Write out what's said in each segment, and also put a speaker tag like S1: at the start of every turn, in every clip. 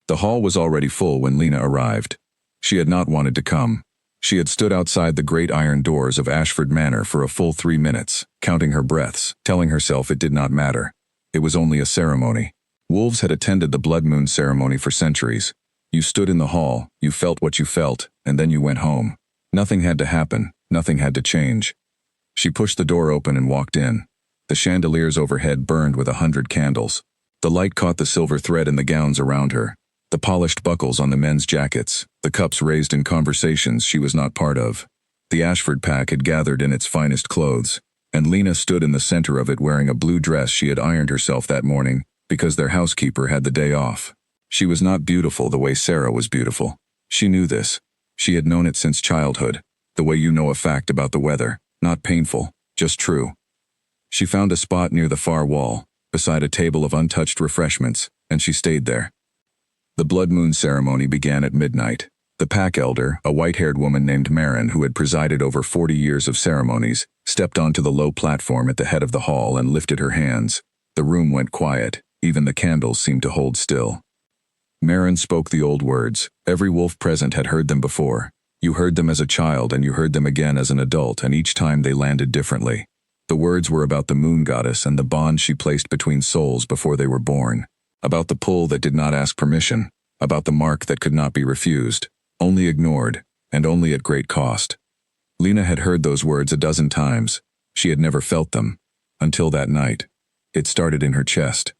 S1: The hall was already full when Lena arrived. She had not wanted to come. She had stood outside the great iron doors of Ashford Manor for a full 3 minutes, counting her breaths, telling herself it did not matter. It was only a ceremony. Wolves had attended the blood moon ceremony for centuries. You stood in the hall, you felt what you felt, and then you went home. Nothing had to happen, nothing had to change. She pushed the door open and walked in. The chandeliers overhead burned with 100 candles. The light caught the silver thread in the gowns around her, the polished buckles on the men's jackets, the cups raised in conversations she was not part of. The Ashford pack had gathered in its finest clothes, and Lena stood in the center of it wearing a blue dress she had ironed herself that morning because their housekeeper had the day off. She was not beautiful the way Sarah was beautiful. She knew this. She had known it since childhood, the way you know a fact about the weather, not painful, just true. She found a spot near the far wall, beside a table of untouched refreshments, and she stayed there. The blood moon ceremony began at midnight. The pack elder, a white-haired woman named Marin who had presided over 40 years of ceremonies, stepped onto the low platform at the head of the hall and lifted her hands. The room went quiet. Even the candles seemed to hold still. Marin spoke the old words. Every wolf present had heard them before. You heard them as a child and you heard them again as an adult, and each time they landed differently. The words were about the moon goddess and the bond she placed between souls before they were born. About the pull that did not ask permission. About the mark that could not be refused. Only ignored, and only at great cost. Lena had heard those words a dozen times. She had never felt them. Until that night. It started in her chest.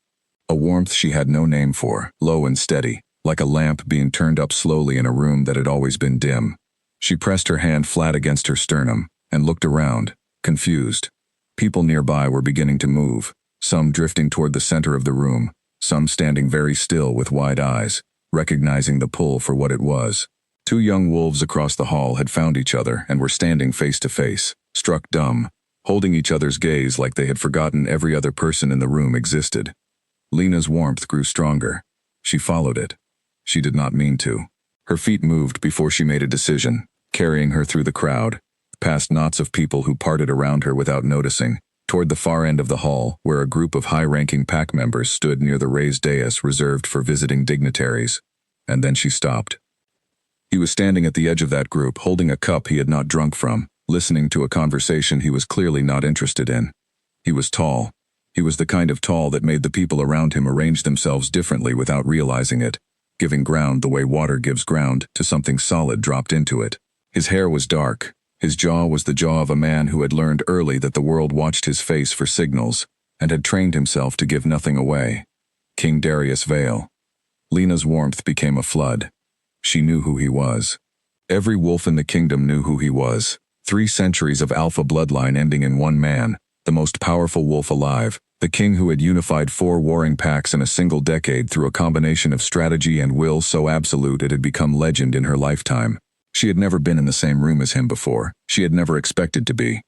S1: A warmth she had no name for, low and steady, like a lamp being turned up slowly in a room that had always been dim. She pressed her hand flat against her sternum, and looked around, confused. People nearby were beginning to move, some drifting toward the center of the room, some standing very still with wide eyes, recognizing the pull for what it was. 2 young wolves across the hall had found each other and were standing face to face, struck dumb, holding each other's gaze like they had forgotten every other person in the room existed. Lena's warmth grew stronger. She followed it. She did not mean to. Her feet moved before she made a decision, carrying her through the crowd, past knots of people who parted around her without noticing, toward the far end of the hall where a group of high-ranking pack members stood near the raised dais reserved for visiting dignitaries. And then she stopped. He was standing at the edge of that group, holding a cup he had not drunk from, listening to a conversation he was clearly not interested in. He was tall. He was the kind of tall that made the people around him arrange themselves differently without realizing it, giving ground the way water gives ground to something solid dropped into it. His hair was dark. His jaw was the jaw of a man who had learned early that the world watched his face for signals, and had trained himself to give nothing away. King Darius Vale. Lena's warmth became a flood. She knew who he was. Every wolf in the kingdom knew who he was. 3 centuries of alpha bloodline ending in one man, the most powerful wolf alive, the king who had unified 4 warring packs in a single decade through a combination of strategy and will so absolute it had become legend in her lifetime. She had never been in the same room as him before. She had never expected to be.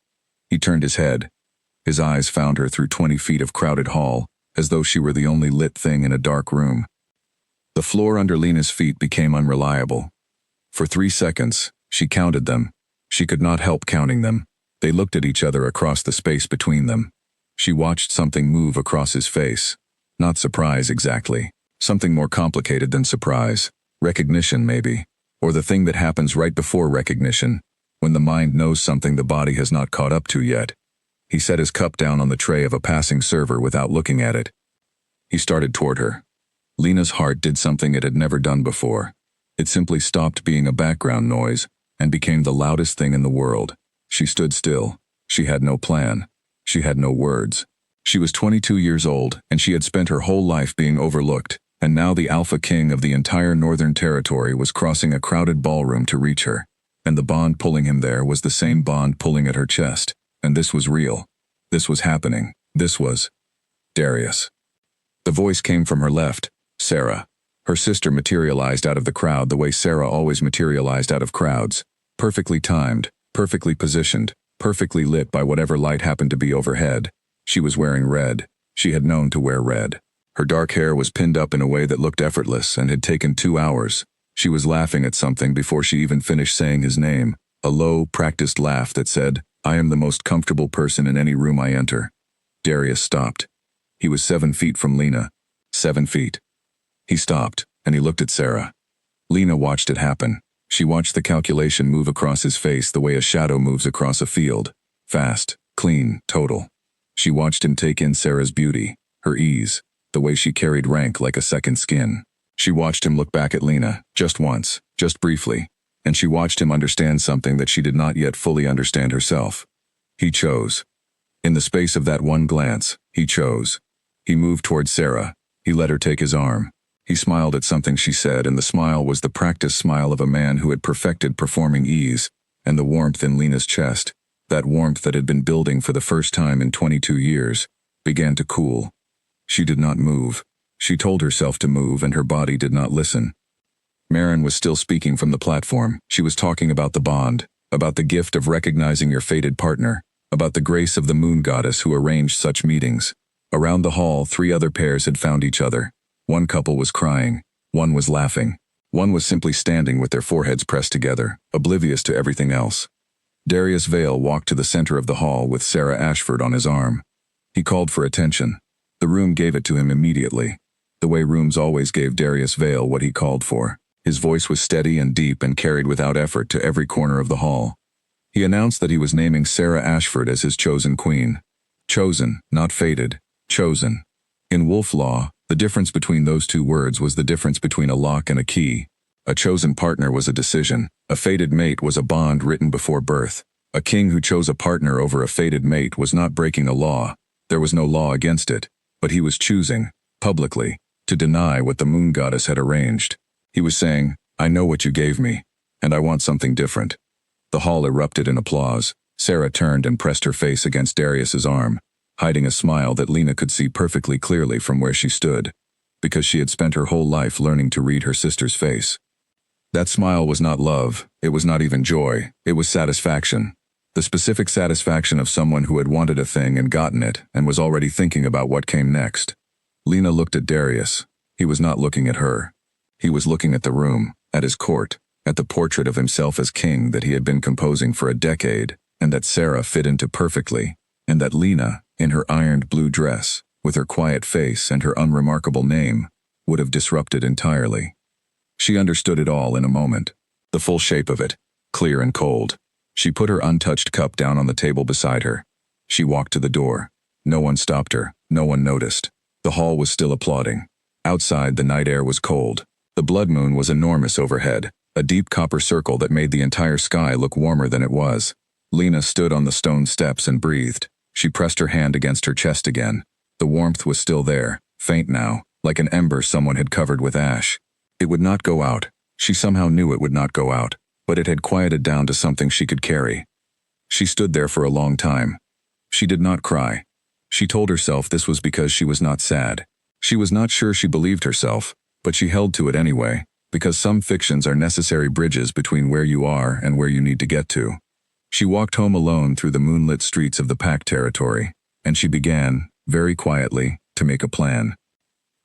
S1: He turned his head. His eyes found her through 20 feet of crowded hall, as though she were the only lit thing in a dark room. The floor under Lena's feet became unreliable. For 3 seconds, she counted them. She could not help counting them. They looked at each other across the space between them. She watched something move across his face. Not surprise exactly. Something more complicated than surprise. Recognition, maybe. Or the thing that happens right before recognition, when the mind knows something the body has not caught up to yet. He set his cup down on the tray of a passing server without looking at it. He started toward her. Lena's heart did something it had never done before. It simply stopped being a background noise and became the loudest thing in the world. She stood still. She had no plan. She had no words. She was 22 years old, and she had spent her whole life being overlooked, and now the Alpha King of the entire Northern Territory was crossing a crowded ballroom to reach her. And the bond pulling him there was the same bond pulling at her chest. And this was real. This was happening. This was Darius. The voice came from her left. Sarah. Her sister materialized out of the crowd the way Sarah always materialized out of crowds. Perfectly timed, perfectly positioned, perfectly lit by whatever light happened to be overhead. She was wearing red. She had known to wear red. Her dark hair was pinned up in a way that looked effortless and had taken 2 hours. She was laughing at something before she even finished saying his name, a low, practiced laugh that said, "I am the most comfortable person in any room I enter." Darius stopped. He was 7 feet from Lena. 7 feet. He stopped, and he looked at Sarah. Lena watched it happen. She watched the calculation move across his face the way a shadow moves across a field. Fast, clean, total. She watched him take in Sarah's beauty, her ease, the way she carried rank like a second skin. She watched him look back at Lena, just once, just briefly, and she watched him understand something that she did not yet fully understand herself. He chose. In the space of that one glance, he chose. He moved towards Sarah. He let her take his arm. He smiled at something she said, and the smile was the practiced smile of a man who had perfected performing ease, and the warmth in Lena's chest, that warmth that had been building for the first time in 22 years, began to cool. She did not move. She told herself to move, and her body did not listen. Maren was still speaking from the platform. She was talking about the bond, about the gift of recognizing your fated partner, about the grace of the moon goddess who arranged such meetings. Around the hall, 3 other pairs had found each other. One couple was crying. One was laughing. One was simply standing with their foreheads pressed together, oblivious to everything else. Darius Vale walked to the center of the hall with Sarah Ashford on his arm. He called for attention. The room gave it to him immediately, the way rooms always gave Darius Vale what he called for. His voice was steady and deep and carried without effort to every corner of the hall. He announced that he was naming Sarah Ashford as his chosen queen. Chosen, not fated. Chosen. In Wolf law, the difference between those 2 words was the difference between a lock and a key. A chosen partner was a decision. A fated mate was a bond written before birth. A king who chose a partner over a fated mate was not breaking a law. There was no law against it, but he was choosing, publicly, to deny what the moon goddess had arranged. He was saying, I know what you gave me, and I want something different. The hall erupted in applause. Sarah turned and pressed her face against Darius's arm, hiding a smile that Lena could see perfectly clearly from where she stood, because she had spent her whole life learning to read her sister's face. That smile was not love, it was not even joy, it was satisfaction. The specific satisfaction of someone who had wanted a thing and gotten it, and was already thinking about what came next. Lena looked at Darius. He was not looking at her. He was looking at the room, at his court, at the portrait of himself as king that he had been composing for a decade, and that Sarah fit into perfectly, and that Lena, in her ironed blue dress, with her quiet face and her unremarkable name, would have disrupted entirely. She understood it all in a moment, the full shape of it, clear and cold. She put her untouched cup down on the table beside her. She walked to the door. No one stopped her, no one noticed. The hall was still applauding. Outside, the night air was cold. The blood moon was enormous overhead, a deep copper circle that made the entire sky look warmer than it was. Lena stood on the stone steps and breathed. She pressed her hand against her chest again. The warmth was still there, faint now, like an ember someone had covered with ash. It would not go out. She somehow knew it would not go out, but it had quieted down to something she could carry. She stood there for a long time. She did not cry. She told herself this was because she was not sad. She was not sure she believed herself, but she held to it anyway, because some fictions are necessary bridges between where you are and where you need to get to. She walked home alone through the moonlit streets of the Pact territory, and she began, very quietly, to make a plan.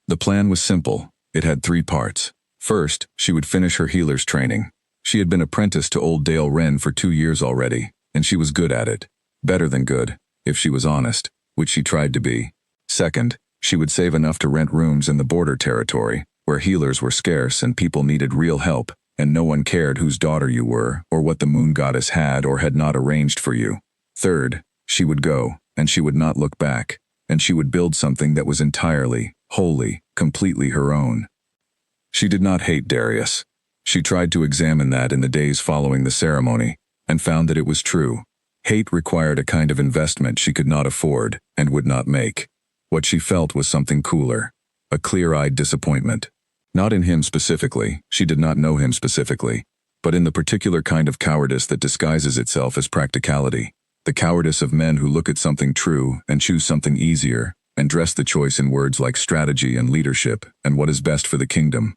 S1: The plan was simple. It had 3 parts. First, she would finish her healer's training. She had been apprenticed to old Dale Wren for 2 years already, and she was good at it. Better than good, if she was honest, which she tried to be. Second, she would save enough to rent rooms in the border territory, where healers were scarce and people needed real help, and no one cared whose daughter you were or what the moon goddess had or had not arranged for you. Third, she would go, and she would not look back, and she would build something that was entirely, wholly, completely her own. She did not hate Darius. She tried to examine that in the days following the ceremony, and found that it was true. Hate required a kind of investment she could not afford and would not make. What she felt was something cooler, a clear-eyed disappointment. Not in him specifically, she did not know him specifically, but in the particular kind of cowardice that disguises itself as practicality, the cowardice of men who look at something true and choose something easier, and dress the choice in words like strategy and leadership and what is best for the kingdom.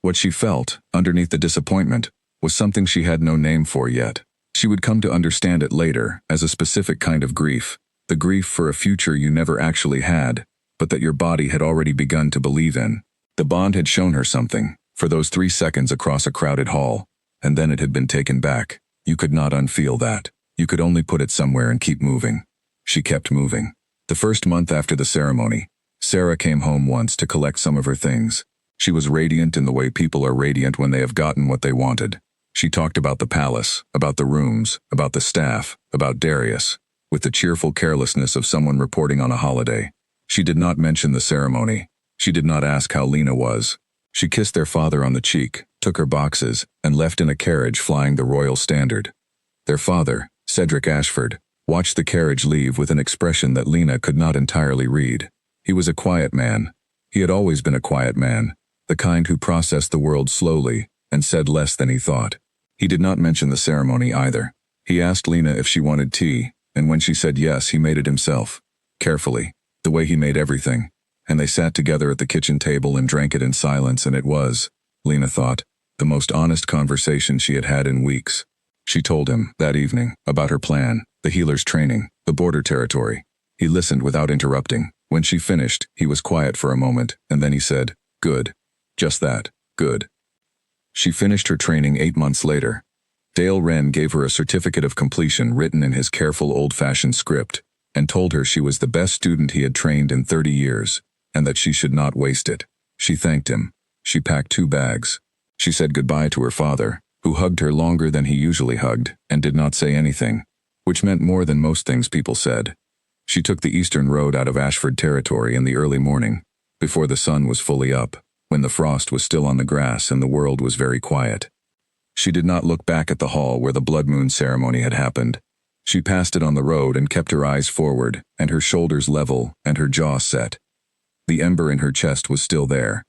S1: What she felt, underneath the disappointment, was something she had no name for yet. She would come to understand it later as a specific kind of grief, the grief for a future you never actually had, but that your body had already begun to believe in. The bond had shown her something, for those 3 seconds across a crowded hall, and then it had been taken back. You could not unfeel that. You could only put it somewhere and keep moving. She kept moving. The first month after the ceremony, Sarah came home once to collect some of her things. She was radiant in the way people are radiant when they have gotten what they wanted. She talked about the palace, about the rooms, about the staff, about Darius, with the cheerful carelessness of someone reporting on a holiday. She did not mention the ceremony. She did not ask how Lena was. She kissed their father on the cheek, took her boxes, and left in a carriage flying the royal standard. Their father, Cedric Ashford, watched the carriage leave with an expression that Lena could not entirely read. He was a quiet man. He had always been a quiet man, the kind who processed the world slowly and said less than he thought. He did not mention the ceremony either. He asked Lena if she wanted tea, and when she said yes, he made it himself, carefully, the way he made everything. And they sat together at the kitchen table and drank it in silence, and it was, Lena thought, the most honest conversation she had had in weeks. She told him, that evening, about her plan, the healer's training, the border territory. He listened without interrupting. When she finished, he was quiet for a moment, and then he said, "Good. Just that, good." She finished her training 8 months later. Dale Wren gave her a certificate of completion written in his careful old-fashioned script, and told her she was the best student he had trained in 30 years, and that she should not waste it. She thanked him. She packed 2 bags. She said goodbye to her father, who hugged her longer than he usually hugged, and did not say anything, which meant more than most things people said. She took the eastern road out of Ashford territory in the early morning, before the sun was fully up, when the frost was still on the grass and the world was very quiet. She did not look back at the hall where the blood moon ceremony had happened. She passed it on the road and kept her eyes forward, and her shoulders level, and her jaw set. The ember in her chest was still there.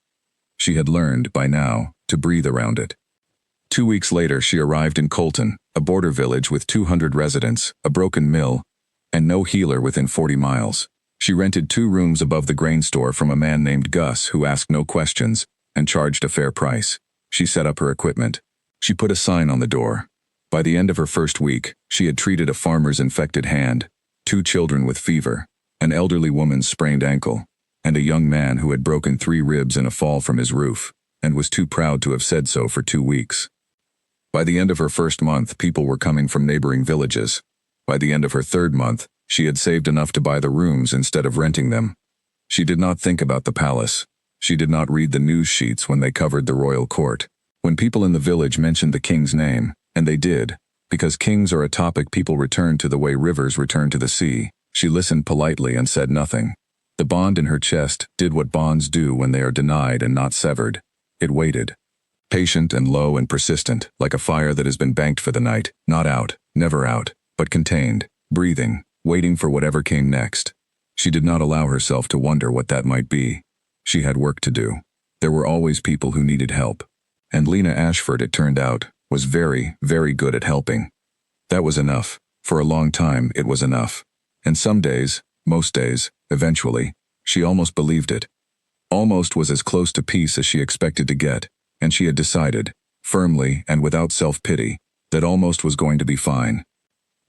S1: She had learned, by now, to breathe around it. 2 weeks later she arrived in Colton, a border village with 200 residents, a broken mill, and no healer within 40 miles. She rented 2 rooms above the grain store from a man named Gus who asked no questions and charged a fair price. She set up her equipment. She put a sign on the door. By the end of her first week, she had treated a farmer's infected hand, 2 children with fever, an elderly woman's sprained ankle, and a young man who had broken 3 ribs in a fall from his roof, and was too proud to have said so for 2 weeks. By the end of her first month, people were coming from neighboring villages. By the end of her 3rd month, she had saved enough to buy the rooms instead of renting them. She did not think about the palace. She did not read the news sheets when they covered the royal court. When people in the village mentioned the king's name, and they did, because kings are a topic people return to the way rivers return to the sea, she listened politely and said nothing. The bond in her chest did what bonds do when they are denied and not severed. It waited. Patient and low and persistent, like a fire that has been banked for the night, not out, never out, but contained, breathing, waiting for whatever came next. She did not allow herself to wonder what that might be. She had work to do. There were always people who needed help. And Lena Ashford, it turned out, was very, very good at helping. That was enough. For a long time, it was enough. And some days, most days, eventually, she almost believed it. Almost was as close to peace as she expected to get, and she had decided, firmly and without self-pity, that almost was going to be fine.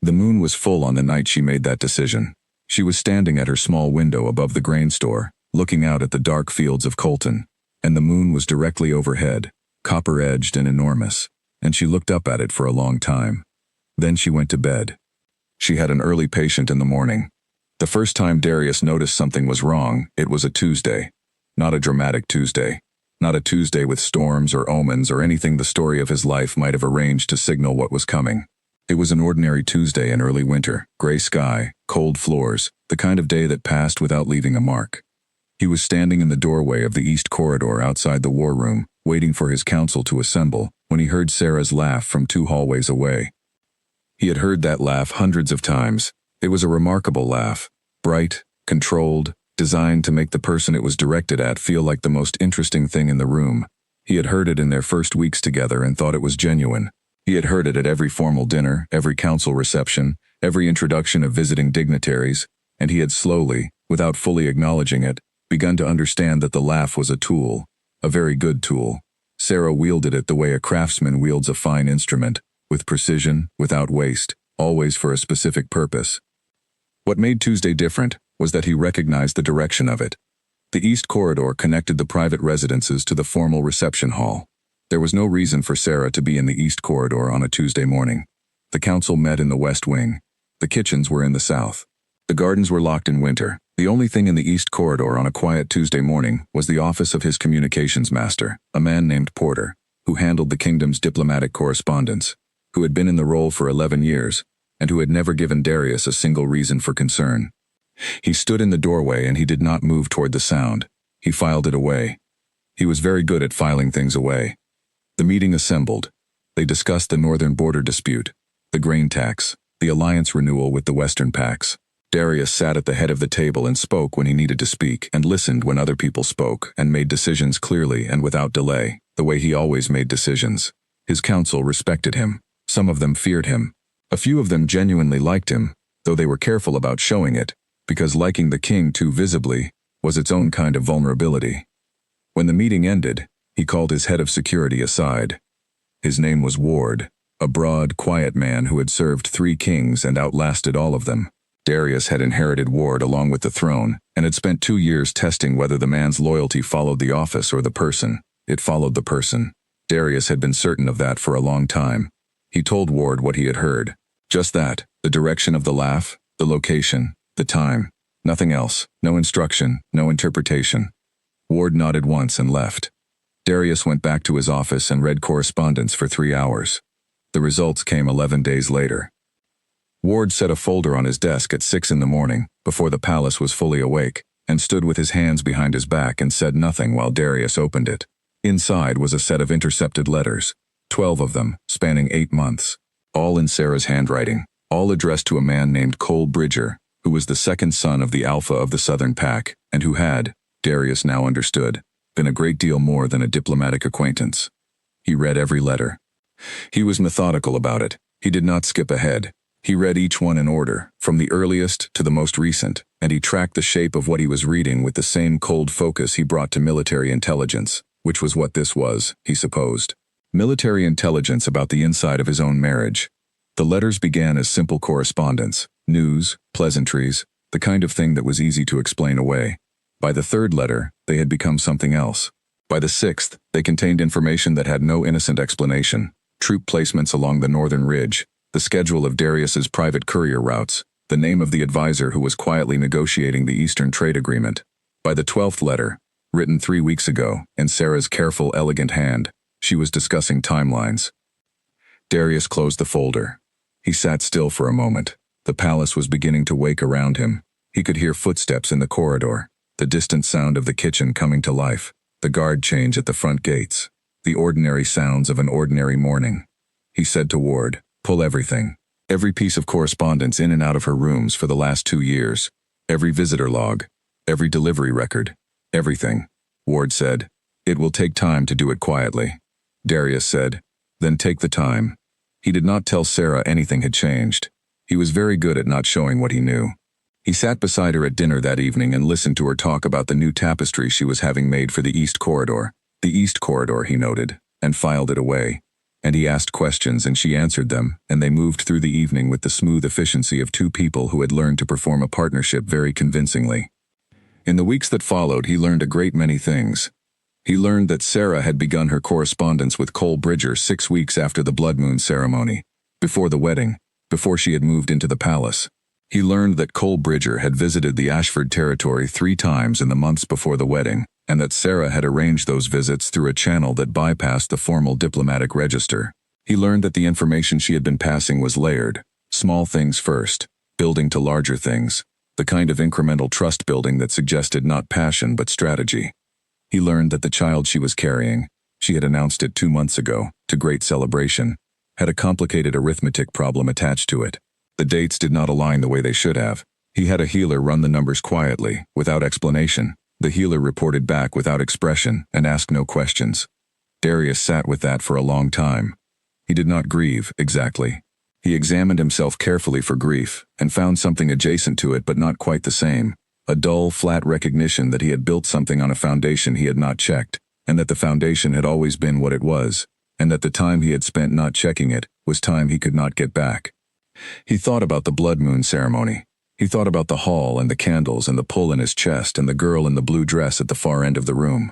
S1: The moon was full on the night she made that decision. She was standing at her small window above the grain store, looking out at the dark fields of Colton, and the moon was directly overhead, copper-edged and enormous, and she looked up at it for a long time. Then she went to bed. She had an early patient in the morning. The first time Darius noticed something was wrong, it was a Tuesday. Not a dramatic Tuesday. Not a Tuesday with storms or omens or anything the story of his life might have arranged to signal what was coming. It was an ordinary Tuesday in early winter, gray sky, cold floors, the kind of day that passed without leaving a mark. He was standing in the doorway of the east corridor outside the war room, waiting for his council to assemble, when he heard Sarah's laugh from 2 hallways away. He had heard that laugh hundreds of times. It was a remarkable laugh, bright, controlled, designed to make the person it was directed at feel like the most interesting thing in the room. He had heard it in their first weeks together and thought it was genuine. He had heard it at every formal dinner, every council reception, every introduction of visiting dignitaries, and he had slowly, without fully acknowledging it, begun to understand that the laugh was a tool, a very good tool. Sarah wielded it the way a craftsman wields a fine instrument, with precision, without waste, always for a specific purpose. What made Tuesday different was that he recognized the direction of it. The east corridor connected the private residences to the formal reception hall. There was no reason for Sarah to be in the east corridor on a Tuesday morning. The council met in the west wing. The kitchens were in the south. The gardens were locked in winter. The only thing in the east corridor on a quiet Tuesday morning was the office of his communications master, a man named Porter, who handled the kingdom's diplomatic correspondence, who had been in the role for 11 years, and who had never given Darius a single reason for concern. He stood in the doorway and he did not move toward the sound. He filed it away. He was very good at filing things away. The meeting assembled. They discussed the northern border dispute, the grain tax, the alliance renewal with the Western Pax. Darius sat at the head of the table and spoke when he needed to speak, and listened when other people spoke, and made decisions clearly and without delay, the way he always made decisions. His council respected him. Some of them feared him. A few of them genuinely liked him, though they were careful about showing it, because liking the king too visibly was its own kind of vulnerability. When the meeting ended, he called his head of security aside. His name was Ward, a broad, quiet man who had served 3 kings and outlasted all of them. Darius had inherited Ward along with the throne, and had spent 2 years testing whether the man's loyalty followed the office or the person. It followed the person. Darius had been certain of that for a long time. He told Ward what he had heard. Just that, the direction of the laugh, the location, the time. Nothing else, no instruction, no interpretation. Ward nodded once and left. Darius went back to his office and read correspondence for 3 hours. The results came 11 days later. Ward set a folder on his desk at 6 in the morning, before the palace was fully awake, and stood with his hands behind his back and said nothing while Darius opened it. Inside was a set of intercepted letters, 12 of them, spanning 8 months, all in Sarah's handwriting, all addressed to a man named Cole Bridger, who was the second son of the Alpha of the Southern Pack, and who had, Darius now understood, been a great deal more than a diplomatic acquaintance. He read every letter. He was methodical about it. He did not skip ahead. He read each one in order, from the earliest to the most recent, and he tracked the shape of what he was reading with the same cold focus he brought to military intelligence, which was what this was, he supposed. Military intelligence about the inside of his own marriage. The letters began as simple correspondence, news, pleasantries, the kind of thing that was easy to explain away. By the 3rd letter, they had become something else. By the 6th, they contained information that had no innocent explanation. Troop placements along the northern ridge, the schedule of Darius's private courier routes, the name of the advisor who was quietly negotiating the Eastern trade agreement. By the 12th letter, written 3 weeks ago, in Sarah's careful, elegant hand, she was discussing timelines. Darius closed the folder. He sat still for a moment. The palace was beginning to wake around him. He could hear footsteps in the corridor, the distant sound of the kitchen coming to life, the guard change at the front gates, the ordinary sounds of an ordinary morning. He said to Ward, "Pull everything. Every piece of correspondence in and out of her rooms for the last 2 years. Every visitor log. Every delivery record. Everything." Ward said, "It will take time to do it quietly." Darius said, "Then take the time." He did not tell Sarah anything had changed. He was very good at not showing what he knew. He sat beside her at dinner that evening and listened to her talk about the new tapestry she was having made for the East Corridor. The East Corridor, he noted, and filed it away. And he asked questions and she answered them, and they moved through the evening with the smooth efficiency of 2 people who had learned to perform a partnership very convincingly. In the weeks that followed, he learned a great many things. He learned that Sarah had begun her correspondence with Cole Bridger 6 weeks after the blood moon ceremony, before the wedding, before she had moved into the palace. He learned that Cole Bridger had visited the Ashford territory 3 times in the months before the wedding, and that Sarah had arranged those visits through a channel that bypassed the formal diplomatic register. He learned that the information she had been passing was layered, small things first, building to larger things, the kind of incremental trust building that suggested not passion but strategy. He learned that the child she was carrying, she had announced it 2 months ago, to great celebration, had a complicated arithmetic problem attached to it. The dates did not align the way they should have. He had a healer run the numbers quietly, without explanation. The healer reported back without expression and asked no questions. Darius sat with that for a long time. He did not grieve, exactly. He examined himself carefully for grief and found something adjacent to it but not quite the same. A dull, flat recognition that he had built something on a foundation he had not checked, and that the foundation had always been what it was, and that the time he had spent not checking it was time he could not get back. He thought about the blood moon ceremony. He thought about the hall and the candles and the pull in his chest and the girl in the blue dress at the far end of the room.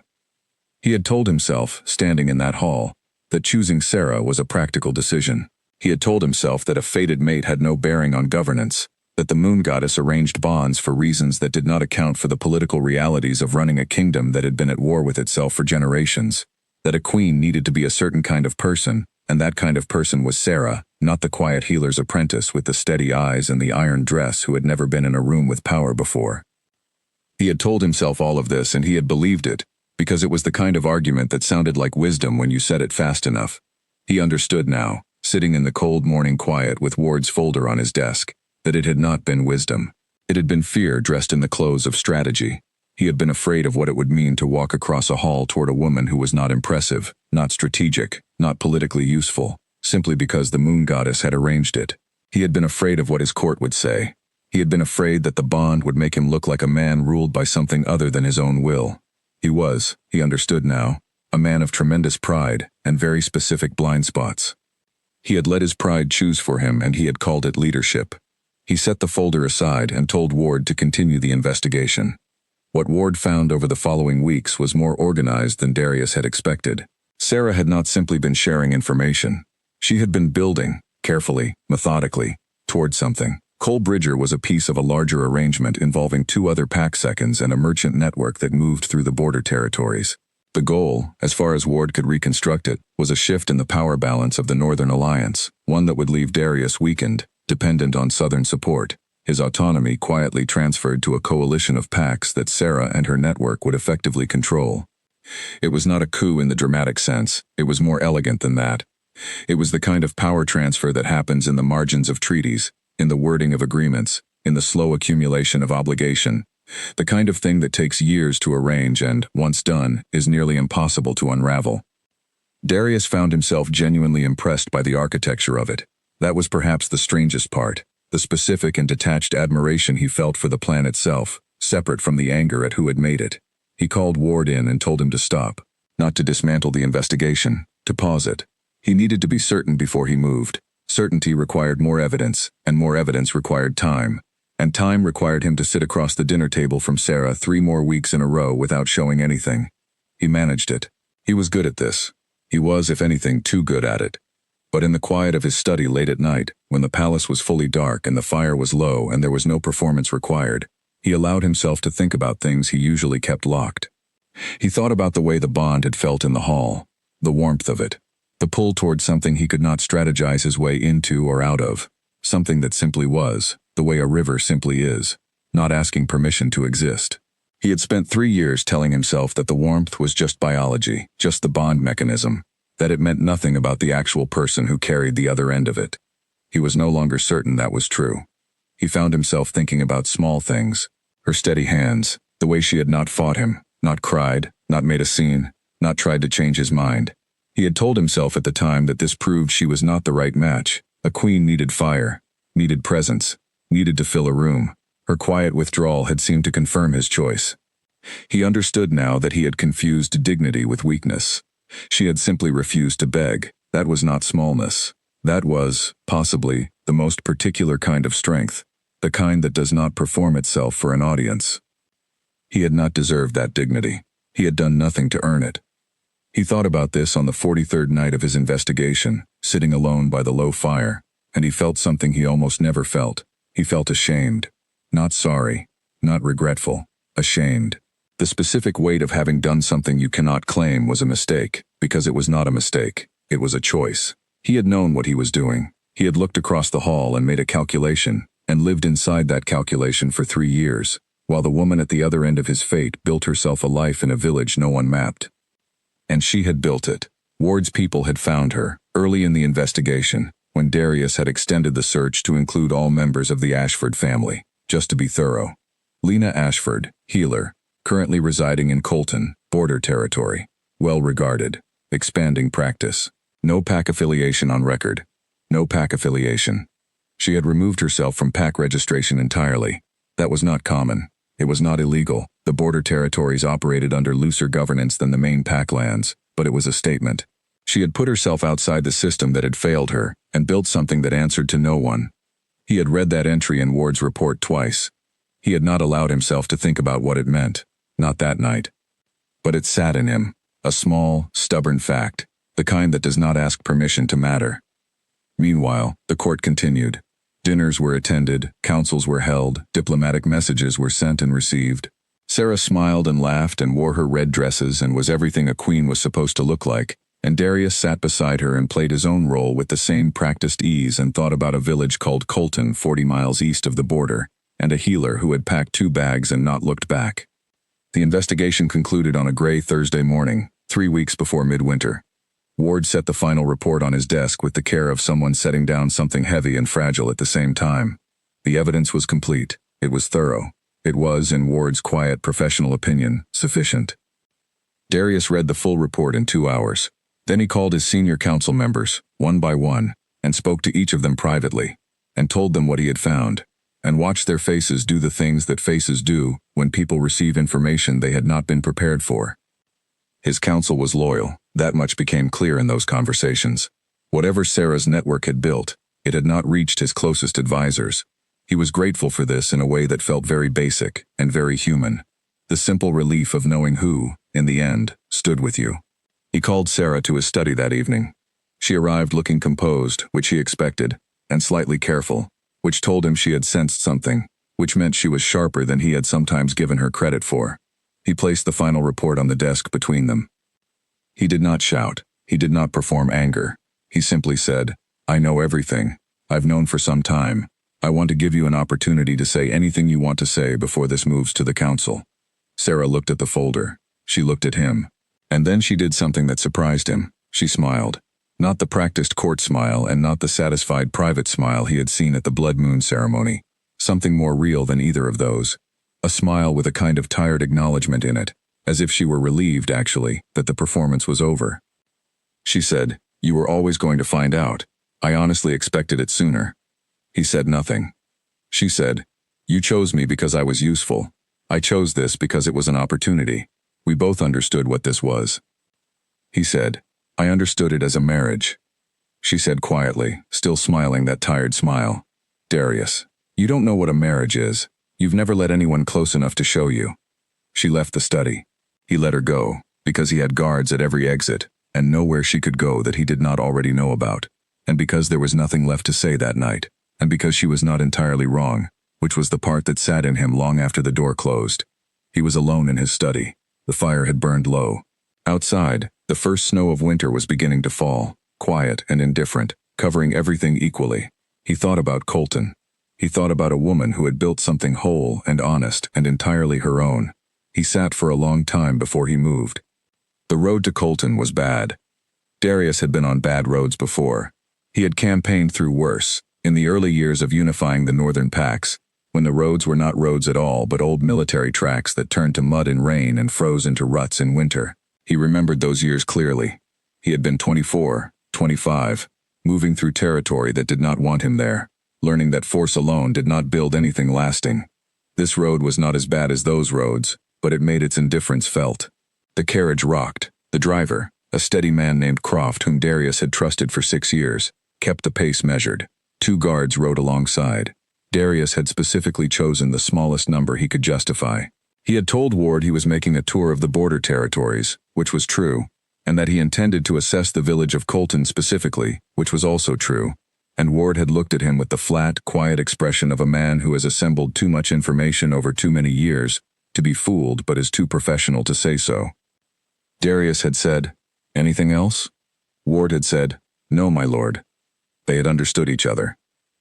S1: He had told himself, standing in that hall, that choosing Sarah was a practical decision. He had told himself that a fated mate had no bearing on governance, that the moon goddess arranged bonds for reasons that did not account for the political realities of running a kingdom that had been at war with itself for generations, that a queen needed to be a certain kind of person, and that kind of person was Sarah, not the quiet healer's apprentice with the steady eyes and the iron dress who had never been in a room with power before. He had told himself all of this and he had believed it, because it was the kind of argument that sounded like wisdom when you said it fast enough. He understood now, sitting in the cold morning quiet with Ward's folder on his desk, that it had not been wisdom. It had been fear dressed in the clothes of strategy. He had been afraid of what it would mean to walk across a hall toward a woman who was not impressive, not strategic, not politically useful, simply because the moon goddess had arranged it. He had been afraid of what his court would say. He had been afraid that the bond would make him look like a man ruled by something other than his own will. He was, he understood now, a man of tremendous pride and very specific blind spots. He had let his pride choose for him and he had called it leadership. He set the folder aside and told Ward to continue the investigation. What Ward found over the following weeks was more organized than Darius had expected. Sarah had not simply been sharing information. She had been building, carefully, methodically, toward something. Cole Bridger was a piece of a larger arrangement involving 2 other pack seconds and a merchant network that moved through the border territories. The goal, as far as Ward could reconstruct it, was a shift in the power balance of the Northern Alliance, one that would leave Darius weakened, dependent on Southern support, his autonomy quietly transferred to a coalition of packs that Sarah and her network would effectively control. It was not a coup in the dramatic sense, it was more elegant than that. It was the kind of power transfer that happens in the margins of treaties, in the wording of agreements, in the slow accumulation of obligation, the kind of thing that takes years to arrange and, once done, is nearly impossible to unravel. Darius found himself genuinely impressed by the architecture of it. That was perhaps the strangest part, the specific and detached admiration he felt for the plan itself, separate from the anger at who had made it. He called Ward in and told him to stop, not to dismantle the investigation, to pause it. He needed to be certain before he moved. Certainty required more evidence, and more evidence required time. And time required him to sit across the dinner table from Sarah 3 more weeks in a row without showing anything. He managed it. He was good at this. He was, if anything, too good at it. But in the quiet of his study late at night, when the palace was fully dark and the fire was low and there was no performance required, he allowed himself to think about things he usually kept locked. He thought about the way the bond had felt in the hall, the warmth of it, the pull toward something he could not strategize his way into or out of, something that simply was, the way a river simply is, not asking permission to exist. He had spent 3 years telling himself that the warmth was just biology, just the bond mechanism, that it meant nothing about the actual person who carried the other end of it. He was no longer certain that was true. He found himself thinking about small things, her steady hands, the way she had not fought him, not cried, not made a scene, not tried to change his mind. He had told himself at the time that this proved she was not the right match. A queen needed fire, needed presence, needed to fill a room. Her quiet withdrawal had seemed to confirm his choice. He understood now that he had confused dignity with weakness. She had simply refused to beg. That was not smallness. That was, possibly, the most particular kind of strength, the kind that does not perform itself for an audience. He had not deserved that dignity. He had done nothing to earn it. He thought about this on the 43rd night of his investigation, sitting alone by the low fire, and he felt something he almost never felt. He felt ashamed. Not sorry, not regretful, ashamed. The specific weight of having done something you cannot claim was a mistake, because it was not a mistake, it was a choice. He had known what he was doing. He had looked across the hall and made a calculation, and lived inside that calculation for 3 years, while the woman at the other end of his fate built herself a life in a village no one mapped. And she had built it. Ward's people had found her, early in the investigation, when Darius had extended the search to include all members of the Ashford family, just to be thorough. Lena Ashford, healer, currently residing in Colton, border territory, well-regarded, expanding practice. No pack affiliation on record. No pack affiliation. She had removed herself from pack registration entirely. That was not common. It was not illegal. The border territories operated under looser governance than the main pack lands, but it was a statement. She had put herself outside the system that had failed her, and built something that answered to no one. He had read that entry in Ward's report twice. He had not allowed himself to think about what it meant. Not that night. But it sat in him, a small, stubborn fact, the kind that does not ask permission to matter. Meanwhile, the court continued. Dinners were attended, councils were held, diplomatic messages were sent and received. Sarah smiled and laughed and wore her red dresses and was everything a queen was supposed to look like, and Darius sat beside her and played his own role with the same practiced ease and thought about a village called Colton 40 miles east of the border, and a healer who had packed 2 bags and not looked back. The investigation concluded on a gray Thursday morning, 3 weeks before midwinter. Ward set the final report on his desk with the care of someone setting down something heavy and fragile at the same time. The evidence was complete. It was thorough. It was, in Ward's quiet professional opinion, sufficient. Darius read the full report in 2 hours. Then he called his senior council members, one by one, and spoke to each of them privately, and told them what he had found, and watched their faces do the things that faces do when people receive information they had not been prepared for. His counsel was loyal. That much became clear in those conversations. Whatever Sarah's network had built, it had not reached his closest advisors. He was grateful for this in a way that felt very basic and very human. The simple relief of knowing who, in the end, stood with you. He called Sarah to his study that evening. She arrived looking composed, which he expected, and slightly careful, which told him she had sensed something, which meant she was sharper than he had sometimes given her credit for. He placed the final report on the desk between them. He did not shout. He did not perform anger. He simply said, "I know everything. I've known for some time. I want to give you an opportunity to say anything you want to say before this moves to the council." Sarah looked at the folder. She looked at him. And then she did something that surprised him. She smiled. Not the practiced court smile and not the satisfied private smile he had seen at the blood moon ceremony. Something more real than either of those. A smile with a kind of tired acknowledgement in it, as if she were relieved, actually, that the performance was over. She said, "You were always going to find out. I honestly expected it sooner." He said nothing. She said, "You chose me because I was useful. I chose this because it was an opportunity. We both understood what this was." He said, "I understood it as a marriage." She said quietly, still smiling that tired smile, "Darius, you don't know what a marriage is. You've never let anyone close enough to show you." She left the study. He let her go, because he had guards at every exit, and nowhere she could go that he did not already know about, and because there was nothing left to say that night, and because she was not entirely wrong, which was the part that sat in him long after the door closed. He was alone in his study. The fire had burned low. Outside, the first snow of winter was beginning to fall, quiet and indifferent, covering everything equally. He thought about Colton. He thought about a woman who had built something whole and honest and entirely her own. He sat for a long time before he moved. The road to Colton was bad. Darius had been on bad roads before. He had campaigned through worse, in the early years of unifying the northern packs, when the roads were not roads at all but old military tracks that turned to mud in rain and froze into ruts in winter. He remembered those years clearly. He had been 24, 25, moving through territory that did not want him there, learning that force alone did not build anything lasting. This road was not as bad as those roads, but it made its indifference felt. The carriage rocked. The driver, a steady man named Croft whom Darius had trusted for 6 years, kept the pace measured. 2 guards rode alongside. Darius had specifically chosen the smallest number he could justify. He had told Ward he was making a tour of the border territories, which was true, and that he intended to assess the village of Colton specifically, which was also true, and Ward had looked at him with the flat, quiet expression of a man who has assembled too much information over too many years to be fooled but is too professional to say so. Darius had said, "Anything else?" Ward had said, "No, my lord." They had understood each other.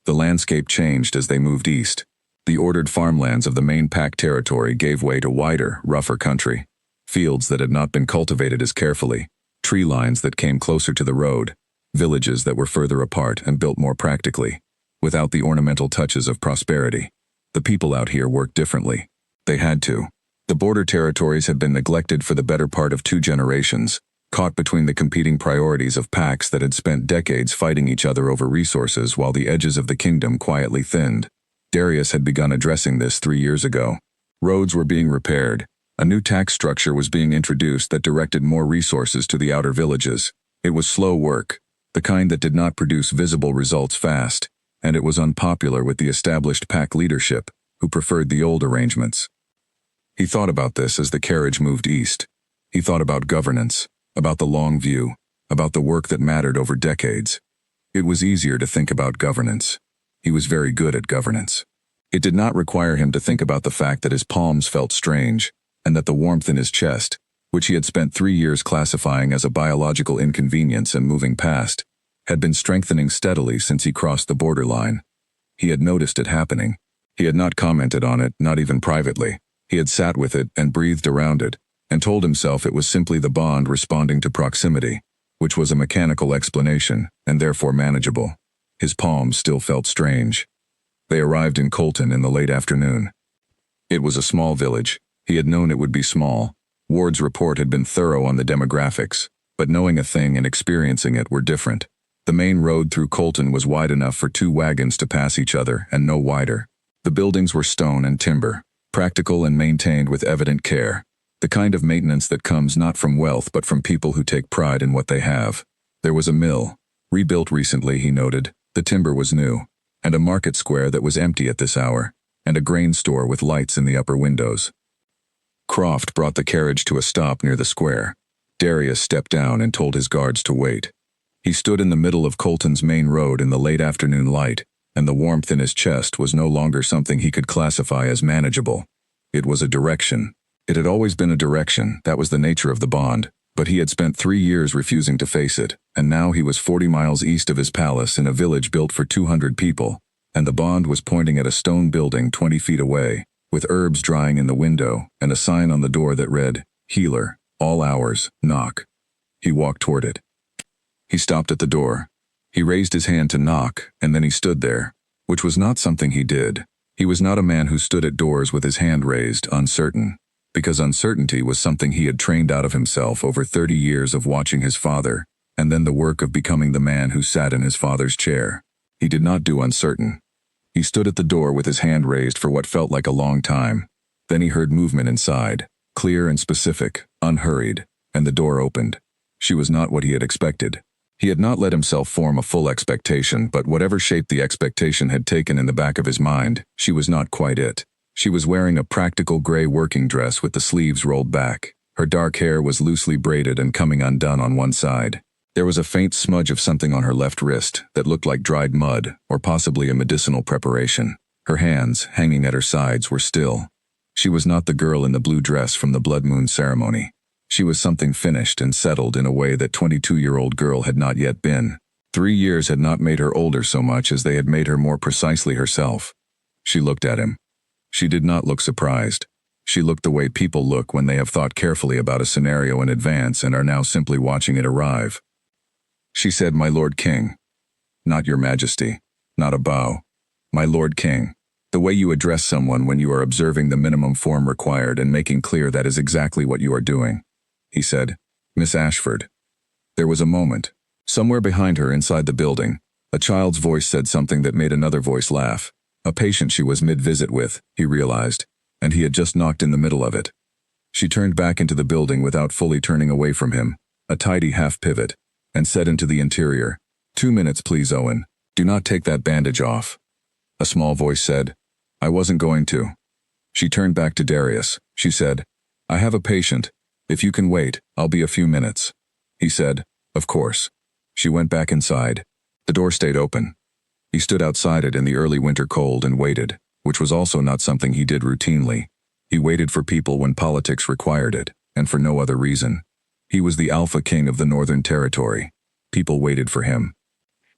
S1: The landscape changed as they moved east. The ordered farmlands of the main pack territory gave way to wider, rougher country. Fields that had not been cultivated as carefully, tree lines that came closer to the road, villages that were further apart and built more practically, without the ornamental touches of prosperity. The people out here worked differently. They had to. The border territories had been neglected for the better part of 2 generations, caught between the competing priorities of packs that had spent decades fighting each other over resources while the edges of the kingdom quietly thinned. Darius had begun addressing this 3 years ago. Roads were being repaired. A new tax structure was being introduced that directed more resources to the outer villages. It was slow work, the kind that did not produce visible results fast, and it was unpopular with the established pack leadership, who preferred the old arrangements. He thought about this as the carriage moved east. He thought about governance, about the long view, about the work that mattered over decades. It was easier to think about governance. He was very good at governance. It did not require him to think about the fact that his palms felt strange, and that the warmth in his chest, which he had spent 3 years classifying as a biological inconvenience and moving past, had been strengthening steadily since he crossed the borderline. He had noticed it happening. He had not commented on it, not even privately. He had sat with it and breathed around it, and told himself it was simply the bond responding to proximity, which was a mechanical explanation, and therefore manageable. His palms still felt strange. They arrived in Colton in the late afternoon. It was a small village. He had known it would be small. Ward's report had been thorough on the demographics, but knowing a thing and experiencing it were different. The main road through Colton was wide enough for 2 wagons to pass each other, and no wider. The buildings were stone and timber, practical and maintained with evident care. The kind of maintenance that comes not from wealth but from people who take pride in what they have. There was a mill, rebuilt recently, he noted. The timber was new, and a market square that was empty at this hour, and a grain store with lights in the upper windows. Croft brought the carriage to a stop near the square. Darius stepped down and told his guards to wait. He stood in the middle of Colton's main road in the late afternoon light, and the warmth in his chest was no longer something he could classify as manageable. It was a direction. It had always been a direction, that was the nature of the bond, but he had spent 3 years refusing to face it, and now he was 40 miles east of his palace in a village built for 200 people, and the bond was pointing at a stone building 20 feet away, with herbs drying in the window and a sign on the door that read, "Healer, all hours, knock." He walked toward it. He stopped at the door. He raised his hand to knock, and then he stood there, which was not something he did. He was not a man who stood at doors with his hand raised, uncertain, because uncertainty was something he had trained out of himself over 30 years of watching his father, and then the work of becoming the man who sat in his father's chair. He did not do uncertain. He stood at the door with his hand raised for what felt like a long time. Then he heard movement inside, clear and specific, unhurried, and the door opened. She was not what he had expected. He had not let himself form a full expectation, but whatever shape the expectation had taken in the back of his mind, she was not quite it. She was wearing a practical gray working dress with the sleeves rolled back. Her dark hair was loosely braided and coming undone on one side. There was a faint smudge of something on her left wrist that looked like dried mud, or possibly a medicinal preparation. Her hands, hanging at her sides, were still. She was not the girl in the blue dress from the blood moon ceremony. She was something finished and settled in a way that 22-year-old girl had not yet been. 3 years had not made her older so much as they had made her more precisely herself. She looked at him. She did not look surprised. She looked the way people look when they have thought carefully about a scenario in advance and are now simply watching it arrive. She said, "My Lord King." "Not Your Majesty." Not a bow. "My Lord King." The way you address someone when you are observing the minimum form required and making clear that is exactly what you are doing. He said, "Miss Ashford." There was a moment. Somewhere behind her inside the building, a child's voice said something that made another voice laugh. A patient she was mid-visit with, he realized, and he had just knocked in the middle of it. She turned back into the building without fully turning away from him, a tidy half-pivot, and said into the interior, "2 minutes please, Owen. Do not take that bandage off." A small voice said, "I wasn't going to." She turned back to Darius. She said, "I have a patient. If you can wait, I'll be a few minutes." He said, "Of course." She went back inside. The door stayed open. He stood outside it in the early winter cold and waited, which was also not something he did routinely. He waited for people when politics required it, and for no other reason. He was the alpha king of the Northern Territory. People waited for him.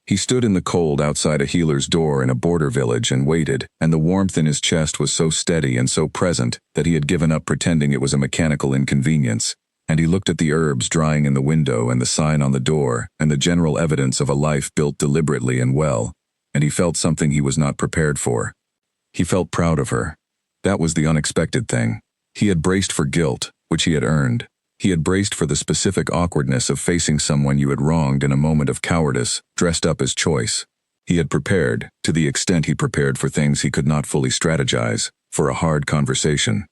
S1: He stood in the cold outside a healer's door in a border village and waited, and the warmth in his chest was so steady and so present that he had given up pretending it was a mechanical inconvenience, and he looked at the herbs drying in the window and the sign on the door and the general evidence of a life built deliberately and well, and he felt something he was not prepared for. He felt proud of her. That was the unexpected thing. He had braced for guilt, which he had earned. He had braced for the specific awkwardness of facing someone you had wronged in a moment of cowardice, dressed up as choice. He had prepared, to the extent he prepared for things he could not fully strategize, for a hard conversation.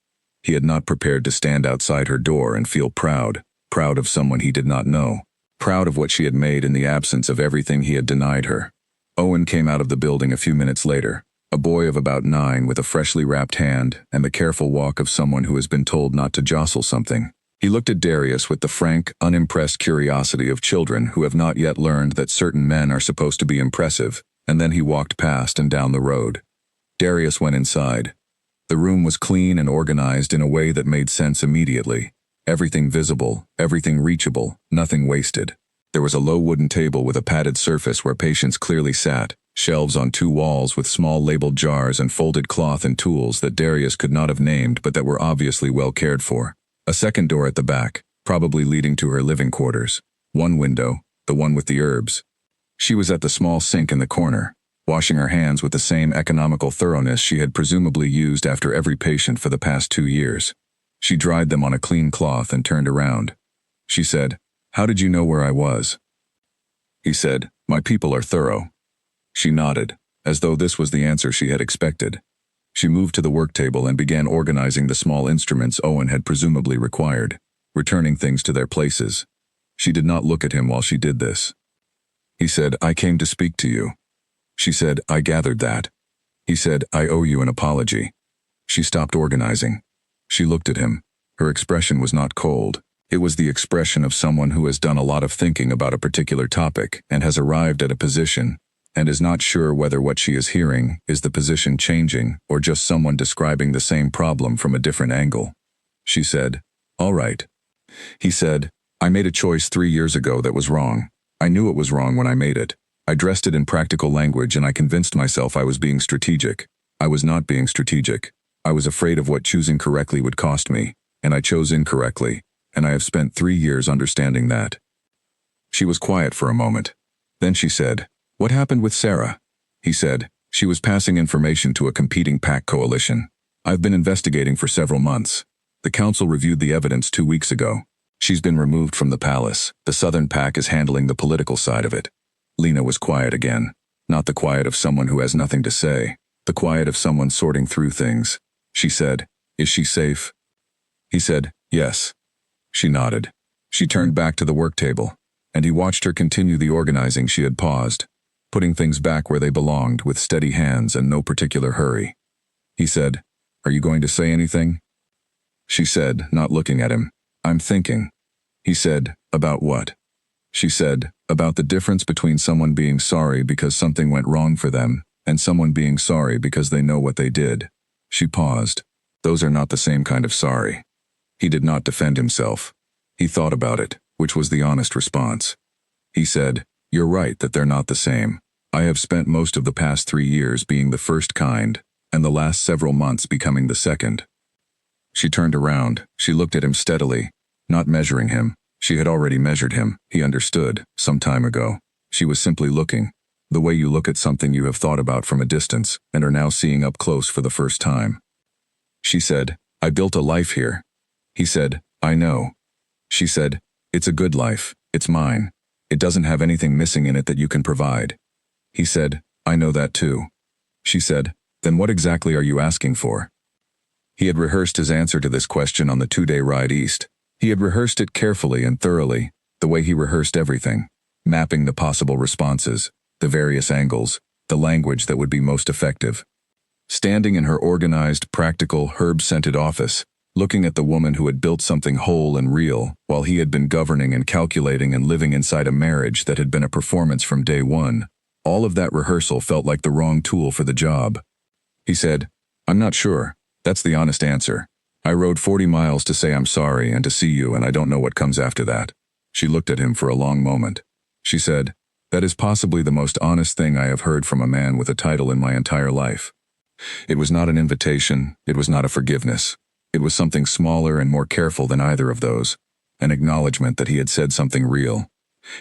S1: He had not prepared to stand outside her door and feel proud of someone he did not know, proud of what she had made in the absence of everything he had denied her. Owen came out of the building a few minutes later, a boy of about 9 with a freshly wrapped hand and the careful walk of someone who has been told not to jostle something. He looked at Darius with the frank, unimpressed curiosity of children who have not yet learned that certain men are supposed to be impressive, and then he walked past and down the road. Darius went inside. The room was clean and organized in a way that made sense immediately. Everything visible, everything reachable, nothing wasted. There was a low wooden table with a padded surface where patients clearly sat, shelves on 2 walls with small labeled jars and folded cloth and tools that Darius could not have named but that were obviously well cared for. A second door at the back, probably leading to her living quarters. One window, the one with the herbs. She was at the small sink in the corner, washing her hands with the same economical thoroughness she had presumably used after every patient for the past 2 years. She dried them on a clean cloth and turned around. She said, "How did you know where I was?" He said, "My people are thorough." She nodded, as though this was the answer she had expected. She moved to the work table and began organizing the small instruments Owen had presumably required, returning things to their places. She did not look at him while she did this. He said, "I came to speak to you." She said, "I gathered that." He said, "I owe you an apology." She stopped organizing. She looked at him. Her expression was not cold. It was the expression of someone who has done a lot of thinking about a particular topic and has arrived at a position and is not sure whether what she is hearing is the position changing or just someone describing the same problem from a different angle. She said, "All right." He said, "I made a choice 3 years ago that was wrong. I knew it was wrong when I made it. I dressed it in practical language and I convinced myself I was being strategic. I was not being strategic. I was afraid of what choosing correctly would cost me, and I chose incorrectly, and I have spent 3 years understanding that." She was quiet for a moment. Then she said, "What happened with Sarah?" He said, "She was passing information to a competing PAC coalition. I've been investigating for several months. The council reviewed the evidence 2 weeks ago. She's been removed from the palace. The Southern PAC is handling the political side of it." Lena was quiet again. Not the quiet of someone who has nothing to say, the quiet of someone sorting through things. She said, "Is she safe?" He said, "Yes." She nodded. She turned back to the work table, and he watched her continue the organizing she had paused, putting things back where they belonged with steady hands and no particular hurry. He said, "Are you going to say anything?" She said, not looking at him, "I'm thinking." He said, "About what?" She said, "About the difference between someone being sorry because something went wrong for them and someone being sorry because they know what they did." She paused. Those are not the same kind of sorry. He did not defend himself. He thought about it, which was the honest response. He said, "You're right that they're not the same. I have spent most of the past 3 years being the first kind, and the last several months becoming the second." She turned around. She looked at him steadily, not measuring him. She had already measured him, he understood, some time ago. She was simply looking, the way you look at something you have thought about from a distance and are now seeing up close for the first time. She said, "I built a life here." He said, "I know." She said, "It's a good life. It's mine. It doesn't have anything missing in it that you can provide." He said, "I know that too." She said, "Then what exactly are you asking for?" He had rehearsed his answer to this question on the 2-day ride east. He had rehearsed it carefully and thoroughly, the way he rehearsed everything, mapping the possible responses, the various angles, the language that would be most effective. Standing in her organized, practical, herb-scented office, looking at the woman who had built something whole and real, while he had been governing and calculating and living inside a marriage that had been a performance from day one, all of that rehearsal felt like the wrong tool for the job. He said, "I'm not sure. That's the honest answer. I rode 40 miles to say I'm sorry and to see you, and I don't know what comes after that." She looked at him for a long moment. She said, "That is possibly the most honest thing I have heard from a man with a title in my entire life." It was not an invitation, it was not a forgiveness. It was something smaller and more careful than either of those, an acknowledgement that he had said something real.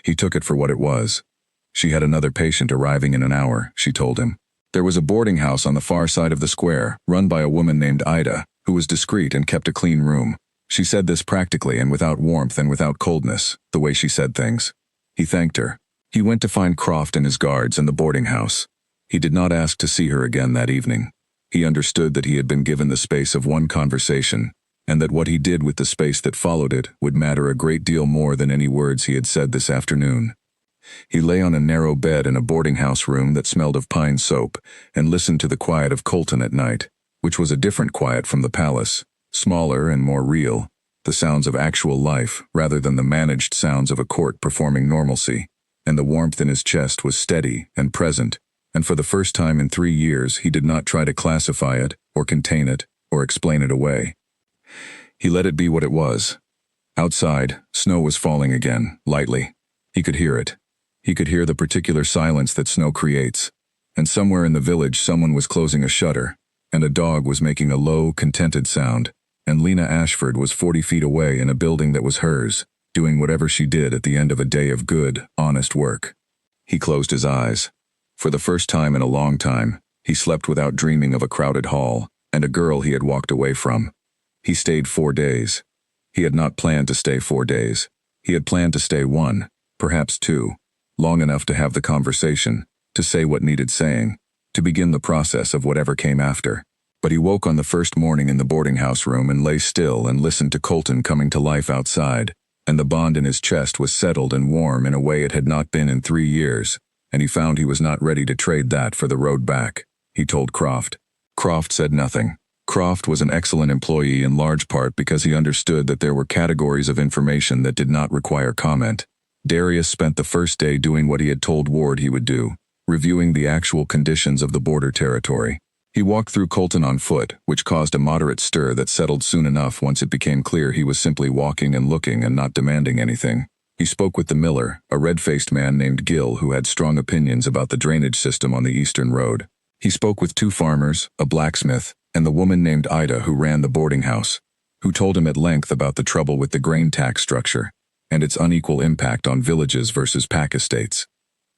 S1: He took it for what it was. She had another patient arriving in an hour, she told him. There was a boarding house on the far side of the square, run by a woman named Ida, who was discreet and kept a clean room. She said this practically and without warmth and without coldness, the way she said things. He thanked her. He went to find Croft and his guards in the boarding house. He did not ask to see her again that evening. He understood that he had been given the space of one conversation, and that what he did with the space that followed it would matter a great deal more than any words he had said this afternoon. He lay on a narrow bed in a boarding house room that smelled of pine soap and listened to the quiet of Colton at night, which was a different quiet from the palace, smaller and more real, the sounds of actual life rather than the managed sounds of a court performing normalcy, and the warmth in his chest was steady and present, and for the first time in 3 years he did not try to classify it, or contain it, or explain it away. He let it be what it was. Outside, snow was falling again, lightly. He could hear it. He could hear the particular silence that snow creates. And somewhere in the village someone was closing a shutter, and a dog was making a low, contented sound, and Lena Ashford was 40 feet away in a building that was hers, doing whatever she did at the end of a day of good, honest work. He closed his eyes. For the first time in a long time, he slept without dreaming of a crowded hall, and a girl he had walked away from. He stayed 4 days. He had not planned to stay 4 days. He had planned to stay 1, perhaps 2, long enough to have the conversation, to say what needed saying, to begin the process of whatever came after. But he woke on the first morning in the boarding house room and lay still and listened to Colton coming to life outside, and the bond in his chest was settled and warm in a way it had not been in 3 years, and he found he was not ready to trade that for the road back. He told Croft. Croft said nothing. Croft was an excellent employee in large part because he understood that there were categories of information that did not require comment. Darius spent the first day doing what he had told Ward he would do, reviewing the actual conditions of the border territory. He walked through Colton on foot, which caused a moderate stir that settled soon enough once it became clear he was simply walking and looking and not demanding anything. He spoke with the miller, a red-faced man named Gill who had strong opinions about the drainage system on the eastern road. He spoke with 2 farmers, a blacksmith, and the woman named Ida who ran the boarding house, who told him at length about the trouble with the grain tax structure and its unequal impact on villages versus pack estates.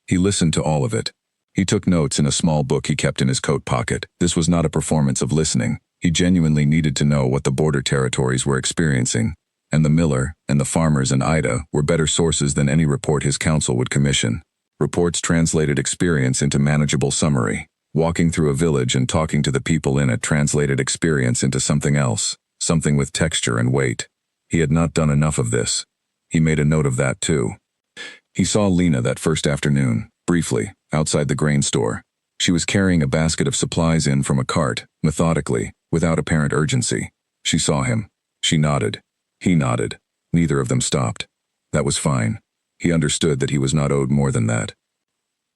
S1: He listened to all of it. He took notes in a small book he kept in his coat pocket. This was not a performance of listening. He genuinely needed to know what the border territories were experiencing, and the miller, and the farmers and Ida were better sources than any report his council would commission. Reports translated experience into manageable summary. Walking through a village and talking to the people in it translated experience into something else, something with texture and weight. He had not done enough of this. He made a note of that too. He saw Lena that first afternoon, briefly, outside the grain store. She was carrying a basket of supplies in from a cart, methodically, without apparent urgency. She saw him. She nodded. He nodded. Neither of them stopped. That was fine. He understood that he was not owed more than that.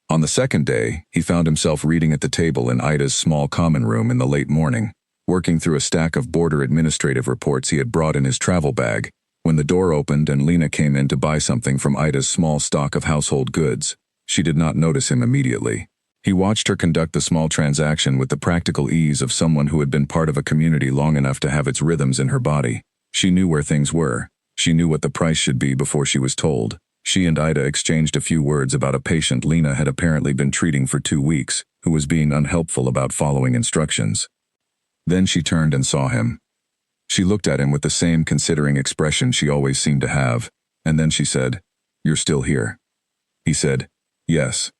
S1: On the second day, he found himself reading at the table in Ida's small common room in the late morning, working through a stack of border administrative reports he had brought in his travel bag, when the door opened and Lena came in to buy something from Ida's small stock of household goods. She did not notice him immediately. He watched her conduct the small transaction with the practical ease of someone who had been part of a community long enough to have its rhythms in her body. She knew where things were. She knew what the price should be before she was told. She and Ida exchanged a few words about a patient Lena had apparently been treating for 2 weeks, who was being unhelpful about following instructions. Then she turned and saw him. She looked at him with the same considering expression she always seemed to have, and then she said, "You're still here." He said, "Yes."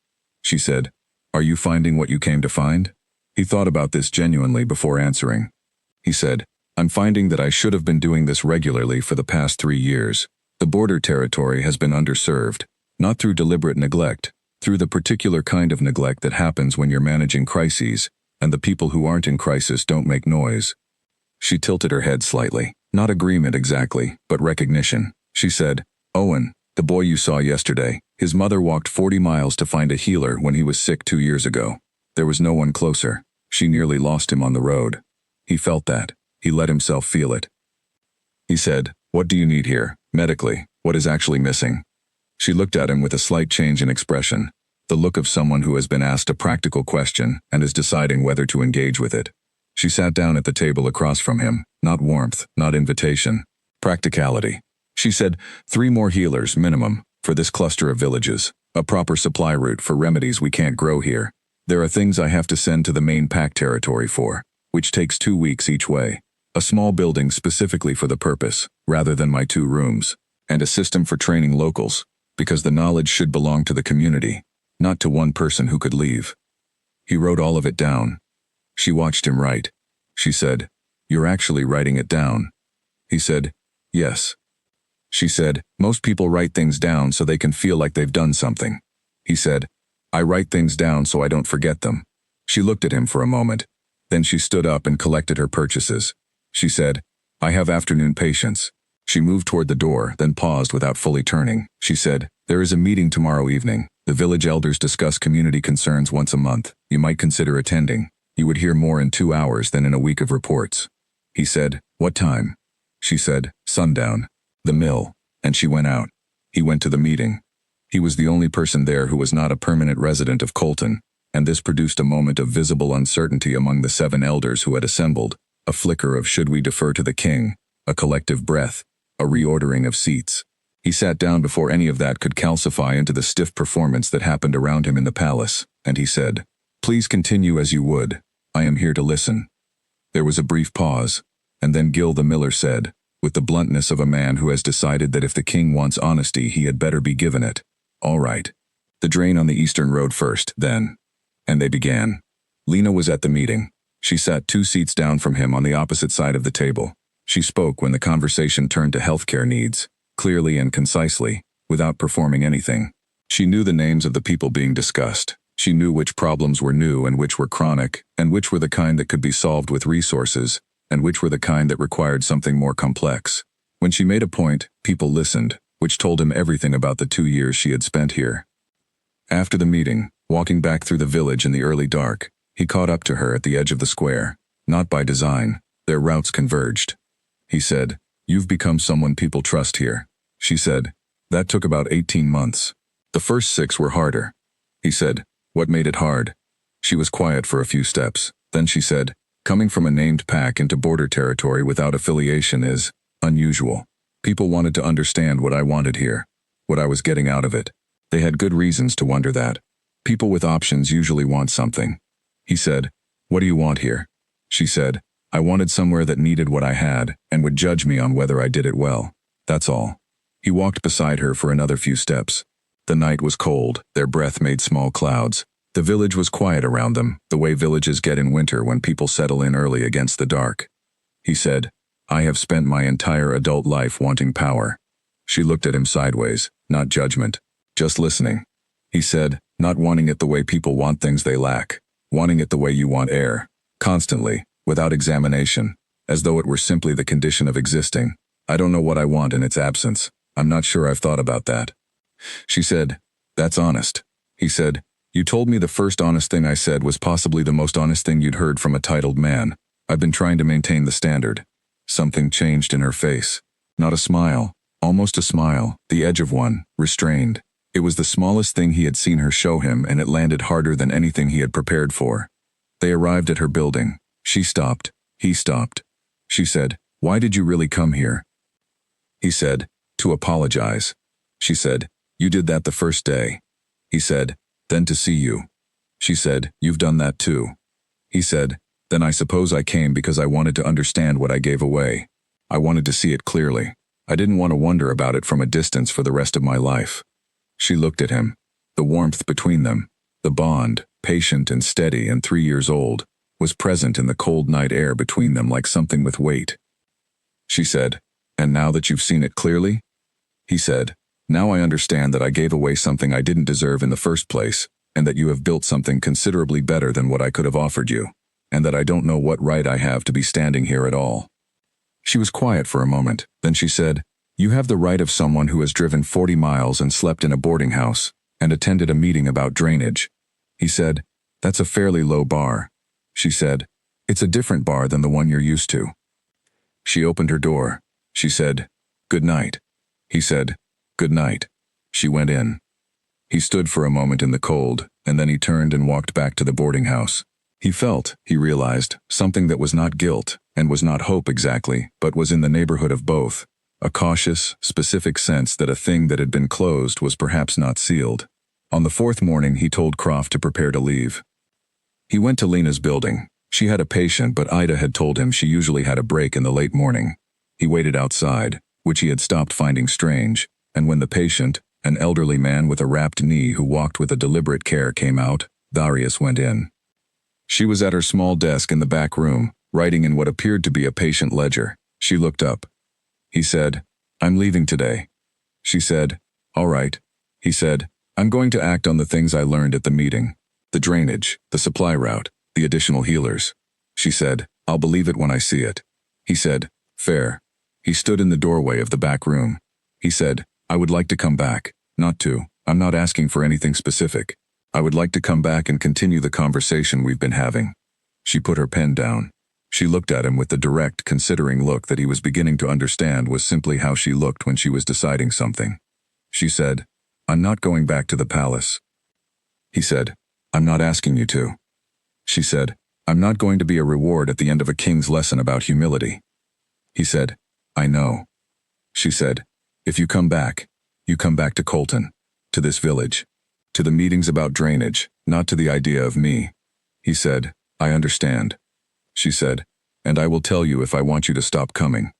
S1: She said, "Are you finding what you came to find?" He thought about this genuinely before answering. He said, "I'm finding that I should have been doing this regularly for the past 3 years. The border territory has been underserved, not through deliberate neglect, through the particular kind of neglect that happens when you're managing crises, and the people who aren't in crisis don't make noise." She tilted her head slightly. Not agreement exactly, but recognition. She said, "Owen, the boy you saw yesterday, his mother walked 40 miles to find a healer when he was sick 2 years ago. There was no one closer. She nearly lost him on the road." He felt that. He let himself feel it. He said, "What do you need here, medically? What is actually missing?" She looked at him with a slight change in expression, the look of someone who has been asked a practical question and is deciding whether to engage with it. She sat down at the table across from him, not warmth, not invitation. Practicality. She said, 3 more healers, minimum, for this cluster of villages. A proper supply route for remedies we can't grow here. There are things I have to send to the main pack territory for, which takes 2 weeks each way. A small building specifically for the purpose, rather than my 2 rooms. And a system for training locals, because the knowledge should belong to the community, not to one person who could leave. He wrote all of it down. She watched him write. She said, "You're actually writing it down." He said, "Yes." She said, "Most people write things down so they can feel like they've done something." He said, "I write things down so I don't forget them." She looked at him for a moment. Then she stood up and collected her purchases. She said, "I have afternoon patience." She moved toward the door, then paused without fully turning. She said, "There is a meeting tomorrow evening. The village elders discuss community concerns once a month. You might consider attending. You would hear more in 2 hours than in a week of reports. He said, "What time?" She said, "Sundown." The mill. And she went out. He went to the meeting. He was the only person there who was not a permanent resident of Colton, and this produced a moment of visible uncertainty among the 7 elders who had assembled, a flicker of should we defer to the king, a collective breath, a reordering of seats. He sat down before any of that could calcify into the stiff performance that happened around him in the palace, and he said, "Please continue as you would. I am here to listen." There was a brief pause, and then Gil the miller said, with the bluntness of a man who has decided that if the king wants honesty, he had better be given it, "All right. The drain on the eastern road first, then." And they began. Lena was at the meeting. She sat 2 seats down from him on the opposite side of the table. She spoke when the conversation turned to healthcare needs, clearly and concisely, without performing anything. She knew the names of the people being discussed. She knew which problems were new and which were chronic, and which were the kind that could be solved with resources, and which were the kind that required something more complex. When she made a point, people listened, which told him everything about the 2 years she had spent here. After the meeting, walking back through the village in the early dark, he caught up to her at the edge of the square. Not by design. Their routes converged. He said, "You've become someone people trust here." She said, "That took about 18 months. The first 6 were harder." He said, "What made it hard?" She was quiet for a few steps. Then she said, "Coming from a named pack into border territory without affiliation is unusual. People wanted to understand what I wanted here, what I was getting out of it. They had good reasons to wonder that. People with options usually want something." He said, "What do you want here?" She said, "I wanted somewhere that needed what I had and would judge me on whether I did it well. That's all." He walked beside her for another few steps. The night was cold, their breath made small clouds. The village was quiet around them, the way villages get in winter when people settle in early against the dark. He said, "I have spent my entire adult life wanting power." She looked at him sideways, not judgment, just listening. He said, "Not wanting it the way people want things they lack, wanting it the way you want air, constantly, without examination, as though it were simply the condition of existing. I don't know what I want in its absence. I'm not sure I've thought about that." She said, "That's honest." He said, "You told me the first honest thing I said was possibly the most honest thing you'd heard from a titled man. I've been trying to maintain the standard." Something changed in her face. Not a smile, almost a smile, the edge of one, restrained. It was the smallest thing he had seen her show him, and it landed harder than anything he had prepared for. They arrived at her building. She stopped. He stopped. She said, "Why did you really come here?" He said, "To apologize." She said, "You did that the first day." He said, "Then to see you." She said, "You've done that too." He said, "Then I suppose I came because I wanted to understand what I gave away. I wanted to see it clearly. I didn't want to wonder about it from a distance for the rest of my life." She looked at him. The warmth between them, the bond, patient and steady and 3 years old, was present in the cold night air between them like something with weight. She said, "And now that you've seen it clearly?" He said, "Now I understand that I gave away something I didn't deserve in the first place, and that you have built something considerably better than what I could have offered you, and that I don't know what right I have to be standing here at all." She was quiet for a moment, then she said, "You have the right of someone who has driven 40 miles and slept in a boarding house, and attended a meeting about drainage." He said, "That's a fairly low bar." She said, "It's a different bar than the one you're used to." She opened her door. She said, "Good night." He said, "Good night." She went in. He stood for a moment in the cold, and then he turned and walked back to the boarding house. He felt, he realized, something that was not guilt, and was not hope exactly, but was in the neighborhood of both. A cautious, specific sense that a thing that had been closed was perhaps not sealed. On the 4th morning he told Croft to prepare to leave. He went to Lena's building. She had a patient, but Ida had told him she usually had a break in the late morning. He waited outside, which he had stopped finding strange, and when the patient, an elderly man with a wrapped knee who walked with a deliberate care, came out, Darius went in. She was at her small desk in the back room, writing in what appeared to be a patient ledger. She looked up. He said, "I'm leaving today." She said, "All right." He said, "I'm going to act on the things I learned at the meeting. The drainage, the supply route, the additional healers." She said, "I'll believe it when I see it." He said, "Fair." He stood in the doorway of the back room. He said, "I would like to come back, not to." I'm not asking for anything specific. I would like to come back and continue the conversation we've been having." She put her pen down. She looked at him with the direct, considering look that he was beginning to understand was simply how she looked when she was deciding something. She said, "I'm not going back to the palace." He said, "I'm not asking you to." She said, "I'm not going to be a reward at the end of a king's lesson about humility." He said, "I know." She said, "If you come back to Colton, to this village, to the meetings about drainage, not to the idea of me." He said, "I understand." She said, "And I will tell you if I want you to stop coming."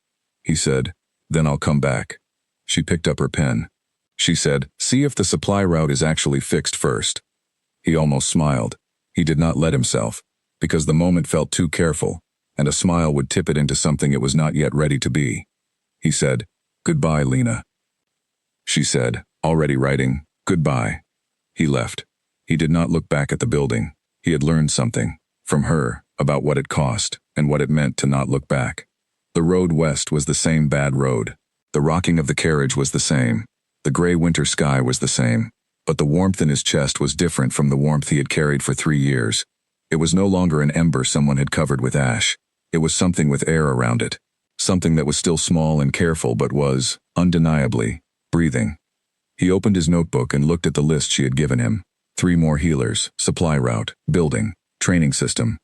S1: He said, "Then I'll come back." She picked up her pen. She said, "See if the supply route is actually fixed first." He almost smiled. He did not let himself, because the moment felt too careful, and a smile would tip it into something it was not yet ready to be. He said, "Goodbye, Lena." She said, already writing, "Goodbye." He left. He did not look back at the building. He had learned something, from her, about what it cost, and what it meant to not look back. The road west was the same bad road. The rocking of the carriage was the same. The gray winter sky was the same. But the warmth in his chest was different from the warmth he had carried for 3 years. It was no longer an ember someone had covered with ash. It was something with air around it. Something that was still small and careful but was, undeniably, breathing. He opened his notebook and looked at the list she had given him. 3 more healers, supply route, building, training system.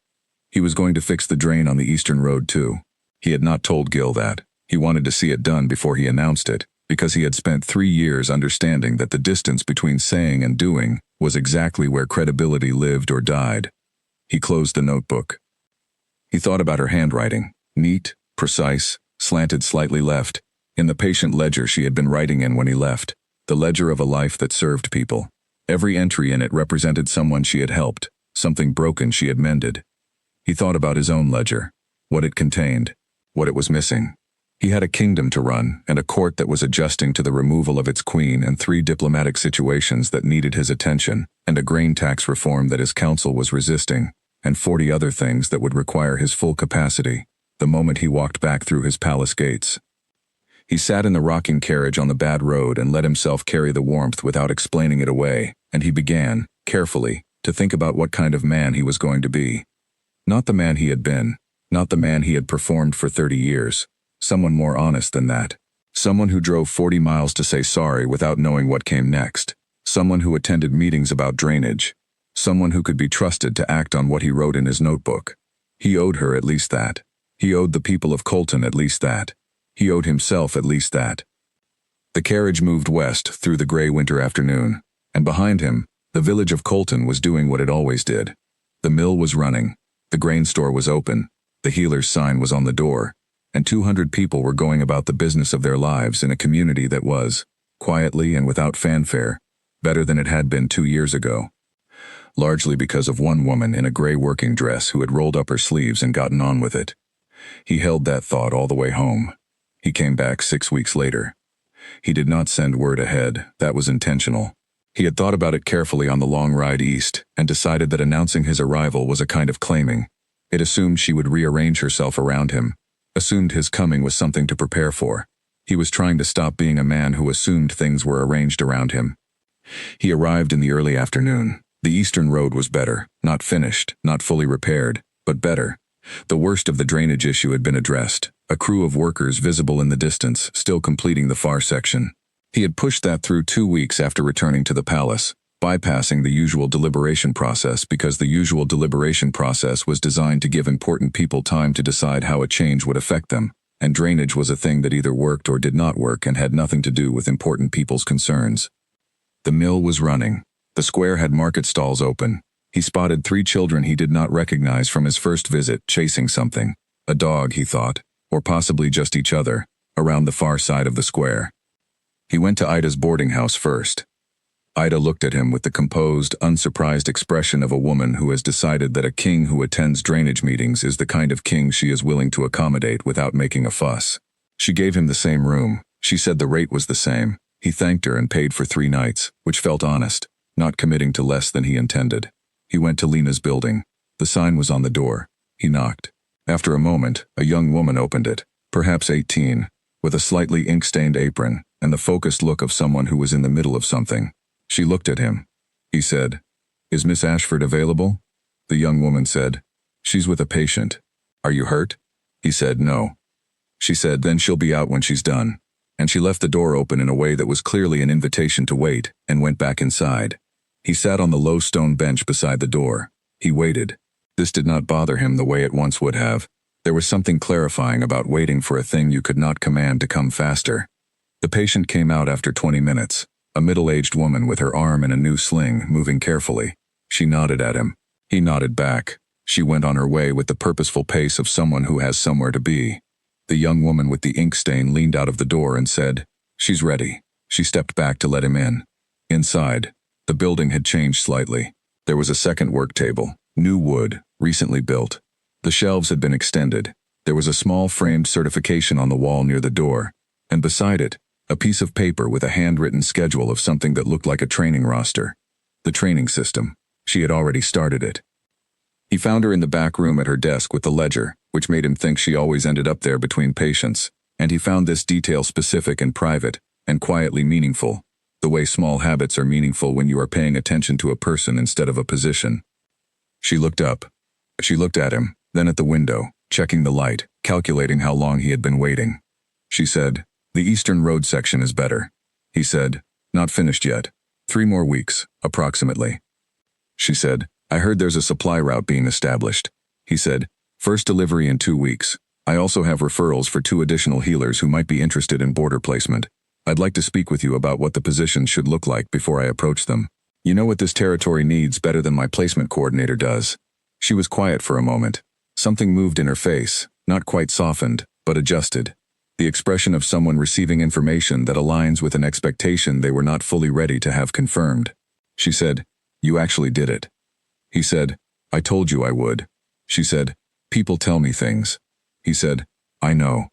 S1: He was going to fix the drain on the eastern road too. He had not told Gil that. He wanted to see it done before he announced it, because he had spent 3 years understanding that the distance between saying and doing was exactly where credibility lived or died. He closed the notebook. He thought about her handwriting, neat, precise, slanted slightly left, in the patient ledger she had been writing in when he left, the ledger of a life that served people. Every entry in it represented someone she had helped, something broken she had mended. He thought about his own ledger, what it contained, what it was missing. He had a kingdom to run, and a court that was adjusting to the removal of its queen, and 3 diplomatic situations that needed his attention, and a grain tax reform that his council was resisting, and 40 other things that would require his full capacity, the moment he walked back through his palace gates. He sat in the rocking carriage on the bad road and let himself carry the warmth without explaining it away, and he began, carefully, to think about what kind of man he was going to be. Not the man he had been, not the man he had performed for 30 years. Someone more honest than that. Someone who drove 40 miles to say sorry without knowing what came next. Someone who attended meetings about drainage. Someone who could be trusted to act on what he wrote in his notebook. He owed her at least that. He owed the people of Colton at least that. He owed himself at least that. The carriage moved west through the gray winter afternoon, and behind him, the village of Colton was doing what it always did. The mill was running. The grain store was open. The healer's sign was on the door. And 200 people were going about the business of their lives in a community that was, quietly and without fanfare, better than it had been 2 years ago. Largely because of one woman in a gray working dress who had rolled up her sleeves and gotten on with it. He held that thought all the way home. He came back 6 weeks later. He did not send word ahead. That was intentional. He had thought about it carefully on the long ride east and decided that announcing his arrival was a kind of claiming. It assumed she would rearrange herself around him. Assumed his coming was something to prepare for. He was trying to stop being a man who assumed things were arranged around him. He arrived in the early afternoon. The eastern road was better, not finished, not fully repaired, but better. The worst of the drainage issue had been addressed, a crew of workers visible in the distance, still completing the far section. He had pushed that through 2 weeks after returning to the palace, bypassing the usual deliberation process because the usual deliberation process was designed to give important people time to decide how a change would affect them, and drainage was a thing that either worked or did not work and had nothing to do with important people's concerns. The mill was running. The square had market stalls open. He spotted 3 children he did not recognize from his first visit chasing something. A dog, he thought, or possibly just each other, around the far side of the square. He went to Ida's boarding house first. Ida looked at him with the composed, unsurprised expression of a woman who has decided that a king who attends drainage meetings is the kind of king she is willing to accommodate without making a fuss. She gave him the same room. She said the rate was the same. He thanked her and paid for 3 nights, which felt honest, not committing to less than he intended. He went to Lena's building. The sign was on the door. He knocked. After a moment, a young woman opened it, perhaps 18, with a slightly ink-stained apron and the focused look of someone who was in the middle of something. She looked at him. He said, "Is Miss Ashford available?" The young woman said, "She's with a patient." "Are you hurt?" He said, "No." She said, "Then she'll be out when she's done." And she left the door open in a way that was clearly an invitation to wait, and went back inside. He sat on the low stone bench beside the door. He waited. This did not bother him the way it once would have. There was something clarifying about waiting for a thing you could not command to come faster. The patient came out after 20 minutes, a middle-aged woman with her arm in a new sling, moving carefully. She nodded at him. He nodded back. She went on her way with the purposeful pace of someone who has somewhere to be. The young woman with the ink stain leaned out of the door and said, "She's ready." She stepped back to let him in. Inside, the building had changed slightly. There was a second work table, new wood, recently built. The shelves had been extended. There was a small framed certification on the wall near the door, and beside it, a piece of paper with a handwritten schedule of something that looked like a training roster. The training system. She had already started it. He found her in the back room at her desk with the ledger, which made him think she always ended up there between patients, and he found this detail specific and private, and quietly meaningful, the way small habits are meaningful when you are paying attention to a person instead of a position. She looked up. She looked at him, then at the window, checking the light, calculating how long he had been waiting. She said, "The Eastern Road section is better." He said, "Not finished yet. 3 more weeks, approximately." She said, "I heard there's a supply route being established." He said, "First delivery in 2 weeks. I also have referrals for 2 additional healers who might be interested in border placement. I'd like to speak with you about what the positions should look like before I approach them. You know what this territory needs better than my placement coordinator does." She was quiet for a moment. Something moved in her face, not quite softened, but adjusted. The expression of someone receiving information that aligns with an expectation they were not fully ready to have confirmed. She said, "You actually did it." He said, "I told you I would." She said, "People tell me things." He said, "I know."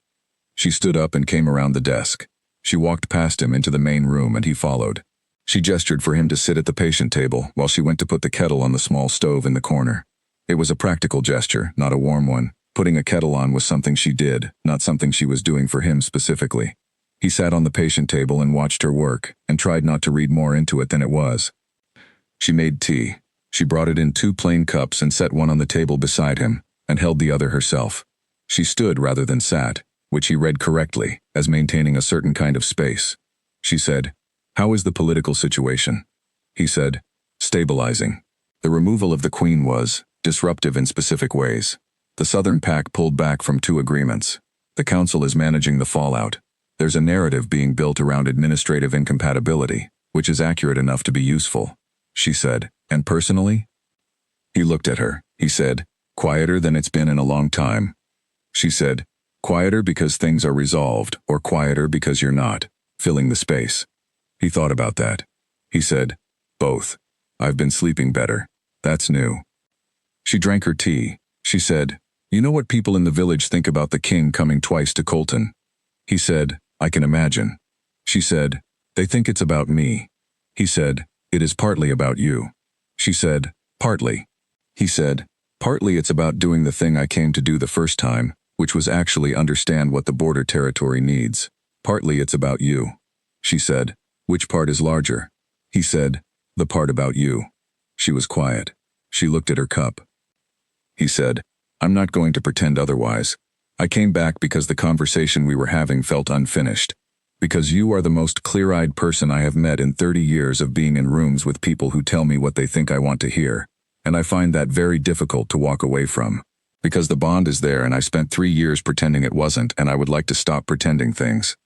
S1: She stood up and came around the desk. She walked past him into the main room and he followed. She gestured for him to sit at the patient table while she went to put the kettle on the small stove in the corner. It was a practical gesture, not a warm one. Putting a kettle on was something she did, not something she was doing for him specifically. He sat on the patient table and watched her work, and tried not to read more into it than it was. She made tea. She brought it in 2 plain cups and set one on the table beside him, and held the other herself. She stood rather than sat, which he read correctly, as maintaining a certain kind of space. She said, "How is the political situation?" He said, "Stabilizing." The removal of the Queen was disruptive in specific ways. The Southern Pac pulled back from 2 agreements. The Council is managing the fallout. There's a narrative being built around administrative incompatibility, which is accurate enough to be useful. She said, "And personally?" He looked at her. He said, "Quieter than it's been in a long time." She said, "Quieter because things are resolved, or quieter because you're not, filling the space?" He thought about that. He said, "Both. I've been sleeping better. That's new." She drank her tea. She said, "You know what people in the village think about the king coming twice to Colton?" He said, "I can imagine." She said, "They think it's about me." He said, "It is partly about you." She said, "Partly." He said, "Partly it's about doing the thing I came to do the first time, which was actually understand what the border territory needs. Partly it's about you." She said, "Which part is larger?" He said, "The part about you." She was quiet. She looked at her cup. He said, "I'm not going to pretend otherwise. I came back because the conversation we were having felt unfinished. Because you are the most clear-eyed person I have met in 30 years of being in rooms with people who tell me what they think I want to hear, and I find that very difficult to walk away from. Because the bond is there and I spent 3 years pretending it wasn't, and I would like to stop pretending things."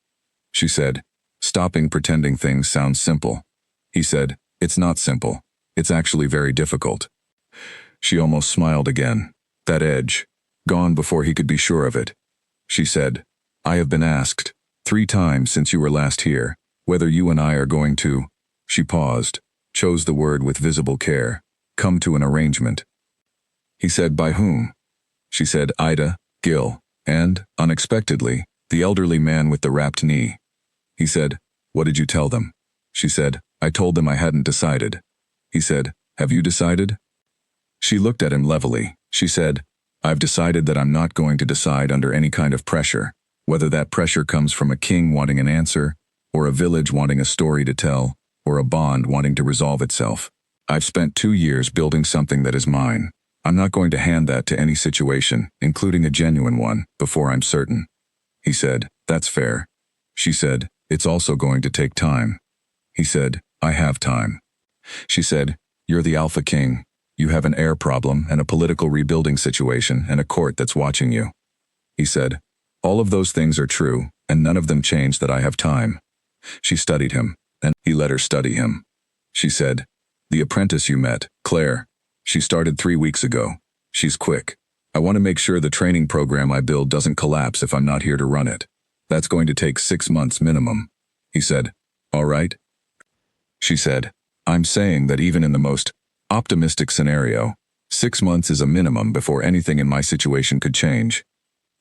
S1: She said, "Stopping pretending things sounds simple." He said, "It's not simple. It's actually very difficult." She almost smiled again. That edge. Gone before he could be sure of it. She said, "I have been asked 3 times since you were last here, whether you and I are going to—" She paused, chose the word with visible care, "come to an arrangement." He said, "By whom?" She said, "Ida, Gil, and, unexpectedly, the elderly man with the wrapped knee." He said, "What did you tell them?" She said, "I told them I hadn't decided." He said, "Have you decided?" She looked at him levelly. She said, "I've decided that I'm not going to decide under any kind of pressure, whether that pressure comes from a king wanting an answer, or a village wanting a story to tell, or a bond wanting to resolve itself. I've spent 2 years building something that is mine. I'm not going to hand that to any situation, including a genuine one, before I'm certain. He said, that's fair. She said, it's also going to take time. He said, I have time. She said, you're the Alpha King. You have an heir problem and a political rebuilding situation and a court that's watching you. He said, all of those things are true, and none of them change that I have time. She studied him, and he let her study him. She said, the apprentice you met, Claire. She started 3 weeks ago. She's quick. I want to make sure the training program I build doesn't collapse if I'm not here to run it. That's going to take 6 months minimum. He said, all right. She said, I'm saying that even in the most optimistic scenario, 6 months is a minimum before anything in my situation could change.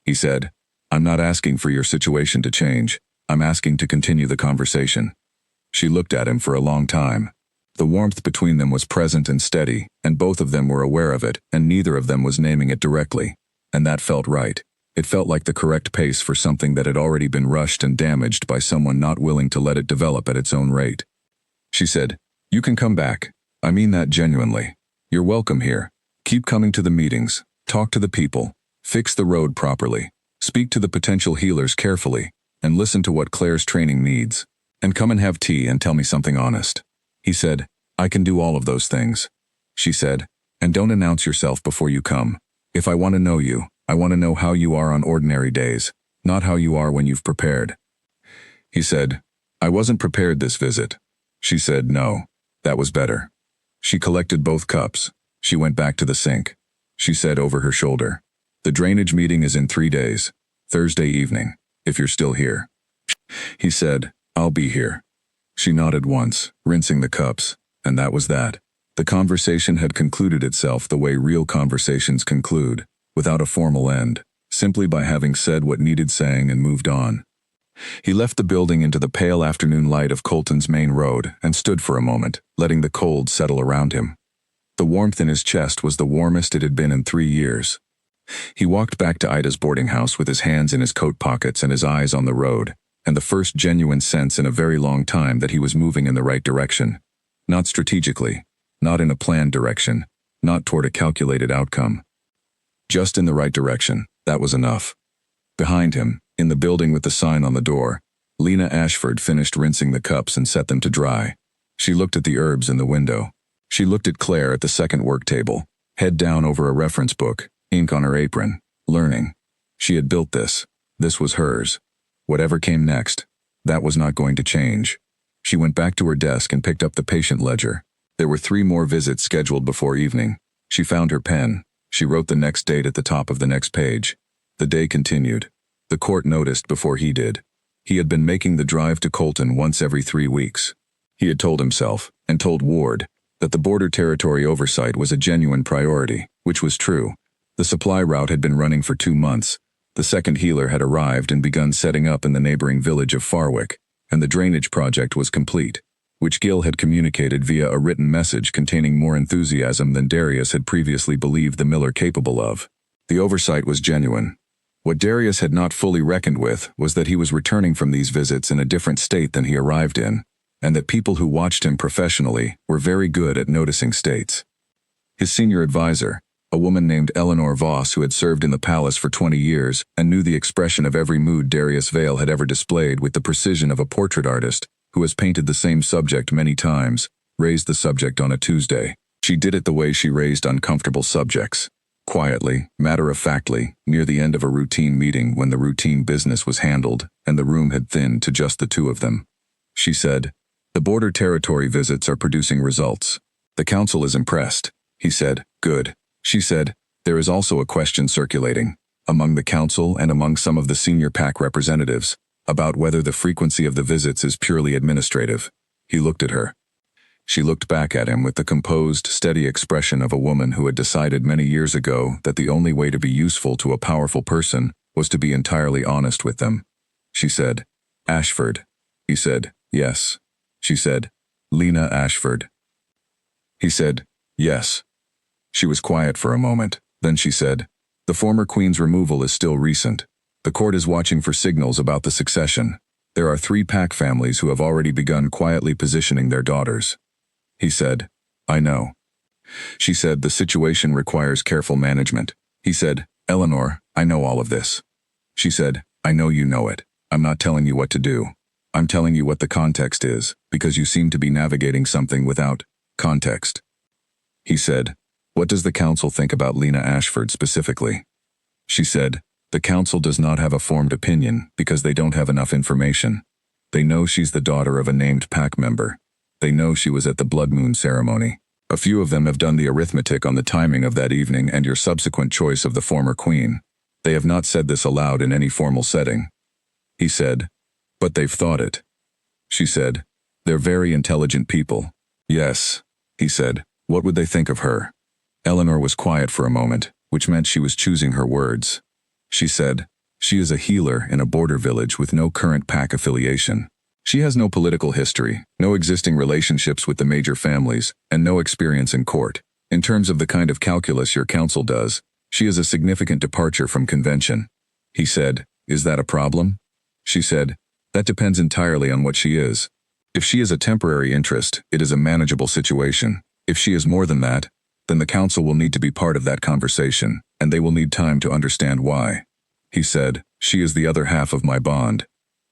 S1: He said, I'm not asking for your situation to change. I'm asking to continue the conversation. She looked at him for a long time. The warmth between them was present and steady, and both of them were aware of it, and neither of them was naming it directly. And that felt right. It felt like the correct pace for something that had already been rushed and damaged by someone not willing to let it develop at its own rate. She said, you can come back. I mean that genuinely. You're welcome here. Keep coming to the meetings. Talk to the people. Fix the road properly. Speak to the potential healers carefully, and listen to what Claire's training needs. And come and have tea and tell me something honest. He said, I can do all of those things. She said, and don't announce yourself before you come. If I want to know you, I want to know how you are on ordinary days, not how you are when you've prepared. He said, I wasn't prepared this visit. She said, no, that was better. She collected both cups. She went back to the sink. She said over her shoulder, the drainage meeting is in 3 days, Thursday evening, if you're still here. He said, I'll be here. She nodded once, rinsing the cups, and that was that. The conversation had concluded itself the way real conversations conclude, without a formal end, simply by having said what needed saying and moved on. He left the building into the pale afternoon light of Colton's main road and stood for a moment, letting the cold settle around him. The warmth in his chest was the warmest it had been in 3 years. He walked back to Ida's boarding house with his hands in his coat pockets and his eyes on the road, and the first genuine sense in a very long time that he was moving in the right direction. Not strategically, not in a planned direction, not toward a calculated outcome. Just in the right direction, that was enough. Behind him, in the building with the sign on the door, Lena Ashford finished rinsing the cups and set them to dry. She looked at the herbs in the window. She looked at Claire at the second work table, head down over a reference book, ink on her apron, learning. She had built this. This was hers. Whatever came next, that was not going to change. She went back to her desk and picked up the patient ledger. There were 3 more visits scheduled before evening. She found her pen. She wrote the next date at the top of the next page. The day continued. The court noticed before he did. He had been making the drive to Colton once every 3 weeks. He had told himself, and told Ward, that the border territory oversight was a genuine priority, which was true. The supply route had been running for 2 months. The second healer had arrived and begun setting up in the neighboring village of Farwick, and the drainage project was complete, which Gil had communicated via a written message containing more enthusiasm than Darius had previously believed the miller capable of. The oversight was genuine. What Darius had not fully reckoned with was that he was returning from these visits in a different state than he arrived in, and that people who watched him professionally were very good at noticing states. His senior advisor, a woman named Eleanor Voss who had served in the palace for 20 years and knew the expression of every mood Darius Vale had ever displayed with the precision of a portrait artist who has painted the same subject many times, raised the subject on a Tuesday. She did it the way she raised uncomfortable subjects. Quietly, matter-of-factly, near the end of a routine meeting when the routine business was handled and the room had thinned to just the 2 of them. She said, the border territory visits are producing results. The council is impressed. He said, good. She said, there is also a question circulating, among the council and among some of the senior PAC representatives, about whether the frequency of the visits is purely administrative. He looked at her. She looked back at him with the composed, steady expression of a woman who had decided many years ago that the only way to be useful to a powerful person was to be entirely honest with them. She said, Ashford. He said, yes. She said, Lena Ashford. He said, yes. She was quiet for a moment. Then she said, the former queen's removal is still recent. The court is watching for signals about the succession. There are 3 Pack families who have already begun quietly positioning their daughters. He said, I know. She said, the situation requires careful management. He said, Eleanor, I know all of this. She said, I know you know it. I'm not telling you what to do. I'm telling you what the context is, because you seem to be navigating something without context. He said, what does the council think about Lena Ashford specifically? She said, the council does not have a formed opinion because they don't have enough information. They know she's the daughter of a named Pack member. They know she was at the Blood Moon ceremony. A few of them have done the arithmetic on the timing of that evening and your subsequent choice of the former queen. They have not said this aloud in any formal setting. He said, but they've thought it. She said, they're very intelligent people. Yes, he said, what would they think of her? Eleanor was quiet for a moment, which meant she was choosing her words. She said, she is a healer in a border village with no current Pack affiliation. She has no political history, no existing relationships with the major families, and no experience in court. In terms of the kind of calculus your council does, she is a significant departure from convention. He said, is that a problem? She said, that depends entirely on what she is. If she is a temporary interest, it is a manageable situation. If she is more than that, then the council will need to be part of that conversation, and they will need time to understand why. He said, she is the other half of my bond.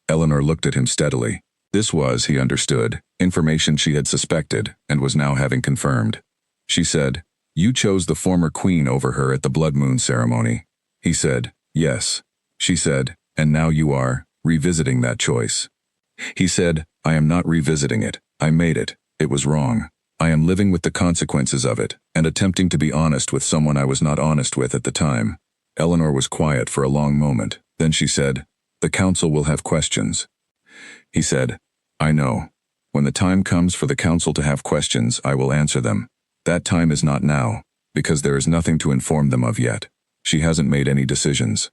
S1: Eleanor looked at him steadily. This was, he understood, information she had suspected and was now having confirmed. She said, you chose the former queen over her at the Blood Moon ceremony. He said, yes. She said, and now you are revisiting that choice. He said, I am not revisiting it. I made it. It was wrong. I am living with the consequences of it and attempting to be honest with someone I was not honest with at the time. Eleanor was quiet for a long moment. Then she said, the council will have questions. He said, I know. When the time comes for the council to have questions, I will answer them. That time is not now, because there is nothing to inform them of yet. She hasn't made any decisions.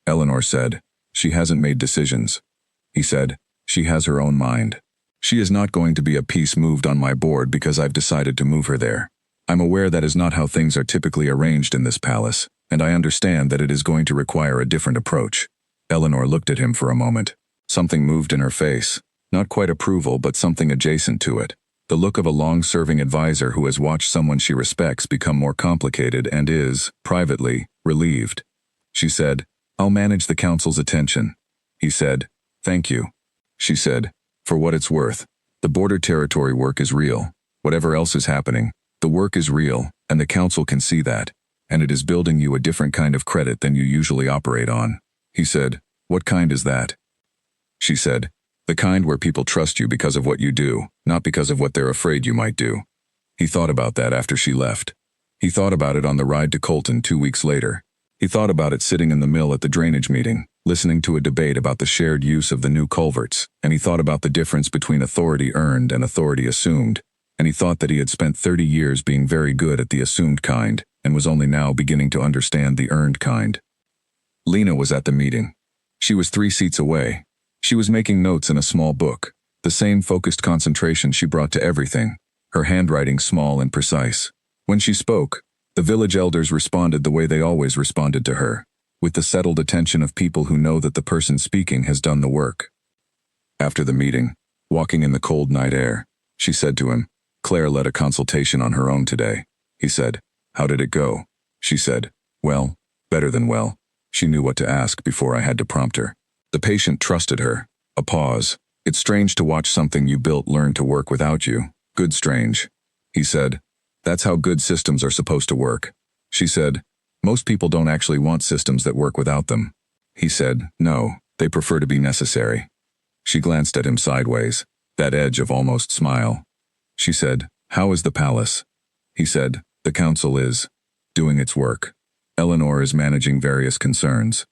S1: Eleanor said, she hasn't made decisions. He said, she has her own mind. She is not going to be a piece moved on my board because I've decided to move her there. I'm aware that is not how things are typically arranged in this palace, and I understand that it is going to require a different approach. Eleanor looked at him for a moment. Something moved in her face. Not quite approval, but something adjacent to it. The look of a long-serving advisor who has watched someone she respects become more complicated and is, privately, relieved. She said, I'll manage the council's attention. He said, thank you. She said, for what it's worth, the border territory work is real. Whatever else is happening, the work is real, and the council can see that, and it is building you a different kind of credit than you usually operate on. He said, what kind is that? She said, the kind where people trust you because of what you do, not because of what they're afraid you might do. He thought about that after she left. He thought about it on the ride to Colton 2 weeks later. He thought about it sitting in the mill at the drainage meeting, listening to a debate about the shared use of the new culverts, and he thought about the difference between authority earned and authority assumed, and he thought that he had spent 30 years being very good at the assumed kind, and was only now beginning to understand the earned kind. Lena was at the meeting. She was 3 seats away. She was making notes in a small book, the same focused concentration she brought to everything, her handwriting small and precise. When she spoke, the village elders responded the way they always responded to her, with the settled attention of people who know that the person speaking has done the work. After the meeting, walking in the cold night air, she said to him, Claire led a consultation on her own today. He said, how did it go? She said, well, better than well. She knew what to ask before I had to prompt her. The patient trusted her. A pause. It's strange to watch something you built learn to work without you. Good strange. He said, that's how good systems are supposed to work. She said, most people don't actually want systems that work without them. He said, no, they prefer to be necessary. She glanced at him sideways, that edge of almost smile. She said, how is the palace? He said, the council is doing its work. Eleanor is managing various concerns.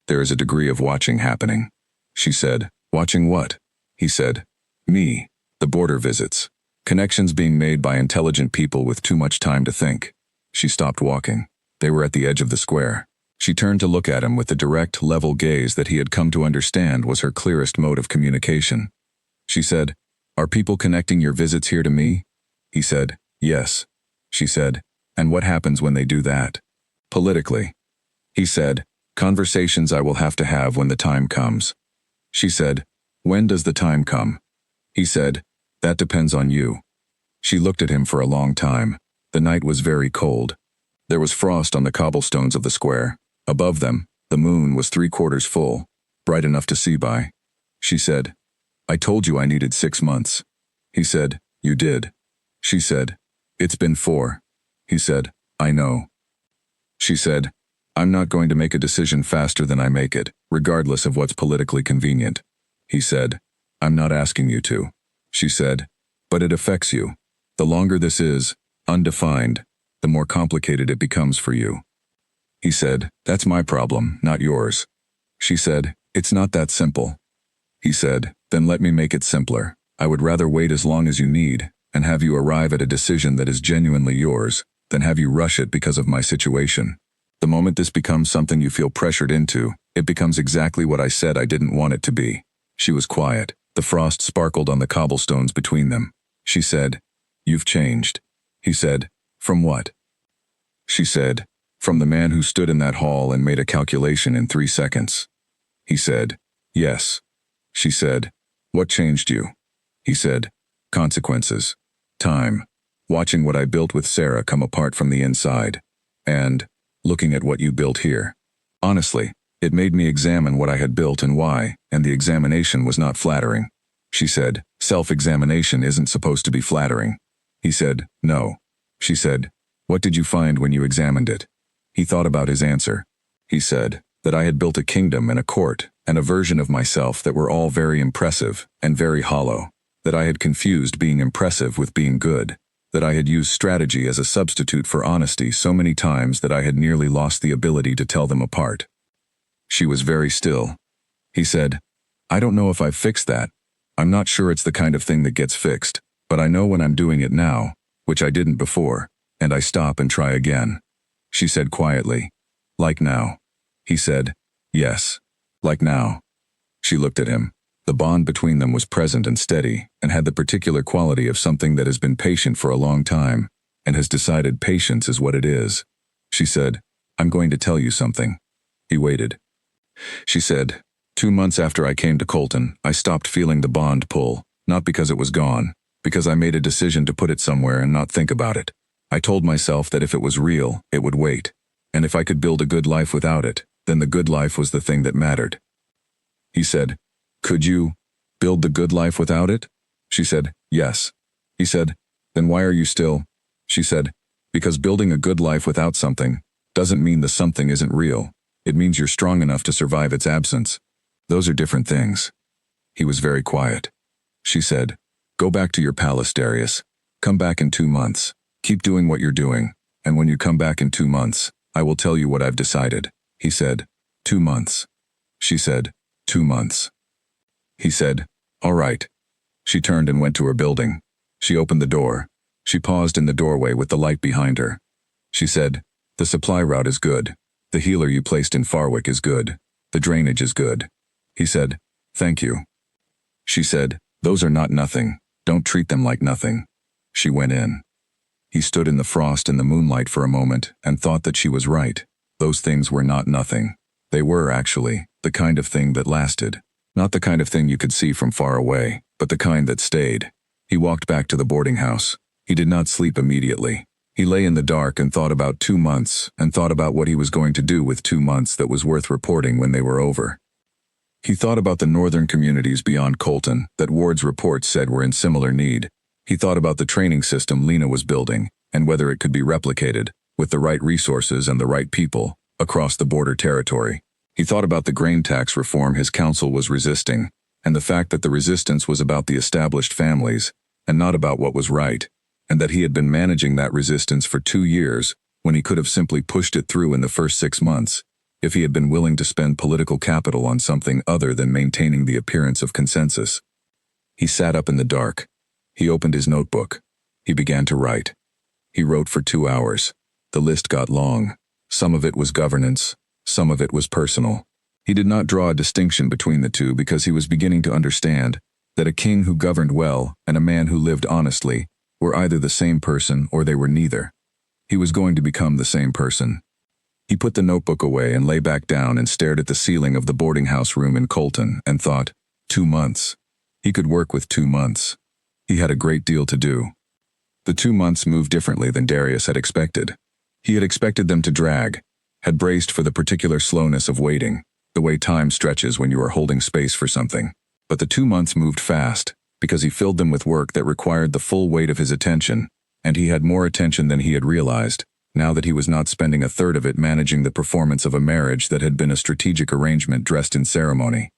S1: There is a degree of watching happening. She said, watching what? He said, me, the border visits. Connections being made by intelligent people with too much time to think. She stopped walking. They were at the edge of the square. She turned to look at him with the direct, level gaze that he had come to understand was her clearest mode of communication. She said, are people connecting your visits here to me? He said, yes. She said, and what happens when they do that? Politically. He said, conversations I will have to have when the time comes. She said, When does the time come? He said, that depends on you. She looked at him for a long time. The night was very cold. There was frost on the cobblestones of the square. Above them, the moon was 3/4 full, bright enough to see by. She said, I told you I needed 6 months. He said, you did. She said, it's been 4. He said, I know. She said, I'm not going to make a decision faster than I make it, regardless of what's politically convenient. He said, I'm not asking you to. She said, but it affects you. The longer this is, undefined, the more complicated it becomes for you. He said, that's my problem, not yours. She said, it's not that simple. He said, then let me make it simpler. I would rather wait as long as you need and have you arrive at a decision that is genuinely yours than have you rush it because of my situation. The moment this becomes something you feel pressured into, it becomes exactly what I said I didn't want it to be. She was quiet. The frost sparkled on the cobblestones between them. She said, you've changed. He said, from what? She said, from the man who stood in that hall and made a calculation in 3 seconds. He said, yes. She said, what changed you? He said, consequences. Time. Watching what I built with Sarah come apart from the inside. And looking at what you built here. Honestly, it made me examine what I had built and why, and the examination was not flattering. She said, self-examination isn't supposed to be flattering. He said, no. She said, what did you find when you examined it? He thought about his answer. He said, that I had built a kingdom and a court and a version of myself that were all very impressive and very hollow, that I had confused being impressive with being good, that I had used strategy as a substitute for honesty so many times that I had nearly lost the ability to tell them apart. She was very still. He said, I don't know if I've fixed that. I'm not sure it's the kind of thing that gets fixed, but I know when I'm doing it now, which I didn't before, and I stop and try again. She said quietly, like now. He said, yes, like now. She looked at him. The bond between them was present and steady, and had the particular quality of something that has been patient for a long time, and has decided patience is what it is. She said, I'm going to tell you something. He waited. She said, 2 months after I came to Colton, I stopped feeling the bond pull, not because it was gone, because I made a decision to put it somewhere and not think about it. I told myself that if it was real, it would wait, and if I could build a good life without it, then the good life was the thing that mattered. He said, could you build the good life without it? She said, yes. He said, then why are you still? She said, because building a good life without something doesn't mean the something isn't real. It means you're strong enough to survive its absence. Those are different things. He was very quiet. She said, go back to your palace, Darius. Come back in 2 months. Keep doing what you're doing, and when you come back in 2 months, I will tell you what I've decided. He said, 2 months. She said, 2 months. He said, all right. She turned and went to her building. She opened the door. She paused in the doorway with the light behind her. She said, the supply route is good. The healer you placed in Farwick is good. The drainage is good. He said, thank you. She said, those are not nothing. Don't treat them like nothing. She went in. He stood in the frost and the moonlight for a moment and thought that she was right. Those things were not nothing. They were, actually, the kind of thing that lasted. Not the kind of thing you could see from far away, but the kind that stayed. He walked back to the boarding house. He did not sleep immediately. He lay in the dark and thought about 2 months, and thought about what he was going to do with 2 months that was worth reporting when they were over. He thought about the northern communities beyond Colton that Ward's reports said were in similar need. He thought about the training system Lena was building, and whether it could be replicated, with the right resources and the right people, across the border territory. He thought about the grain tax reform his council was resisting, and the fact that the resistance was about the established families, and not about what was right, and that he had been managing that resistance for 2 years, when he could have simply pushed it through in the first 6 months, if he had been willing to spend political capital on something other than maintaining the appearance of consensus. He sat up in the dark. He opened his notebook. He began to write. He wrote for 2 hours. The list got long. Some of it was governance, some of it was personal. He did not draw a distinction between the two because he was beginning to understand that a king who governed well and a man who lived honestly were either the same person or they were neither. He was going to become the same person. He put the notebook away and lay back down and stared at the ceiling of the boarding house room in Colton and thought, 2 months. He could work with 2 months. He had a great deal to do. The 2 months moved differently than Darius had expected. He had expected them to drag, had braced for the particular slowness of waiting, the way time stretches when you are holding space for something. But the 2 months moved fast, because he filled them with work that required the full weight of his attention, and he had more attention than he had realized, now that he was not spending a third of it managing the performance of a marriage that had been a strategic arrangement dressed in ceremony.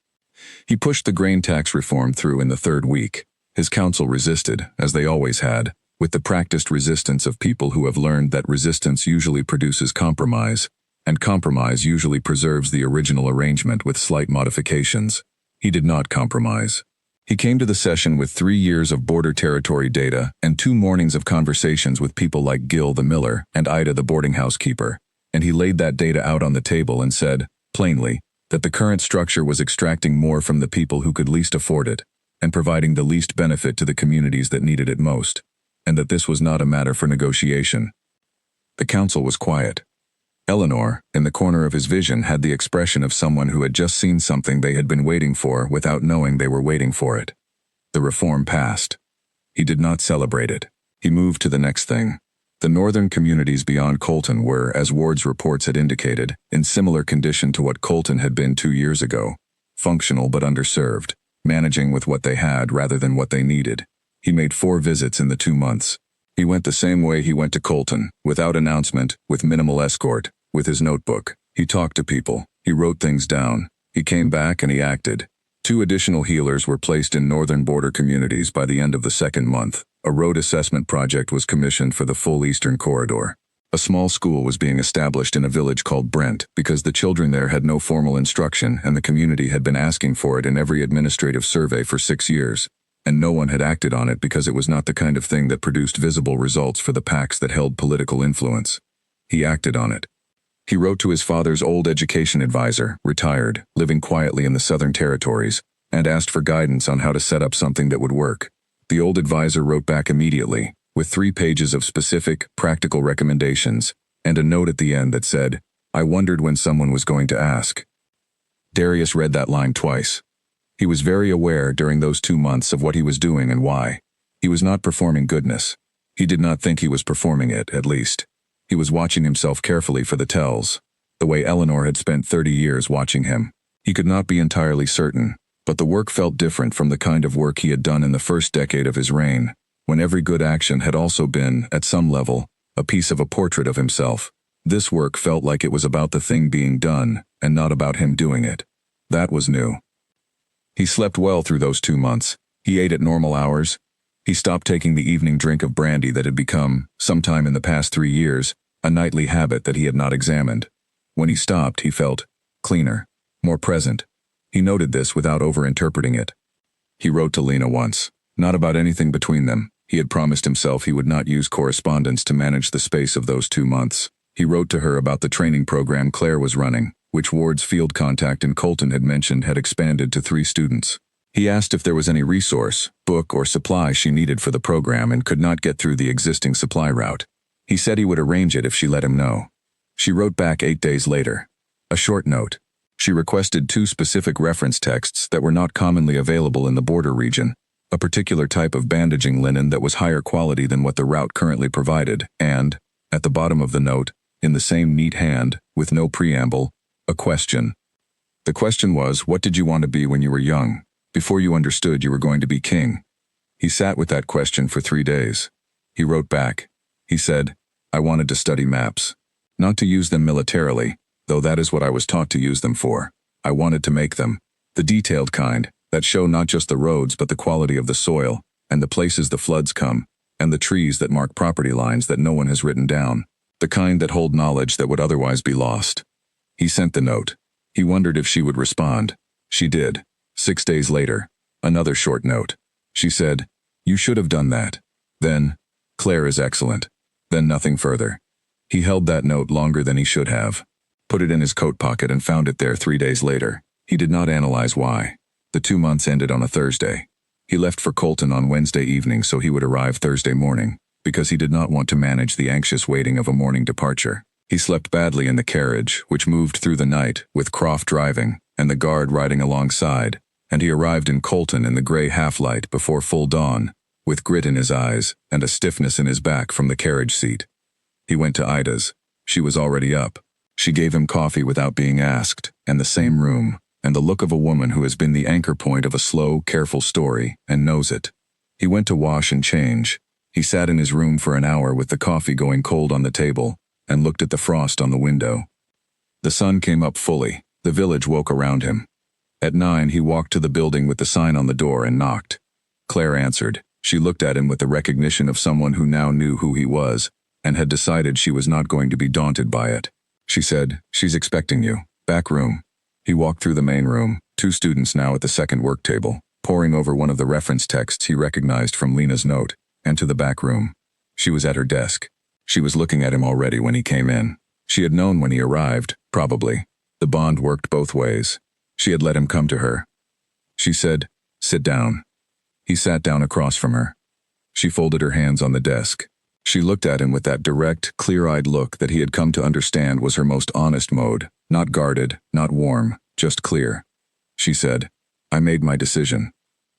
S1: He pushed the grain tax reform through in the 3rd week. His council resisted, as they always had, with the practiced resistance of people who have learned that resistance usually produces compromise, and compromise usually preserves the original arrangement with slight modifications. He did not compromise. He came to the session with 3 years of border territory data and 2 mornings of conversations with people like Gil the miller and Ida the boarding house keeper, and he laid that data out on the table and said, plainly, that the current structure was extracting more from the people who could least afford it, and providing the least benefit to the communities that needed it most, and that this was not a matter for negotiation. The council was quiet. Eleanor, in the corner of his vision, had the expression of someone who had just seen something they had been waiting for without knowing they were waiting for it. The reform passed. He did not celebrate it. He moved to the next thing. The northern communities beyond Colton were, as Ward's reports had indicated, in similar condition to what Colton had been 2 years ago. Functional but underserved, managing with what they had rather than what they needed. He made 4 visits in the 2 months. He went the same way he went to Colton, without announcement, with minimal escort, with his notebook. He talked to people. He wrote things down. He came back and he acted. 2 additional healers were placed in northern border communities by the end of the 2nd month. A road assessment project was commissioned for the full eastern corridor. A small school was being established in a village called Brent because the children there had no formal instruction and the community had been asking for it in every administrative survey for 6 years. And no one had acted on it because it was not the kind of thing that produced visible results for the PACs that held political influence. He acted on it. He wrote to his father's old education advisor, retired, living quietly in the Southern Territories, and asked for guidance on how to set up something that would work. The old advisor wrote back immediately, with 3 pages of specific, practical recommendations, and a note at the end that said, "I wondered when someone was going to ask." Darius read that line twice. He was very aware during those 2 months of what he was doing and why. He was not performing goodness. He did not think he was performing it, at least. He was watching himself carefully for the tells, the way Eleanor had spent 30 years watching him. He could not be entirely certain, but the work felt different from the kind of work he had done in the first decade of his reign, when every good action had also been, at some level, a piece of a portrait of himself. This work felt like it was about the thing being done, and not about him doing it. That was new. He slept well through those 2 months. He ate at normal hours. He stopped taking the evening drink of brandy that had become, sometime in the past 3 years, a nightly habit that he had not examined. When he stopped, he felt cleaner, more present. He noted this without overinterpreting it. He wrote to Lena once, not about anything between them. He had promised himself he would not use correspondence to manage the space of those 2 months. He wrote to her about the training program Claire was running, which Ward's field contact in Colton had mentioned had expanded to 3 students. He asked if there was any resource, book, or supply she needed for the program and could not get through the existing supply route. He said he would arrange it if she let him know. She wrote back 8 days later. A short note. She requested 2 specific reference texts that were not commonly available in the border region, a particular type of bandaging linen that was higher quality than what the route currently provided, and, at the bottom of the note, in the same neat hand, with no preamble, a question. The question was, what did you want to be when you were young, before you understood you were going to be king? He sat with that question for 3 days. He wrote back. He said, "I wanted to study maps. Not to use them militarily, though that is what I was taught to use them for. I wanted to make them. The detailed kind, that show not just the roads but the quality of the soil, and the places the floods come, and the trees that mark property lines that no one has written down. The kind that hold knowledge that would otherwise be lost." He sent the note. He wondered if she would respond. She did. 6 days later, another short note. She said, "You should have done that. Then, Claire is excellent." Then nothing further. He held that note longer than he should have. Put it in his coat pocket and found it there 3 days later. He did not analyze why. The 2 months ended on a Thursday. He left for Colton on Wednesday evening so he would arrive Thursday morning, because he did not want to manage the anxious waiting of a morning departure. He slept badly in the carriage, which moved through the night, with Croft driving, and the guard riding alongside, and he arrived in Colton in the gray half-light before full dawn, with grit in his eyes and a stiffness in his back from the carriage seat. He went to Ida's. She was already up. She gave him coffee without being asked, and the same room, and the look of a woman who has been the anchor point of a slow, careful story, and knows it. He went to wash and change. He sat in his room for an hour with the coffee going cold on the table, and looked at the frost on the window. The sun came up fully. The village woke around him. At 9, he walked to the building with the sign on the door and knocked. Claire answered. She looked at him with the recognition of someone who now knew who he was, and had decided she was not going to be daunted by it. She said, "She's expecting you. Back room." He walked through the main room, 2 students now at the second work table, poring over one of the reference texts he recognized from Lena's note, and to the back room. She was at her desk. She was looking at him already when he came in. She had known when he arrived, probably. The bond worked both ways. She had let him come to her. She said, "Sit down." He sat down across from her. She folded her hands on the desk. She looked at him with that direct, clear-eyed look that he had come to understand was her most honest mode, not guarded, not warm, just clear. She said, "I made my decision."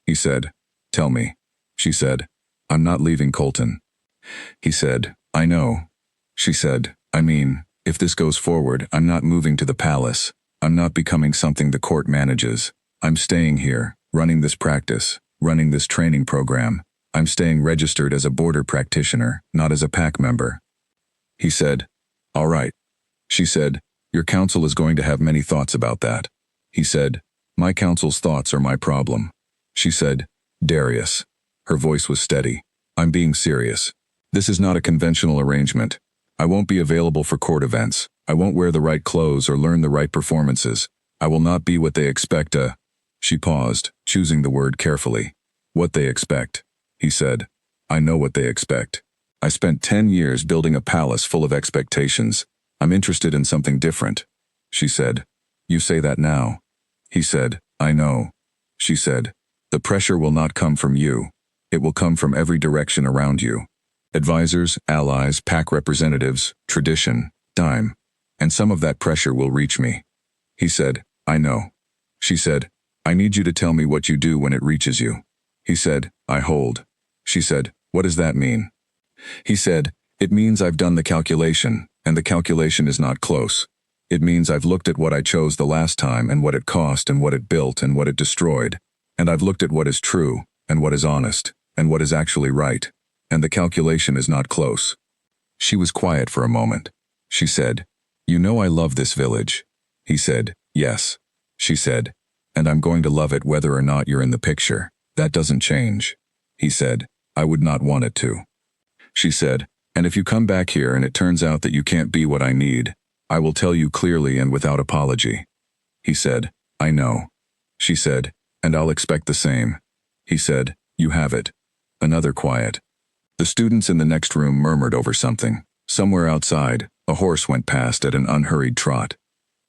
S1: He said, "Tell me." She said, "I'm not leaving Colton." He said, "I know." She said, "I mean, if this goes forward, I'm not moving to the palace. I'm not becoming something the court manages. I'm staying here, running this practice, running this training program. I'm staying registered as a border practitioner, not as a pack member." He said, "All right." She said, "Your counsel is going to have many thoughts about that." He said, "My counsel's thoughts are my problem." She said, "Darius." Her voice was steady. "I'm being serious. This is not a conventional arrangement. I won't be available for court events. I won't wear the right clothes or learn the right performances. I will not be what they expect She paused, choosing the word carefully. "What they expect." He said, "I know what they expect. I spent 10 years building a palace full of expectations. I'm interested in something different." She said, "You say that now." He said, "I know." She said, "The pressure will not come from you. It will come from every direction around you. Advisors, allies, pack representatives, tradition, time. And some of that pressure will reach me." He said, "I know." She said, "I need you to tell me what you do when it reaches you." He said, "I hold." She said, "What does that mean?" He said, "It means I've done the calculation, and the calculation is not close. It means I've looked at what I chose the last time and what it cost and what it built and what it destroyed. And I've looked at what is true, and what is honest, and what is actually right. And the calculation is not close." She was quiet for a moment. She said, "You know I love this village." He said, "Yes." She said, "And I'm going to love it whether or not you're in the picture. That doesn't change." He said, "I would not want it to." She said, "And if you come back here and it turns out that you can't be what I need, I will tell you clearly and without apology." He said, "I know." She said, "And I'll expect the same." He said, "You have it." Another quiet. The students in the next room murmured over something. Somewhere outside, a horse went past at an unhurried trot.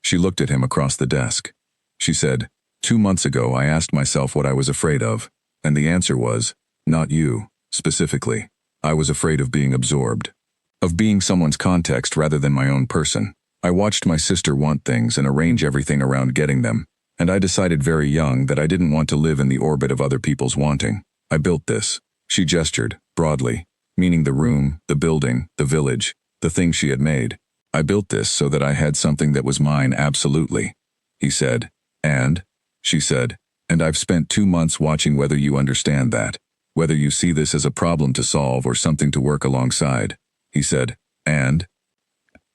S1: She looked at him across the desk. She said, 2 months ago I asked myself what I was afraid of, and the answer was, not you, specifically. I was afraid of being absorbed. Of being someone's context rather than my own person. I watched my sister want things and arrange everything around getting them, and I decided very young that I didn't want to live in the orbit of other people's wanting. I built this. She gestured, broadly, meaning the room, the building, the village, the thing she had made. I built this so that I had something that was mine absolutely. He said, and? She said, and I've spent 2 months watching whether you understand that, whether you see this as a problem to solve or something to work alongside. He said, and?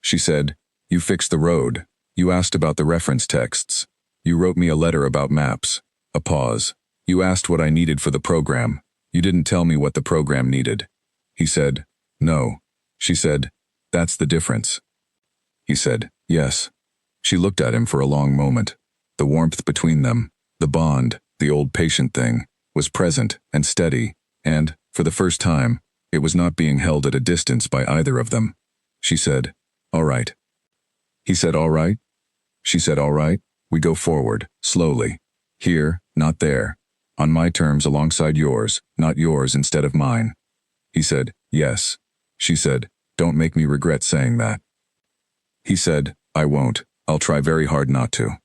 S1: She said, you fixed the road. You asked about the reference texts. You wrote me a letter about maps. A pause. You asked what I needed for the program. You didn't tell me what the program needed. He said, no. She said, that's the difference. He said, yes. She looked at him for a long moment. The warmth between them, the bond, the old patient thing, was present and steady, and, for the first time, it was not being held at a distance by either of them. She said, all right. He said, all right? She said, all right, we go forward, slowly. Here, not there. On my terms alongside yours, not yours instead of mine. He said, yes. She said, don't make me regret saying that. He said, I won't. I'll try very hard not to.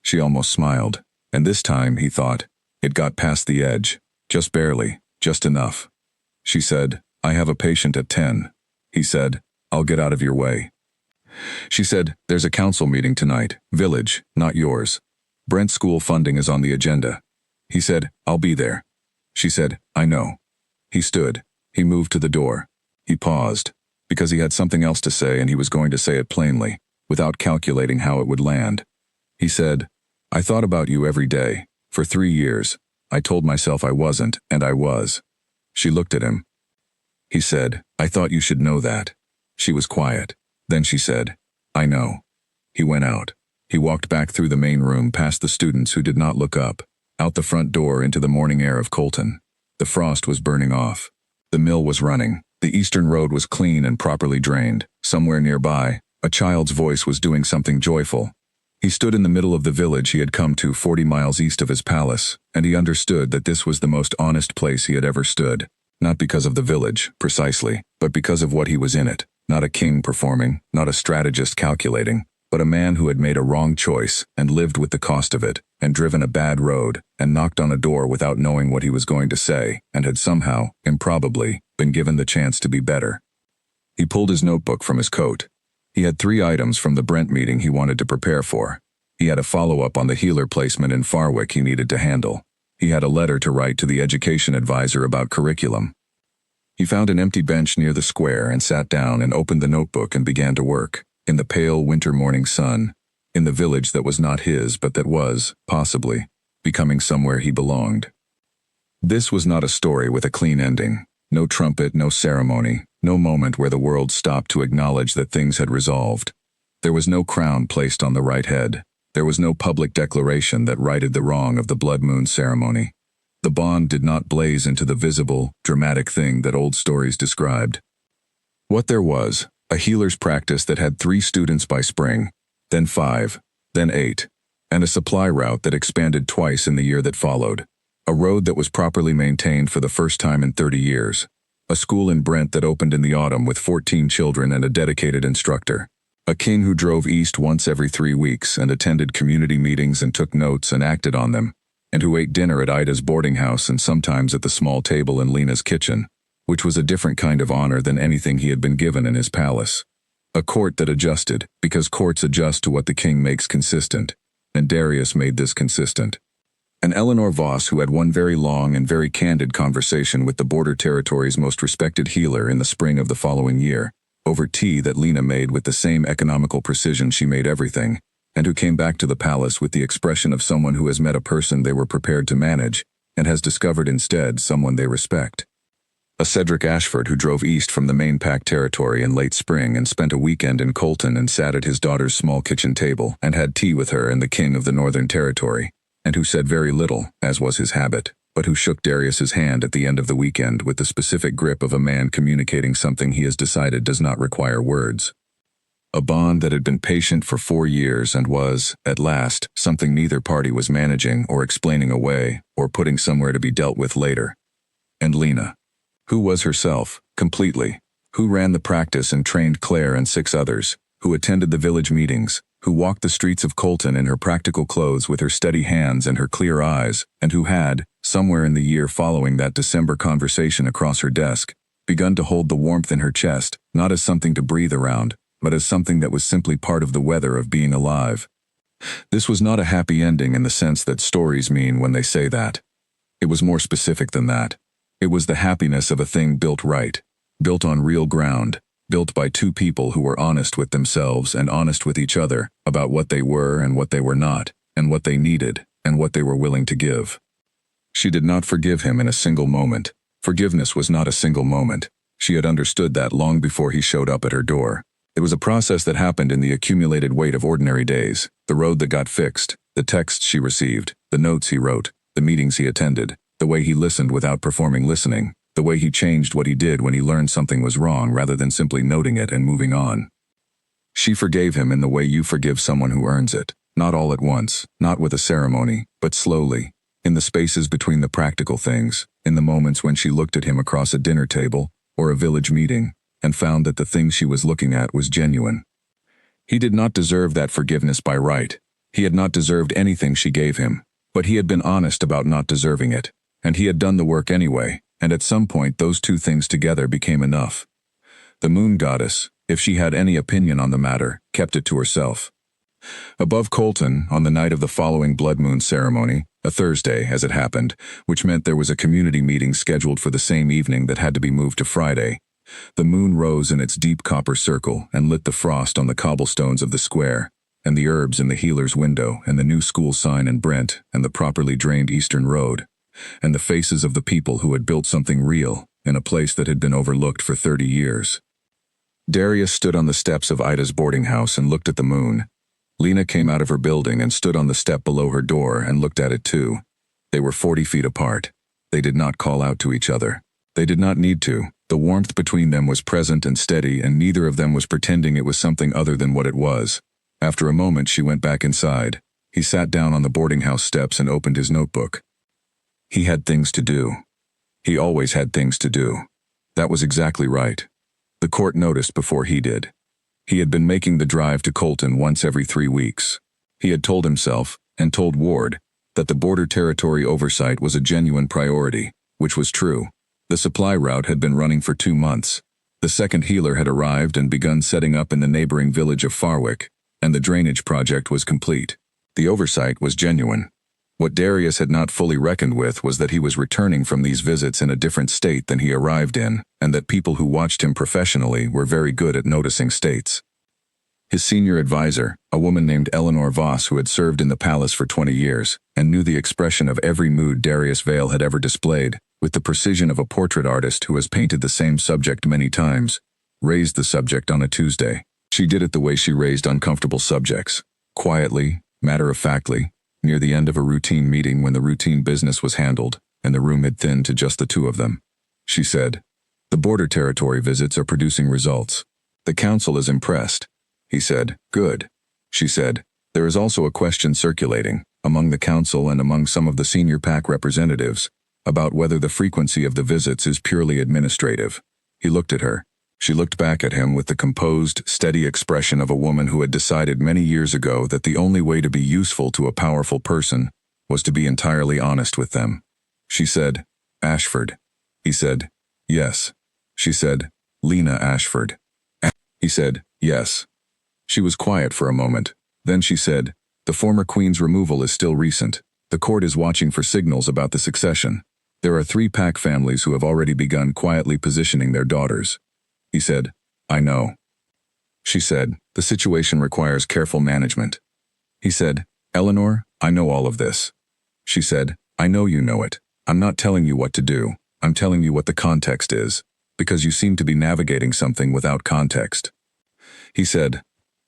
S1: She almost smiled, and this time, he thought, It got past the edge. Just barely. Just enough. She said, "I have a patient at 10. He said, "I'll get out of your way." She said, "There's a council meeting tonight. Village, not yours. Brent's school funding is on the agenda." He said, "I'll be there." She said, "I know." He stood. He moved to the door. He paused, because he had something else to say and he was going to say it plainly, without calculating how it would land. He said, "I thought about you every day. For 3 years. I told myself I wasn't, and I was." She looked at him. He said, "I thought you should know that." She was quiet. Then she said, "I know." He went out. He walked back through the main room past the students who did not look up, out the front door into the morning air of Colton. The frost was burning off. The mill was running. The eastern road was clean and properly drained. Somewhere nearby, a child's voice was doing something joyful. He stood in the middle of the village he had come to 40 miles east of his palace, and he understood that this was the most honest place he had ever stood. Not because of the village, precisely, but because of what he was in it. Not a king performing, not a strategist calculating, but a man who had made a wrong choice and lived with the cost of it, and driven a bad road, and knocked on a door without knowing what he was going to say, and had somehow, improbably, been given the chance to be better. He pulled his notebook from his coat. He had 3 items from the Brent meeting he wanted to prepare for. He had a follow-up on the healer placement in Farwick he needed to handle. He had a letter to write to the education advisor about curriculum. He found an empty bench near the square and sat down and opened the notebook and began to work, in the pale winter morning sun, in the village that was not his but that was, possibly, becoming somewhere he belonged. This was not a story with a clean ending. No trumpet, no ceremony, no moment where the world stopped to acknowledge that things had resolved. There was no crown placed on the right head. There was no public declaration that righted the wrong of the blood moon ceremony. The bond did not blaze into the visible, dramatic thing that old stories described. What there was, a healer's practice that had 3 students by spring, then 5, then 8, and a supply route that expanded twice in the year that followed. A road that was properly maintained for the first time in 30 years. A school in Brent that opened in the autumn with 14 children and a dedicated instructor. A king who drove east once every 3 weeks and attended community meetings and took notes and acted on them, and who ate dinner at Ida's boarding house and sometimes at the small table in Lena's kitchen, which was a different kind of honor than anything he had been given in his palace. A court that adjusted, because courts adjust to what the king makes consistent, and Darius made this consistent. An Eleanor Voss who had one very long and very candid conversation with the border territory's most respected healer in the spring of the following year, over tea that Lena made with the same economical precision she made everything, and who came back to the palace with the expression of someone who has met a person they were prepared to manage, and has discovered instead someone they respect. A Cedric Ashford who drove east from the main pack territory in late spring and spent a weekend in Colton and sat at his daughter's small kitchen table and had tea with her and the king of the Northern Territory, and who said very little, as was his habit, but who shook Darius's hand at the end of the weekend with the specific grip of a man communicating something he has decided does not require words. A bond that had been patient for 4 years and was, at last, something neither party was managing or explaining away or putting somewhere to be dealt with later. And Lena. Who was herself, completely. Who ran the practice and trained Claire and 6 others. Who attended the village meetings. Who walked the streets of Colton in her practical clothes with her steady hands and her clear eyes, and who had, somewhere in the year following that December conversation across her desk, begun to hold the warmth in her chest, not as something to breathe around, but as something that was simply part of the weather of being alive. This was not a happy ending in the sense that stories mean when they say that. It was more specific than that. It was the happiness of a thing built right, built on real ground, built by 2 people who were honest with themselves and honest with each other about what they were and what they were not, and what they needed, and what they were willing to give. She did not forgive him in a single moment. Forgiveness was not a single moment. She had understood that long before he showed up at her door. It was a process that happened in the accumulated weight of ordinary days, the road that got fixed, the texts she received, the notes he wrote, the meetings he attended, the way he listened without performing listening, the way he changed what he did when he learned something was wrong rather than simply noting it and moving on. She forgave him in the way you forgive someone who earns it, not all at once, not with a ceremony, but slowly, in the spaces between the practical things, in the moments when she looked at him across a dinner table or a village meeting, and found that the thing she was looking at was genuine. He did not deserve that forgiveness by right. He had not deserved anything she gave him. But he had been honest about not deserving it, and he had done the work anyway, and at some point those two things together became enough. The moon goddess, if she had any opinion on the matter, kept it to herself. Above Colton, on the night of the following blood moon ceremony, a Thursday as it happened, which meant there was a community meeting scheduled for the same evening that had to be moved to Friday, the moon rose in its deep copper circle and lit the frost on the cobblestones of the square, and the herbs in the healer's window, and the new school sign in Brent, and the properly drained Eastern Road, and the faces of the people who had built something real in a place that had been overlooked for 30 years. Darius stood on the steps of Ida's boarding house and looked at the moon. Lena came out of her building and stood on the step below her door and looked at it too. They were 40 feet apart. They did not call out to each other. They did not need to. The warmth between them was present and steady, and neither of them was pretending it was something other than what it was. After a moment, she went back inside. He sat down on the boarding house steps and opened his notebook. He had things to do. He always had things to do. That was exactly right. The court noticed before he did. He had been making the drive to Colton once every 3 weeks. He had told himself, and told Ward, that the border territory oversight was a genuine priority, which was true. The supply route had been running for 2 months. The second healer had arrived and begun setting up in the neighboring village of Farwick, and the drainage project was complete. The oversight was genuine. What Darius had not fully reckoned with was that he was returning from these visits in a different state than he arrived in, and that people who watched him professionally were very good at noticing states. His senior advisor, a woman named Eleanor Voss who had served in the palace for 20 years, and knew the expression of every mood Darius Vale had ever displayed, with the precision of a portrait artist who has painted the same subject many times, raised the subject on a Tuesday. She did it the way she raised uncomfortable subjects, quietly, matter-of-factly, near the end of a routine meeting when the routine business was handled, and the room had thinned to just the two of them. She said, "The border territory visits are producing results. The council is impressed." He said, "Good." She said, "There is also a question circulating, among the council and among some of the senior PAC representatives, about whether the frequency of the visits is purely administrative." He looked at her. She looked back at him with the composed, steady expression of a woman who had decided many years ago that the only way to be useful to a powerful person was to be entirely honest with them. She said, "Ashford." He said, "Yes." She said, "Lena Ashford." He said, "Yes." She was quiet for a moment. Then she said, "The former queen's removal is still recent. The court is watching for signals about the succession. There are 3 PAC families who have already begun quietly positioning their daughters." He said, "I know." She said, "The situation requires careful management." He said, "Eleanor, I know all of this." She said, "I know you know it. I'm not telling you what to do. I'm telling you what the context is, because you seem to be navigating something without context." He said,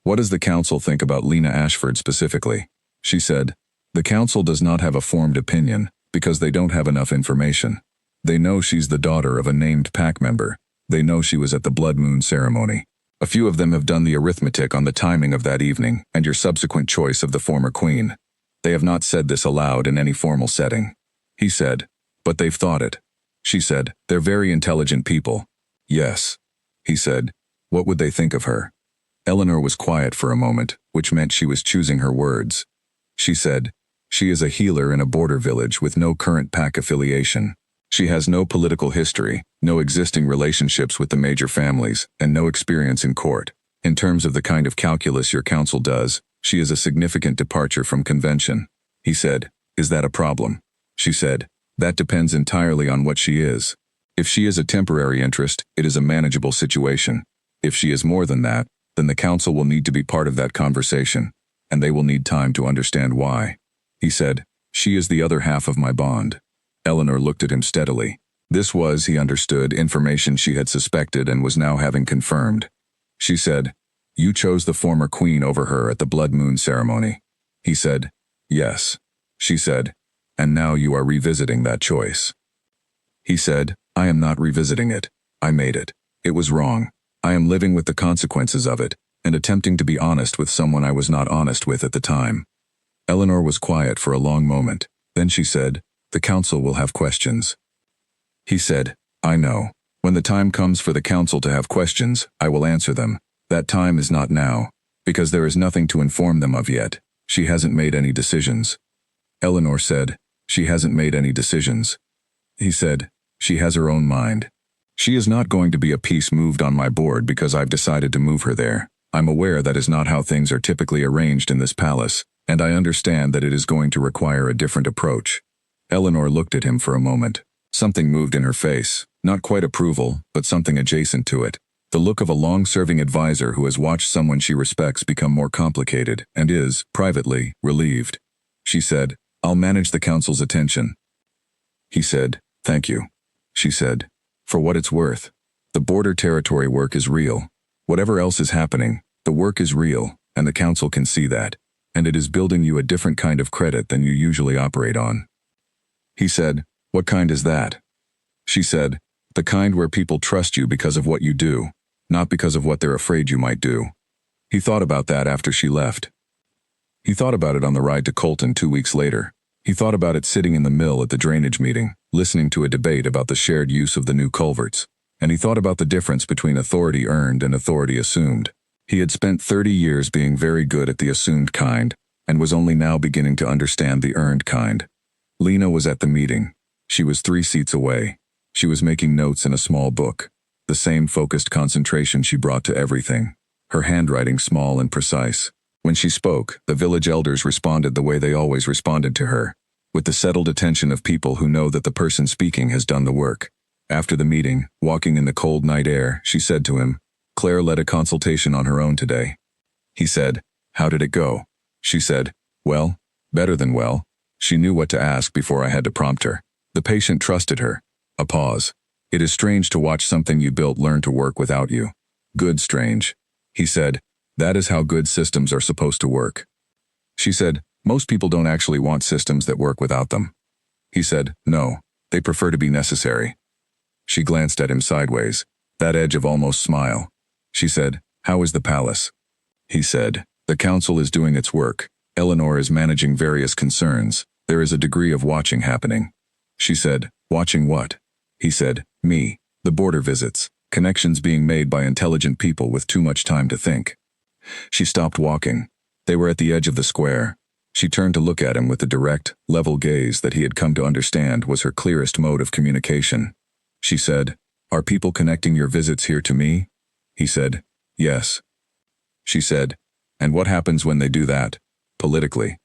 S1: "What does the council think about Lena Ashford specifically?" She said, "The council does not have a formed opinion, because they don't have enough information. They know she's the daughter of a named PAC member. They know she was at the blood moon ceremony. A few of them have done the arithmetic on the timing of that evening and your subsequent choice of the former queen. They have not said this aloud in any formal setting." He said, "But they've thought it." She said, "They're very intelligent people." "Yes." He said, "What would they think of her?" Eleanor was quiet for a moment, which meant she was choosing her words. She said, "She is a healer in a border village with no current PAC affiliation. She has no political history, no existing relationships with the major families, and no experience in court. In terms of the kind of calculus your council does, she is a significant departure from convention." He said, "Is that a problem?" She said, "That depends entirely on what she is. If she is a temporary interest, it is a manageable situation. If she is more than that, then the council will need to be part of that conversation, and they will need time to understand why." He said, "She is the other half of my bond." Eleanor looked at him steadily. This was, he understood, information she had suspected and was now having confirmed. She said, "You chose the former queen over her at the blood moon ceremony." He said, "Yes." She said, "And now you are revisiting that choice." He said, "I am not revisiting it. I made it. It was wrong. I am living with the consequences of it, and attempting to be honest with someone I was not honest with at the time." Eleanor was quiet for a long moment. Then she said, "The council will have questions." He said, "I know. When the time comes for the council to have questions, I will answer them. That time is not now, because there is nothing to inform them of yet. She hasn't made any decisions." Eleanor said, "She hasn't made any decisions." He said, "She has her own mind. She is not going to be a piece moved on my board because I've decided to move her there. I'm aware that is not how things are typically arranged in this palace, and I understand that it is going to require a different approach." Eleanor looked at him for a moment. Something moved in her face, not quite approval, but something adjacent to it. The look of a long-serving advisor who has watched someone she respects become more complicated and is, privately, relieved. She said, "I'll manage the council's attention." He said, "Thank you." She said, "For what it's worth. The border territory work is real. Whatever else is happening, the work is real, and the council can see that, and it is building you a different kind of credit than you usually operate on." He said, "What kind is that?" She said, "The kind where people trust you because of what you do, not because of what they're afraid you might do." He thought about that after she left. He thought about it on the ride to Colton 2 weeks later. He thought about it sitting in the mill at the drainage meeting, listening to a debate about the shared use of the new culverts. And he thought about the difference between authority earned and authority assumed. He had spent 30 years being very good at the assumed kind, and was only now beginning to understand the earned kind. Lena was at the meeting. She was 3 seats away. She was making notes in a small book, the same focused concentration she brought to everything, her handwriting small and precise. When she spoke, the village elders responded the way they always responded to her, with the settled attention of people who know that the person speaking has done the work. After the meeting, walking in the cold night air, she said to him, "Claire led a consultation on her own today." He said, "How did it go?" She said, "Well, better than well." She knew what to ask before I had to prompt her. The patient trusted her. A pause. "It is strange to watch something you built learn to work without you." "Good strange." He said, "That is how good systems are supposed to work." She said, "Most people don't actually want systems that work without them." He said, "No, they prefer to be necessary." She glanced at him sideways, that edge of almost smile. She said, "How is the palace?" He said, "The council is doing its work. Eleanor is managing various concerns. There is a degree of watching happening." She said, "Watching what?" He said, "Me. The border visits. Connections being made by intelligent people with too much time to think." She stopped walking. They were at the edge of the square. She turned to look at him with the direct, level gaze that he had come to understand was her clearest mode of communication. She said, "Are people connecting your visits here to me?" He said, "Yes." She said, "And what happens when they do that, politically?"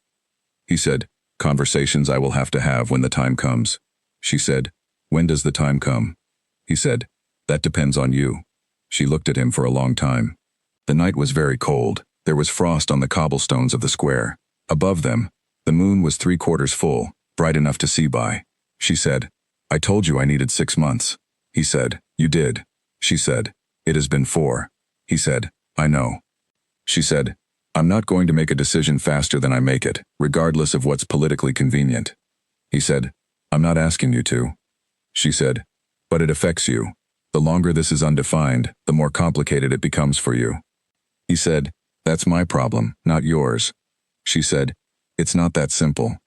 S1: He said, "Conversations I will have to have when the time comes." She said, "When does the time come?" He said, "That depends on you." She looked at him for a long time. The night was very cold. There was frost on the cobblestones of the square. Above them, the moon was 3/4 full, bright enough to see by. She said, "I told you I needed 6 months." He said, "You did." She said, "It has been 4." He said, "I know." She said, "I'm not going to make a decision faster than I make it, regardless of what's politically convenient." He said, "I'm not asking you to." She said, "But it affects you. The longer this is undefined, the more complicated it becomes for you." He said, "That's my problem, not yours." She said, "It's not that simple."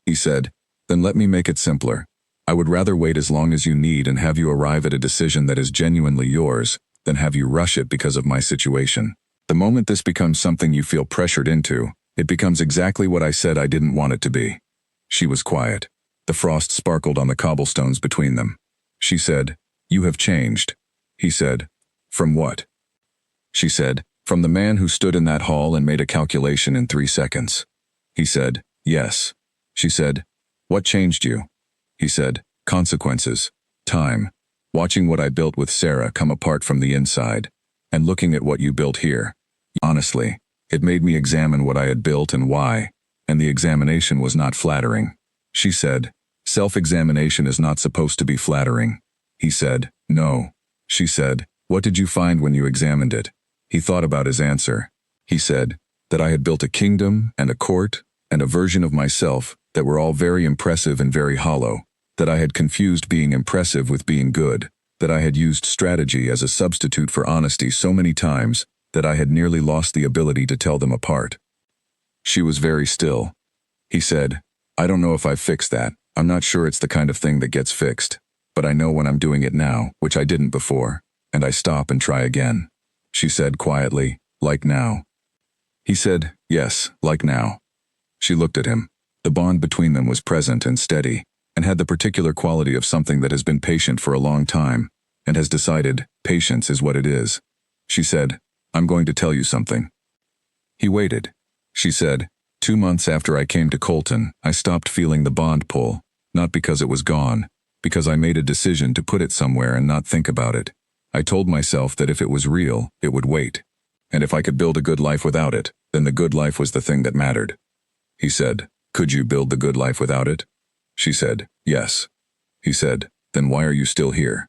S1: He said, "Then let me make it simpler. I would rather wait as long as you need and have you arrive at a decision that is genuinely yours, than have you rush it because of my situation. The moment this becomes something you feel pressured into, it becomes exactly what I said I didn't want it to be." She was quiet. The frost sparkled on the cobblestones between them. She said, "You have changed." He said, "From what?" She said, "From the man who stood in that hall and made a calculation in 3 seconds." He said, "Yes." She said, "What changed you?" He said, "Consequences. Time. Watching what I built with Sarah come apart from the inside, and looking at what you built here. Honestly, it made me examine what I had built and why, and the examination was not flattering." She said, "Self-examination is not supposed to be flattering." He said, "No." She said, "What did you find when you examined it?" He thought about his answer. He said, "That I had built a kingdom and a court and a version of myself that were all very impressive and very hollow, that I had confused being impressive with being good, that I had used strategy as a substitute for honesty so many times that I had nearly lost the ability to tell them apart." She was very still. He said, "I don't know if I've fixed that. I'm not sure it's the kind of thing that gets fixed. But I know when I'm doing it now, which I didn't before, and I stop and try again." She said quietly, "Like now." He said, "Yes, like now." She looked at him. The bond between them was present and steady, and had the particular quality of something that has been patient for a long time, and has decided, patience is what it is. She said, "I'm going to tell you something." He waited. She said, 2 months after I came to Colton, I stopped feeling the bond pull, not because it was gone, because I made a decision to put it somewhere and not think about it. I told myself that if it was real, it would wait. And if I could build a good life without it, then the good life was the thing that mattered. He said, "Could you build the good life without it?" She said, "Yes." He said, "Then why are you still here?"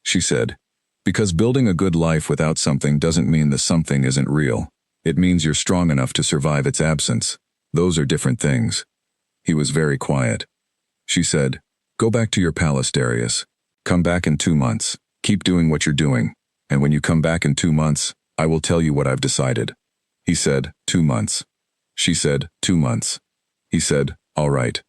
S1: She said, "Because building a good life without something doesn't mean the something isn't real. It means you're strong enough to survive its absence. Those are different things." He was very quiet. She said, "Go back to your palace, Darius. Come back in 2 months. Keep doing what you're doing. And when you come back in 2 months, I will tell you what I've decided." He said, 2 months. She said, 2 months. He said, "All right."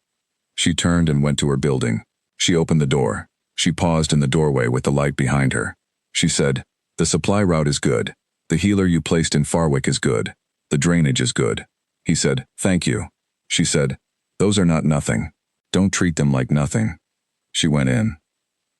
S1: She turned and went to her building. She opened the door. She paused in the doorway with the light behind her. She said, "The supply route is good. The healer you placed in Farwick is good. The drainage is good." He said, "Thank you." She said, "Those are not nothing. Don't treat them like nothing." She went in.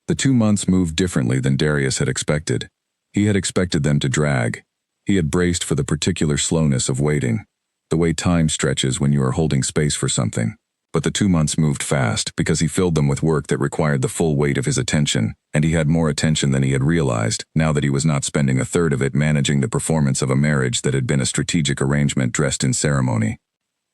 S1: The 2 months moved differently than Darius had expected. He had expected them to drag. He had braced for the particular slowness of waiting, the way time stretches when you are holding space for something. But the 2 months moved fast because he filled them with work that required the full weight of his attention, and he had more attention than he had realized, now that he was not spending a third of it managing the performance of a marriage that had been a strategic arrangement dressed in ceremony.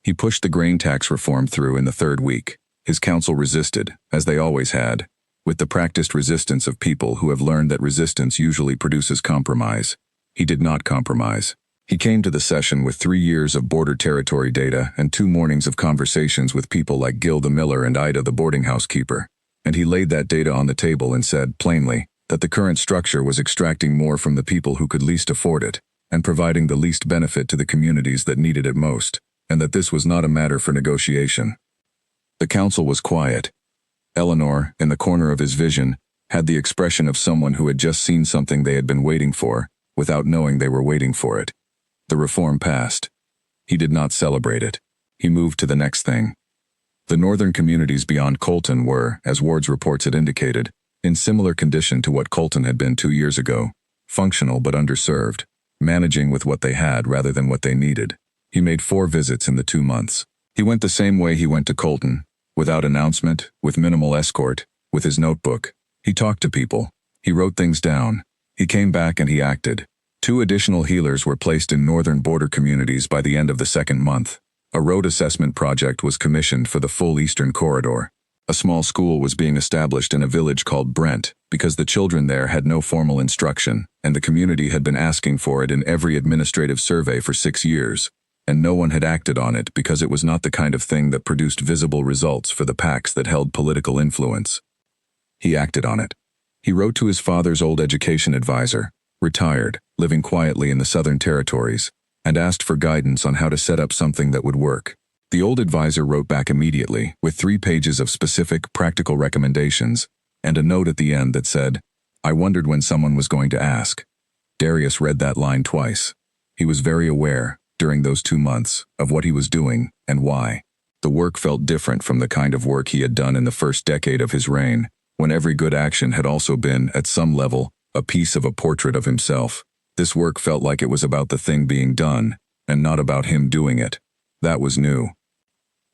S1: He pushed the grain tax reform through in the 3rd week. His council resisted, as they always had, with the practiced resistance of people who have learned that resistance usually produces compromise. He did not compromise. He came to the session with 3 years of border territory data and 2 mornings of conversations with people like Gil the miller and Ida the boarding house keeper, and he laid that data on the table and said, plainly, that the current structure was extracting more from the people who could least afford it, and providing the least benefit to the communities that needed it most, and that this was not a matter for negotiation. The council was quiet. Eleanor, in the corner of his vision, had the expression of someone who had just seen something they had been waiting for, without knowing they were waiting for it. The reform passed. He did not celebrate it. He moved to the next thing. The northern communities beyond Colton were, as Ward's reports had indicated, in similar condition to what Colton had been 2 years ago, functional but underserved, managing with what they had rather than what they needed. He made 4 visits in the 2 months. He went the same way he went to Colton, without announcement, with minimal escort, with his notebook. He talked to people. He wrote things down. He came back and he acted. 2 additional healers were placed in northern border communities by the end of the 2nd month. A road assessment project was commissioned for the full eastern corridor. A small school was being established in a village called Brent because the children there had no formal instruction, and the community had been asking for it in every administrative survey for 6 years, and no one had acted on it because it was not the kind of thing that produced visible results for the PACs that held political influence. He acted on it. He wrote to his father's old education advisor, retired, living quietly in the Southern Territories, and asked for guidance on how to set up something that would work. The old advisor wrote back immediately, with 3 pages of specific, practical recommendations, and a note at the end that said, "I wondered when someone was going to ask." Darius read that line twice. He was very aware, during those 2 months, of what he was doing and why. The work felt different from the kind of work he had done in the first decade of his reign, when every good action had also been, at some level, a piece of a portrait of himself. This work felt like it was about the thing being done, and not about him doing it. That was new.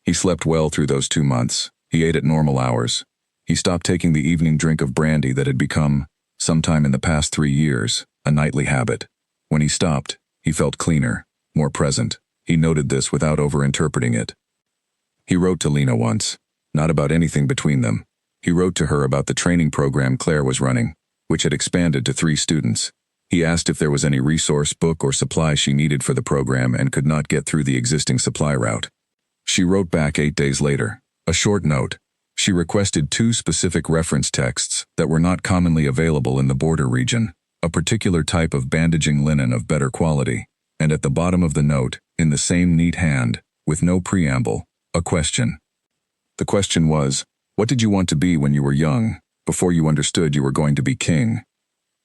S1: He slept well through those 2 months. He ate at normal hours. He stopped taking the evening drink of brandy that had become, sometime in the past 3 years, a nightly habit. When he stopped, he felt cleaner, more present. He noted this without over-interpreting it. He wrote to Lena once, not about anything between them. He wrote to her about the training program Claire was running, which had expanded to 3 students. He asked if there was any resource, book, or supply she needed for the program and could not get through the existing supply route. She wrote back 8 days later, a short note. She requested 2 specific reference texts that were not commonly available in the border region, a particular type of bandaging linen of better quality, and at the bottom of the note, in the same neat hand, with no preamble, a question. The question was, what did you want to be when you were young, before you understood you were going to be king?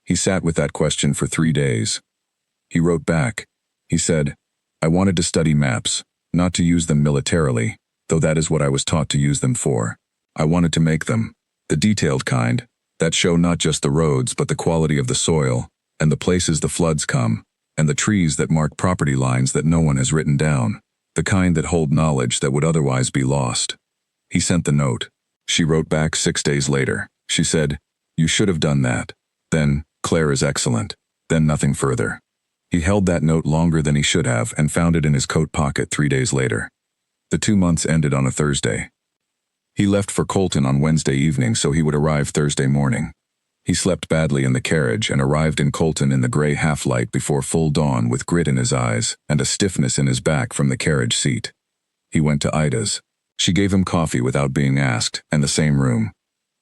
S1: He sat with that question for 3 days. He wrote back. He said, "I wanted to study maps, not to use them militarily, though that is what I was taught to use them for. I wanted to make them, the detailed kind, that show not just the roads but the quality of the soil, and the places the floods come, and the trees that mark property lines that no one has written down, the kind that hold knowledge that would otherwise be lost. He sent the note. She wrote back 6 days later. She said, "You should have done that. Then, Claire is excellent." Then nothing further. He held that note longer than he should have and found it in his coat pocket 3 days later. The 2 months ended on a Thursday. He left for Colton on Wednesday evening so he would arrive Thursday morning. He slept badly in the carriage and arrived in Colton in the gray half-light before full dawn with grit in his eyes and a stiffness in his back from the carriage seat. He went to Ida's. She gave him coffee without being asked, and the same room.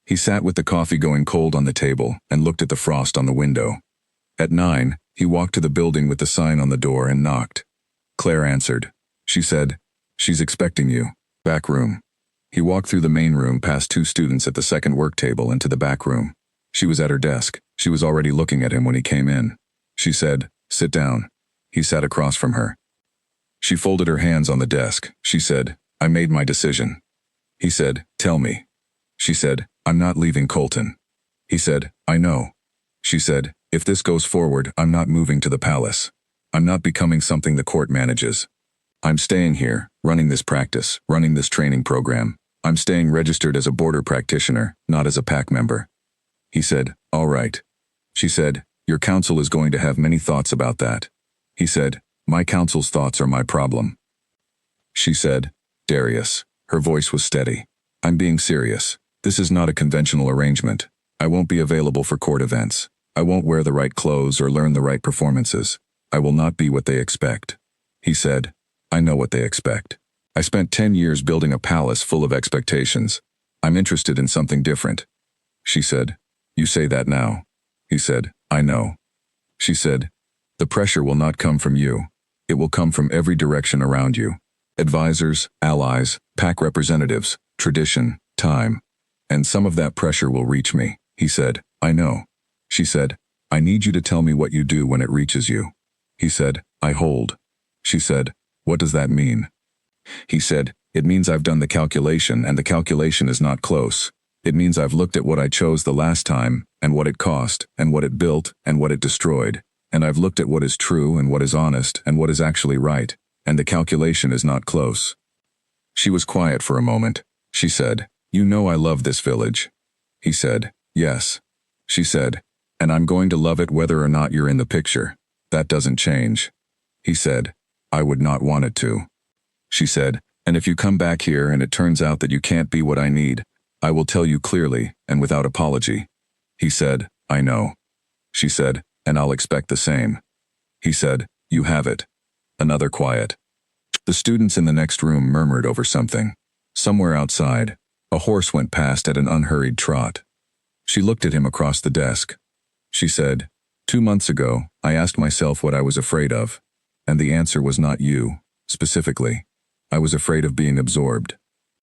S1: He sat with the coffee going cold on the table and looked at the frost on the window. At 9, he walked to the building with the sign on the door and knocked. Claire answered. She said, "She's expecting you. Back room." He walked through the main room past 2 students at the second work table into the back room. She was at her desk. She was already looking at him when he came in. She said, "Sit down." He sat across from her. She folded her hands on the desk. She said, "I made my decision." He said, "Tell me." She said, "I'm not leaving Colton." He said, "I know." She said, "If this goes forward, I'm not moving to the palace. I'm not becoming something the court manages. I'm staying here, running this practice, running this training program. I'm staying registered as a border practitioner, not as a PAC member." He said, "All right." She said, "Your counsel is going to have many thoughts about that." He said, "My counsel's thoughts are my problem." She said, "Darius." Her voice was steady. "I'm being serious. This is not a conventional arrangement. I won't be available for court events. I won't wear the right clothes or learn the right performances. I will not be what they expect." He said, "I know what they expect. I spent 10 years building a palace full of expectations. I'm interested in something different." She said, "You say that now." He said, "I know." She said, "The pressure will not come from you. It will come from every direction around you. Advisors, allies, PAC representatives, tradition, time. And some of that pressure will reach me." He said, "I know." She said, "I need you to tell me what you do when it reaches you." He said, "I hold." She said, "What does that mean?" He said, "It means I've done the calculation and the calculation is not close. It means I've looked at what I chose the last time, and what it cost, and what it built, and what it destroyed. And I've looked at what is true and what is honest and what is actually right, and the calculation is not close." She was quiet for a moment. She said, "You know I love this village." He said, "Yes." She said, "And I'm going to love it whether or not you're in the picture. That doesn't change." He said, "I would not want it to." She said, "And if you come back here and it turns out that you can't be what I need, I will tell you clearly and without apology." He said, "I know." She said, "And I'll expect the same." He said, "You have it." Another quiet. The students in the next room murmured over something. Somewhere outside, a horse went past at an unhurried trot. She looked at him across the desk. She said, 2 months ago, I asked myself what I was afraid of. And the answer was not you, specifically. I was afraid of being absorbed.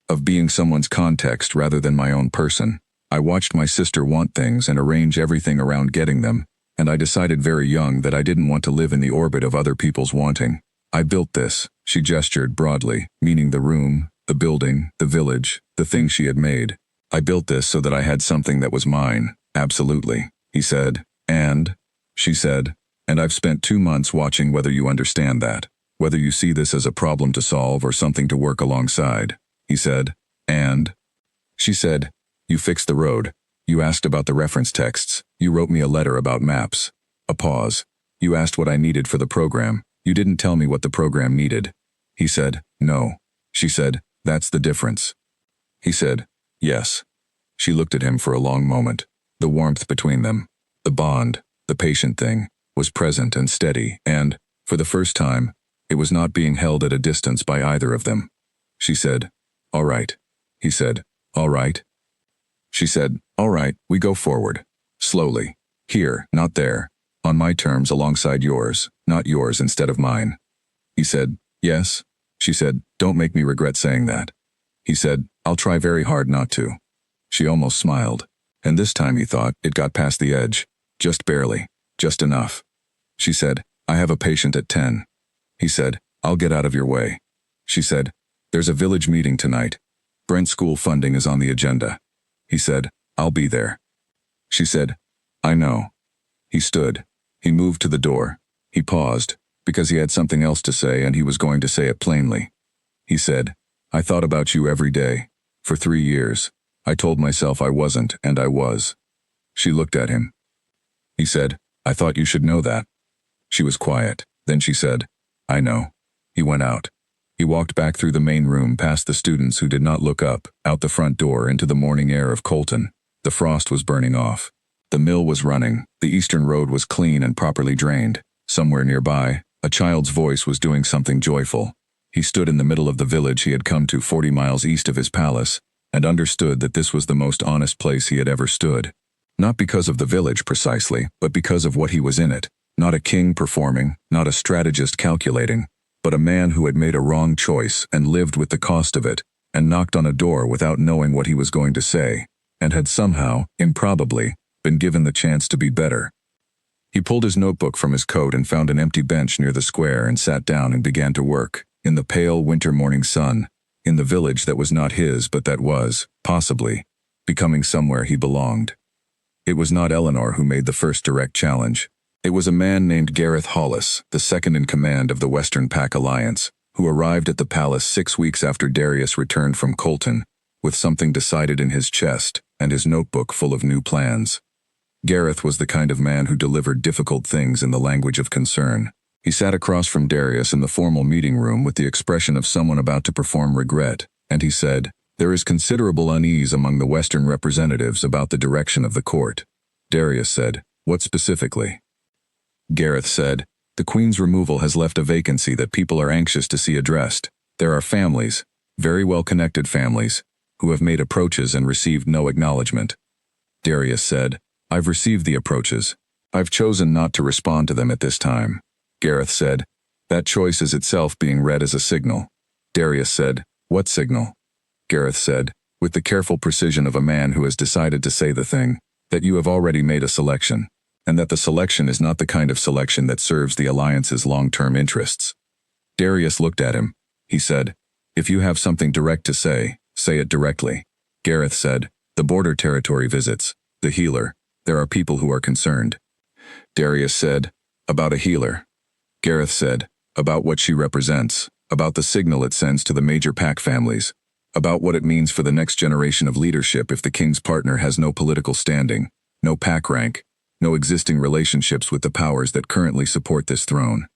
S1: Of being someone's context rather than my own person. I watched my sister want things and arrange everything around getting them, and I decided very young that I didn't want to live in the orbit of other people's wanting. I built this," she gestured broadly, meaning the room, the building, the village, the things she had made. "I built this so that I had something that was mine, absolutely," he said. "And," she said, "and I've spent 2 months watching whether you understand that, whether you see this as a problem to solve or something to work alongside." He said, "And?" She said, "You fixed the road. You asked about the reference texts. You wrote me a letter about maps." A pause. "You asked what I needed for the program. You didn't tell me what the program needed." He said, "No." She said, "That's the difference." He said, "Yes." She looked at him for a long moment. The warmth between them, the bond, the patient thing, was present and steady, and, for the first time, it was not being held at a distance by either of them. She said, "All right." He said, "All right." She said, "All right, we go forward. Slowly. Here, not there. On my terms alongside yours, not yours instead of mine." He said, "Yes." She said, "Don't make me regret saying that." He said, "I'll try very hard not to." She almost smiled. And this time, he thought, it got past the edge. Just barely. Just enough. She said, "I have a patient at 10. He said, "I'll get out of your way." She said, There's a village meeting tonight. Brent school funding is on the agenda. He said, I'll be there. She said, I know. He stood. He moved to the door. He paused, because he had something else to say and he was going to say it plainly. He said, I thought about you every day. For 3 years. I told myself I wasn't, and I was. She looked at him. He said, I thought you should know that. She was quiet. Then she said, I know. He went out. He walked back through the main room past the students who did not look up, out the front door into the morning air of Colton. The frost was burning off. The mill was running. The eastern road was clean and properly drained. Somewhere nearby, a child's voice was doing something joyful. He stood in the middle of the village he had come to 40 miles east of his palace, and understood that this was the most honest place he had ever stood. Not because of the village precisely, but because of what he was in it. Not a king performing, not a strategist calculating, but a man who had made a wrong choice and lived with the cost of it, and knocked on a door without knowing what he was going to say, and had somehow, improbably, been given the chance to be better. He pulled his notebook from his coat and found an empty bench near the square and sat down and began to work, in the pale winter morning sun, in the village that was not his but that was, possibly, becoming somewhere he belonged. It was not Eleanor who made the first direct challenge. It was a man named Gareth Hollis, the second in command of the Western Pack Alliance, who arrived at the palace 6 weeks after Darius returned from Colton, with something decided in his chest and his notebook full of new plans. Gareth was the kind of man who delivered difficult things in the language of concern. He sat across from Darius in the formal meeting room with the expression of someone about to perform regret, and he said, There is considerable unease among the Western representatives about the direction of the court. Darius said, What specifically? Gareth said, The Queen's removal has left a vacancy that people are anxious to see addressed. There are families, very well-connected families, who have made approaches and received no acknowledgement. Darius said, I've received the approaches. I've chosen not to respond to them at this time. Gareth said, That choice is itself being read as a signal. Darius said, What signal? Gareth said, with the careful precision of a man who has decided to say the thing, that you have already made a selection, and that the selection is not the kind of selection that serves the Alliance's long-term interests. Darius looked at him. He said, If you have something direct to say it directly. Gareth said, The border territory visits, the healer. There are people who are concerned. Darius said, About a healer. Gareth said, About what she represents, about the signal it sends to the major pack families, about what it means for the next generation of leadership if the king's partner has no political standing, no pack rank, no existing relationships with the powers that currently support this throne.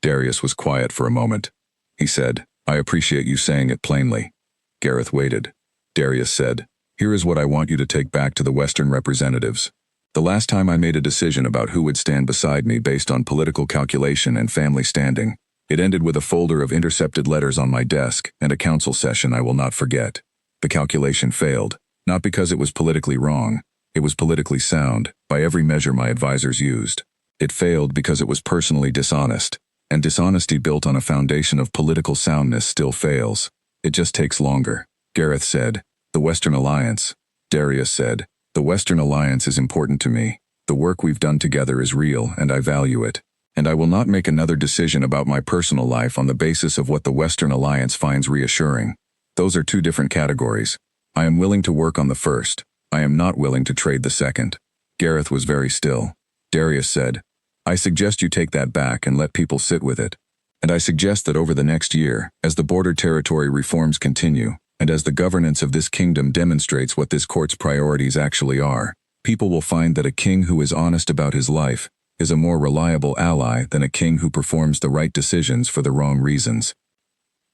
S1: Darius was quiet for a moment. He said, I appreciate you saying it plainly. Gareth waited. Darius said, Here is what I want you to take back to the Western representatives. The last time I made a decision about who would stand beside me based on political calculation and family standing, it ended with a folder of intercepted letters on my desk and a council session I will not forget. The calculation failed, not because it was politically wrong. It was politically sound, by every measure my advisors used. It failed because it was personally dishonest, and dishonesty built on a foundation of political soundness still fails. It just takes longer. Gareth said, The Western Alliance. Darius said, The Western Alliance is important to me. The work we've done together is real, and I value it. And I will not make another decision about my personal life on the basis of what the Western Alliance finds reassuring. Those are two different categories. I am willing to work on the first. I am not willing to trade the second. Gareth was very still. Darius said, I suggest you take that back and let people sit with it. And I suggest that over the next year, as the border territory reforms continue, and as the governance of this kingdom demonstrates what this court's priorities actually are, people will find that a king who is honest about his life is a more reliable ally than a king who performs the right decisions for the wrong reasons.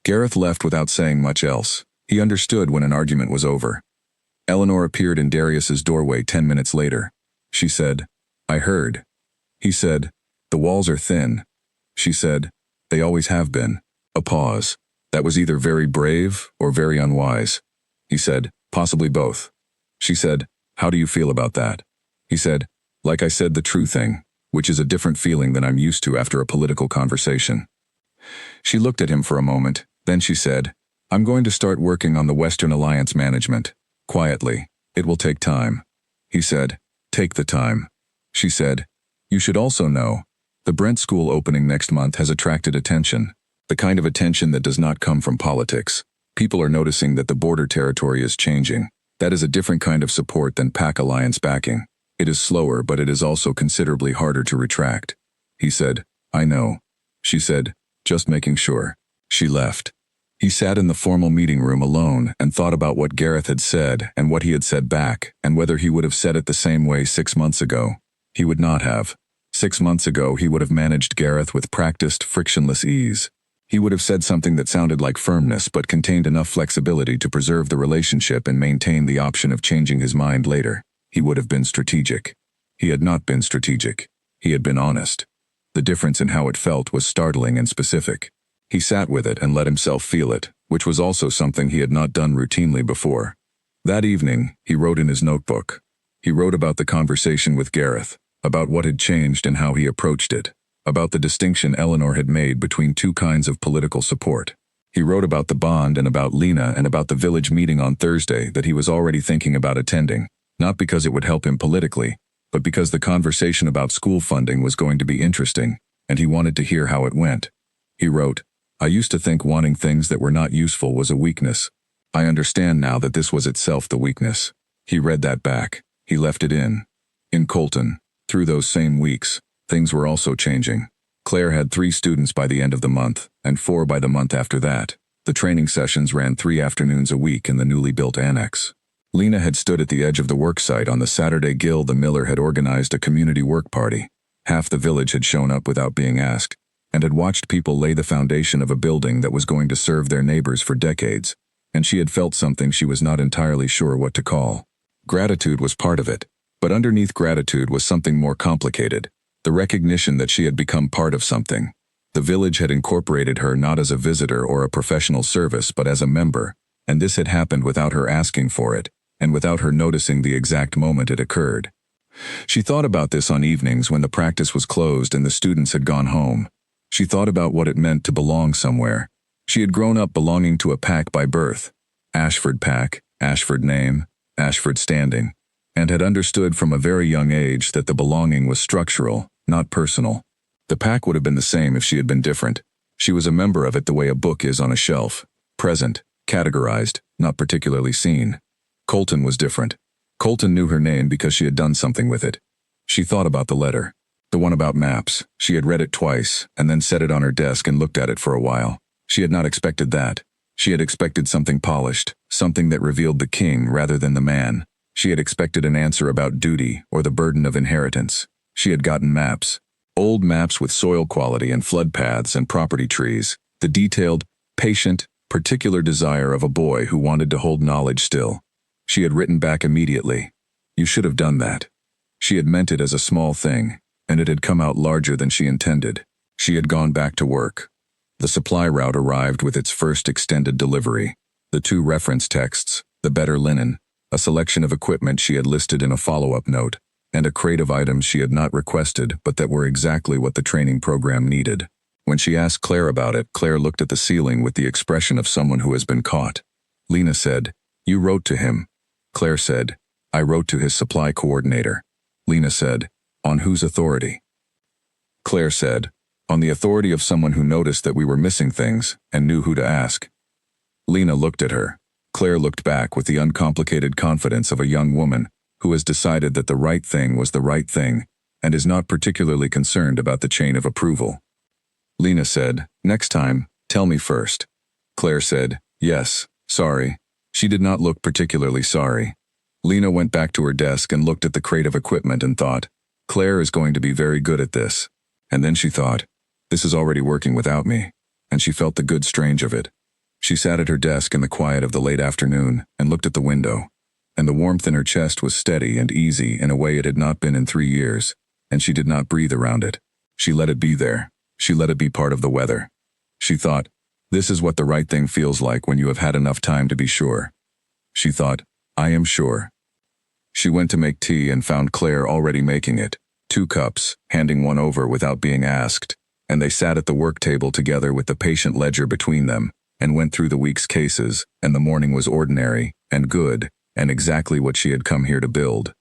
S1: Gareth left without saying much else. He understood when an argument was over. Eleanor appeared in Darius's doorway 10 minutes later. She said, I heard. He said, The walls are thin. She said, They always have been. A pause. That was either very brave or very unwise. He said, Possibly both. She said, How do you feel about that? He said, Like I said, the true thing, which is a different feeling than I'm used to after a political conversation. She looked at him for a moment, then she said, I'm going to start working on the Western Alliance management. Quietly. It will take time. He said, Take the time. She said, You should also know, the Brent School opening next month has attracted attention. The kind of attention that does not come from politics. People are noticing that the border territory is changing. That is a different kind of support than PAC alliance backing. It is slower, but it is also considerably harder to retract. He said, I know. She said, just making sure. She left. He sat in the formal meeting room alone and thought about what Gareth had said and what he had said back and whether he would have said it the same way 6 months ago. He would not have. 6 months ago, he would have managed Gareth with practiced, frictionless ease. He would have said something that sounded like firmness but contained enough flexibility to preserve the relationship and maintain the option of changing his mind later. He would have been strategic. He had not been strategic. He had been honest. The difference in how it felt was startling and specific. He sat with it and let himself feel it, which was also something he had not done routinely before. That evening, he wrote in his notebook. He wrote about the conversation with Gareth, about what had changed and how he approached it, about the distinction Eleanor had made between two kinds of political support. He wrote about the bond and about Lena and about the village meeting on Thursday that he was already thinking about attending, not because it would help him politically, but because the conversation about school funding was going to be interesting, and he wanted to hear how it went. He wrote, I used to think wanting things that were not useful was a weakness. I understand now that this was itself the weakness. He read that back. He left it in. In Colton, through those same weeks, things were also changing. Claire had 3 students by the end of the month, and 4 by the month after that. The training sessions ran 3 afternoons a week in the newly built annex. Lena had stood at the edge of the worksite on the Saturday Gil the Miller had organized a community work party. Half the village had shown up without being asked, and had watched people lay the foundation of a building that was going to serve their neighbors for decades, and she had felt something she was not entirely sure what to call. Gratitude was part of it, but underneath gratitude was something more complicated, the recognition that she had become part of something. The village had incorporated her not as a visitor or a professional service but as a member, and this had happened without her asking for it, and without her noticing the exact moment it occurred. She thought about this on evenings when the practice was closed and the students had gone home. She thought about what it meant to belong somewhere. She had grown up belonging to a PAC by birth. Ashford PAC, Ashford name, Ashford standing, and had understood from a very young age that the belonging was structural, not personal. The PAC would have been the same if she had been different. She was a member of it the way a book is on a shelf, present, categorized, not particularly seen. Colton was different. Colton knew her name because she had done something with it. She thought about the letter. The one about maps. She had read it twice, and then set it on her desk and looked at it for a while. She had not expected that. She had expected something polished, something that revealed the king rather than the man. She had expected an answer about duty or the burden of inheritance. She had gotten maps. Old maps with soil quality and flood paths and property trees. The detailed, patient, particular desire of a boy who wanted to hold knowledge still. She had written back immediately. You should have done that. She had meant it as a small thing, and it had come out larger than she intended. She had gone back to work. The supply route arrived with its first extended delivery. The 2 reference texts, the better linen, a selection of equipment she had listed in a follow-up note, and a crate of items she had not requested but that were exactly what the training program needed. When she asked Claire about it, Claire looked at the ceiling with the expression of someone who has been caught. Lena said, You wrote to him. Claire said, I wrote to his supply coordinator. Lena said, On whose authority? Claire said, On the authority of someone who noticed that we were missing things and knew who to ask. Lena looked at her. Claire looked back with the uncomplicated confidence of a young woman who has decided that the right thing was the right thing and is not particularly concerned about the chain of approval. Lena said, Next time, tell me first. Claire said, Yes, sorry. She did not look particularly sorry. Lena went back to her desk and looked at the crate of equipment and thought, Claire is going to be very good at this. And then she thought, this is already working without me, and she felt the good strange of it. She sat at her desk in the quiet of the late afternoon and looked at the window, and the warmth in her chest was steady and easy in a way it had not been in 3 years, and she did not breathe around it. She let it be there. She let it be part of the weather. She thought, this is what the right thing feels like when you have had enough time to be sure. She thought, I am sure. She went to make tea and found Claire already making it, 2 cups, handing one over without being asked, and they sat at the work table together with the patient ledger between them, and went through the week's cases, and the morning was ordinary, and good, and exactly what she had come here to build.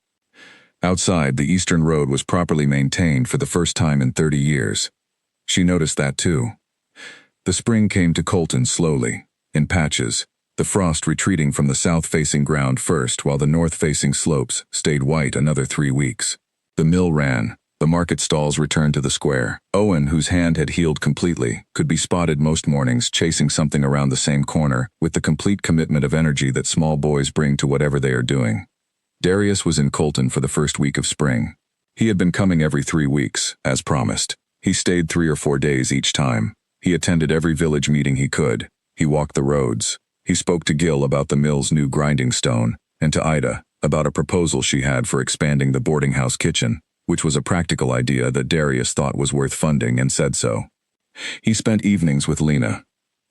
S1: Outside, the Eastern Road was properly maintained for the first time in 30 years. She noticed that too. The spring came to Colton slowly, in patches, the frost retreating from the south-facing ground first while the north-facing slopes stayed white another 3 weeks. The mill ran. The market stalls returned to the square. Owen, whose hand had healed completely, could be spotted most mornings chasing something around the same corner with the complete commitment of energy that small boys bring to whatever they are doing. Darius was in Colton for the first week of spring. He had been coming every 3 weeks, as promised. He stayed 3 or 4 days each time. He attended every village meeting he could. He walked the roads. He spoke to Gil about the mill's new grinding stone, and to Ida about a proposal she had for expanding the boarding house kitchen, which was a practical idea that Darius thought was worth funding and said so. He spent evenings with Lena.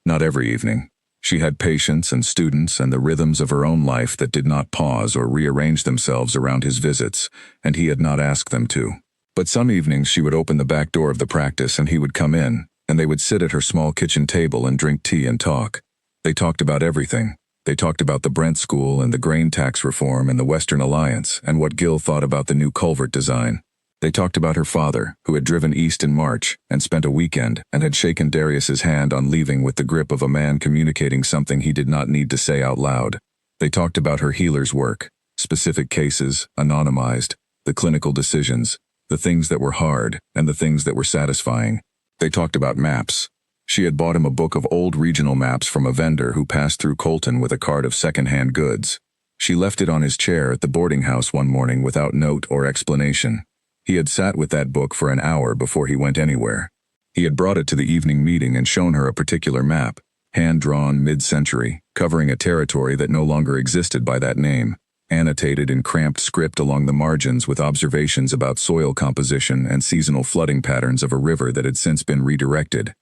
S1: Not every evening. She had patients and students and the rhythms of her own life that did not pause or rearrange themselves around his visits, and he had not asked them to. But some evenings she would open the back door of the practice and he would come in, and they would sit at her small kitchen table and drink tea and talk. They talked about everything. They talked about the Brent School and the grain tax reform and the Western Alliance and what Gil thought about the new culvert design. They talked about her father, who had driven east in March and spent a weekend and had shaken Darius's hand on leaving with the grip of a man communicating something he did not need to say out loud. They talked about her healer's work, specific cases, anonymized, the clinical decisions, the things that were hard and the things that were satisfying. They talked about maps. She had bought him a book of old regional maps from a vendor who passed through Colton with a cart of second-hand goods. She left it on his chair at the boarding house one morning without note or explanation. He had sat with that book for an hour before he went anywhere. He had brought it to the evening meeting and shown her a particular map, hand-drawn mid-century, covering a territory that no longer existed by that name, annotated in cramped script along the margins with observations about soil composition and seasonal flooding patterns of a river that had since been redirected.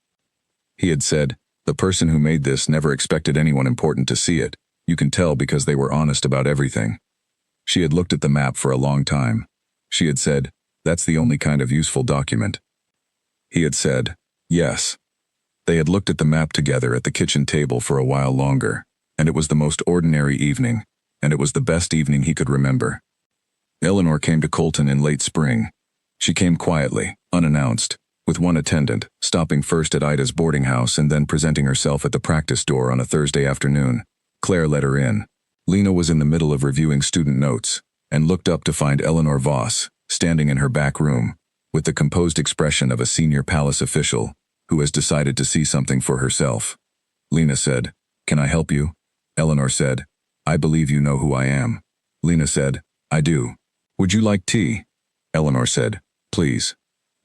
S1: He had said, "The person who made this never expected anyone important to see it. You can tell because they were honest about everything." She had looked at the map for a long time. She had said, "That's the only kind of useful document." He had said, "Yes." They had looked at the map together at the kitchen table for a while longer, and it was the most ordinary evening, and it was the best evening he could remember. Eleanor came to Colton in late spring. She came quietly, unannounced, with one attendant, stopping first at Ida's boarding house and then presenting herself at the practice door on a Thursday afternoon. Claire let her in. Lena was in the middle of reviewing student notes, and looked up to find Eleanor Voss, standing in her back room, with the composed expression of a senior palace official who has decided to see something for herself. Lena said, "Can I help you?" Eleanor said, "I believe you know who I am." Lena said, "I do. Would you like tea?" Eleanor said, "Please."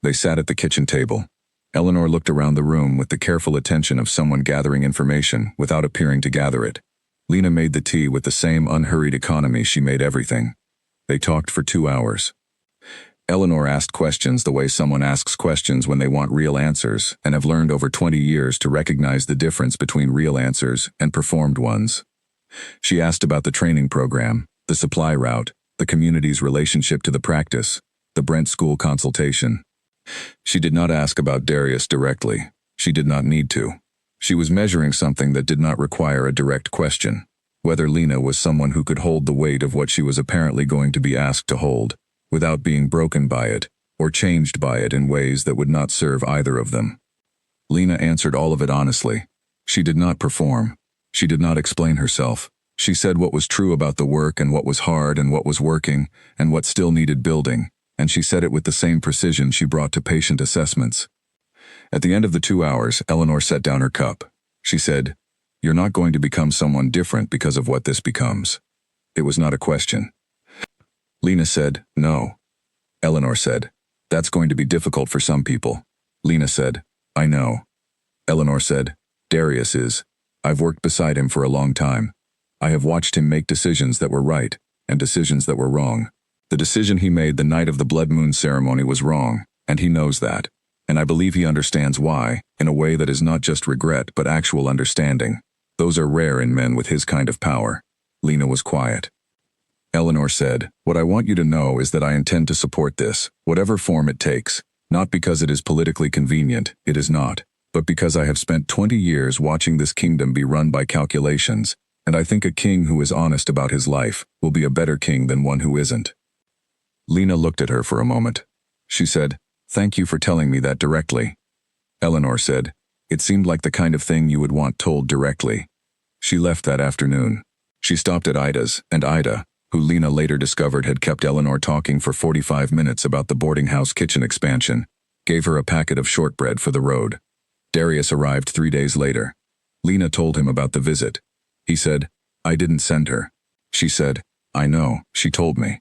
S1: They sat at the kitchen table. Eleanor looked around the room with the careful attention of someone gathering information without appearing to gather it. Lena made the tea with the same unhurried economy she made everything. They talked for 2 hours. Eleanor asked questions the way someone asks questions when they want real answers and have learned over 20 years to recognize the difference between real answers and performed ones. She asked about the training program, the supply route, the community's relationship to the practice, the Brent School consultation. She did not ask about Darius directly. She did not need to. She was measuring something that did not require a direct question, whether Lena was someone who could hold the weight of what she was apparently going to be asked to hold, without being broken by it, or changed by it in ways that would not serve either of them. Lena answered all of it honestly. She did not perform. She did not explain herself. She said what was true about the work and what was hard and what was working and what still needed building, and she said it with the same precision she brought to patient assessments. At the end of the 2 hours, Eleanor set down her cup. She said, "You're not going to become someone different because of what this becomes." It was not a question. Lena said, "No." Eleanor said, "That's going to be difficult for some people." Lena said, "I know." Eleanor said, "Darius is. I've worked beside him for a long time. I have watched him make decisions that were right and decisions that were wrong. The decision he made the night of the blood moon ceremony was wrong, and he knows that. And I believe he understands why, in a way that is not just regret but actual understanding. Those are rare in men with his kind of power." Lena was quiet. Eleanor said, "What I want you to know is that I intend to support this, whatever form it takes, not because it is politically convenient, it is not, but because I have spent 20 years watching this kingdom be run by calculations, and I think a king who is honest about his life will be a better king than one who isn't." Lena looked at her for a moment. She said, "Thank you for telling me that directly." Eleanor said, It seemed like the kind of thing you would want told directly. She left that afternoon. She stopped at Ida's, and Ida, who Lena later discovered had kept Eleanor talking for 45 minutes about the boarding house kitchen expansion, gave her a packet of shortbread for the road. Darius arrived 3 days later. Lena told him about the visit. He said, "I didn't send her." She said, "I know, she told me."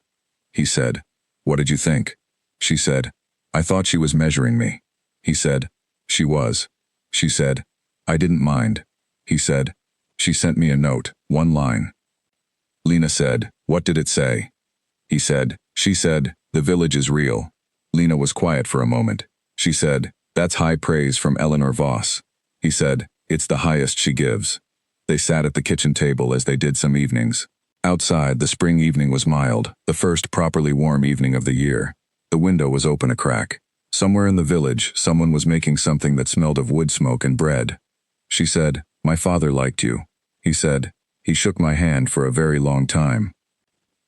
S1: He said, "What did you think?" She said, "I thought she was measuring me." He said, "She was." She said, "I didn't mind." He said, "She sent me a note, 1 line." Lena said, "What did it say?" He said, "She said, the village is real." Lena was quiet for a moment. She said, "That's high praise from Eleanor Voss." He said, "It's the highest she gives." They sat at the kitchen table as they did some evenings. Outside, the spring evening was mild, the first properly warm evening of the year. The window was open a crack. Somewhere in the village, someone was making something that smelled of wood smoke and bread. She said, "My father liked you." He said, "He shook my hand for a very long time."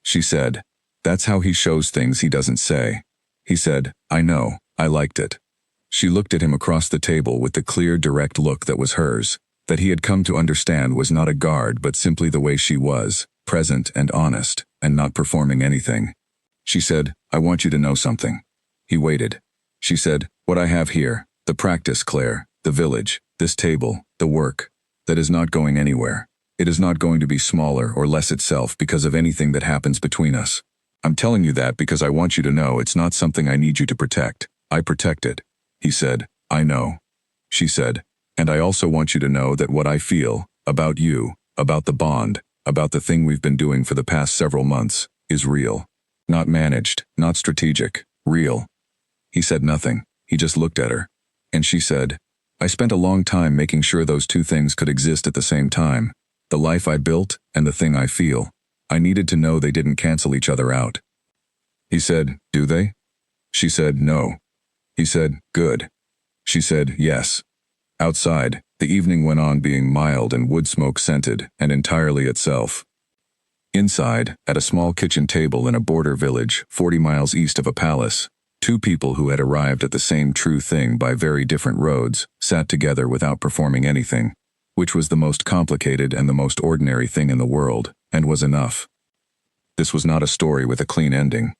S1: She said, "That's how he shows things he doesn't say." He said, "I know, I liked it." She looked at him across the table with the clear, direct look that was hers, that he had come to understand was not a guard but simply the way she was, present and honest, and not performing anything. She said, "I want you to know something." He waited. She said, "What I have here, the practice, Claire, the village, this table, the work, that is not going anywhere. It is not going to be smaller or less itself because of anything that happens between us. I'm telling you that because I want you to know it's not something I need you to protect. I protect it." He said, "I know." She said, "And I also want you to know that what I feel, about you, about the bond, about the thing we've been doing for the past several months, is real. Not managed, not strategic, real." He said nothing. He just looked at her. And she said, "I spent a long time making sure those two things could exist at the same time. The life I built and the thing I feel. I needed to know they didn't cancel each other out." He said, "Do they?" She said, "No." He said, "Good." She said, "Yes." Outside, the evening went on being mild and wood smoke scented and entirely itself. Inside, at a small kitchen table in a border village 40 miles east of a palace, 2 people who had arrived at the same true thing by very different roads sat together without performing anything, which was the most complicated and the most ordinary thing in the world, and was enough. This was not a story with a clean ending.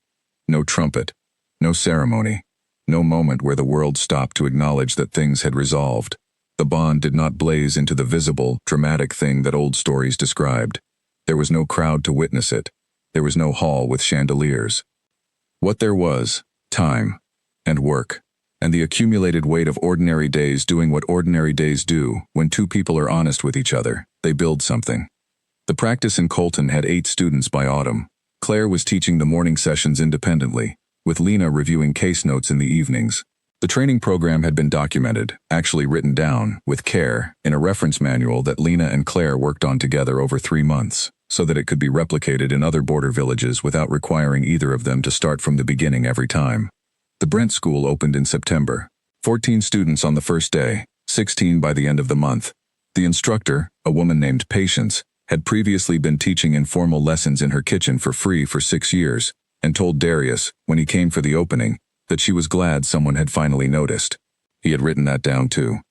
S1: No trumpet, no ceremony, no moment where the world stopped to acknowledge that things had resolved. The bond did not blaze into the visible, dramatic thing that old stories described. There was no crowd to witness it. There was no hall with chandeliers. What there was, time, and work, and the accumulated weight of ordinary days doing what ordinary days do. When 2 people are honest with each other, they build something. The practice in Colton had 8 students by autumn. Claire was teaching the morning sessions independently, with Lena reviewing case notes in the evenings. The training program had been documented, actually written down, with care, in a reference manual that Lena and Claire worked on together over 3 months, so that it could be replicated in other border villages without requiring either of them to start from the beginning every time. The Brent School opened in September. 14 students on the first day, 16 by the end of the month. The instructor, a woman named Patience, had previously been teaching informal lessons in her kitchen for free for 6 years, and told Darius, when he came for the opening, that she was glad someone had finally noticed. He had written that down too.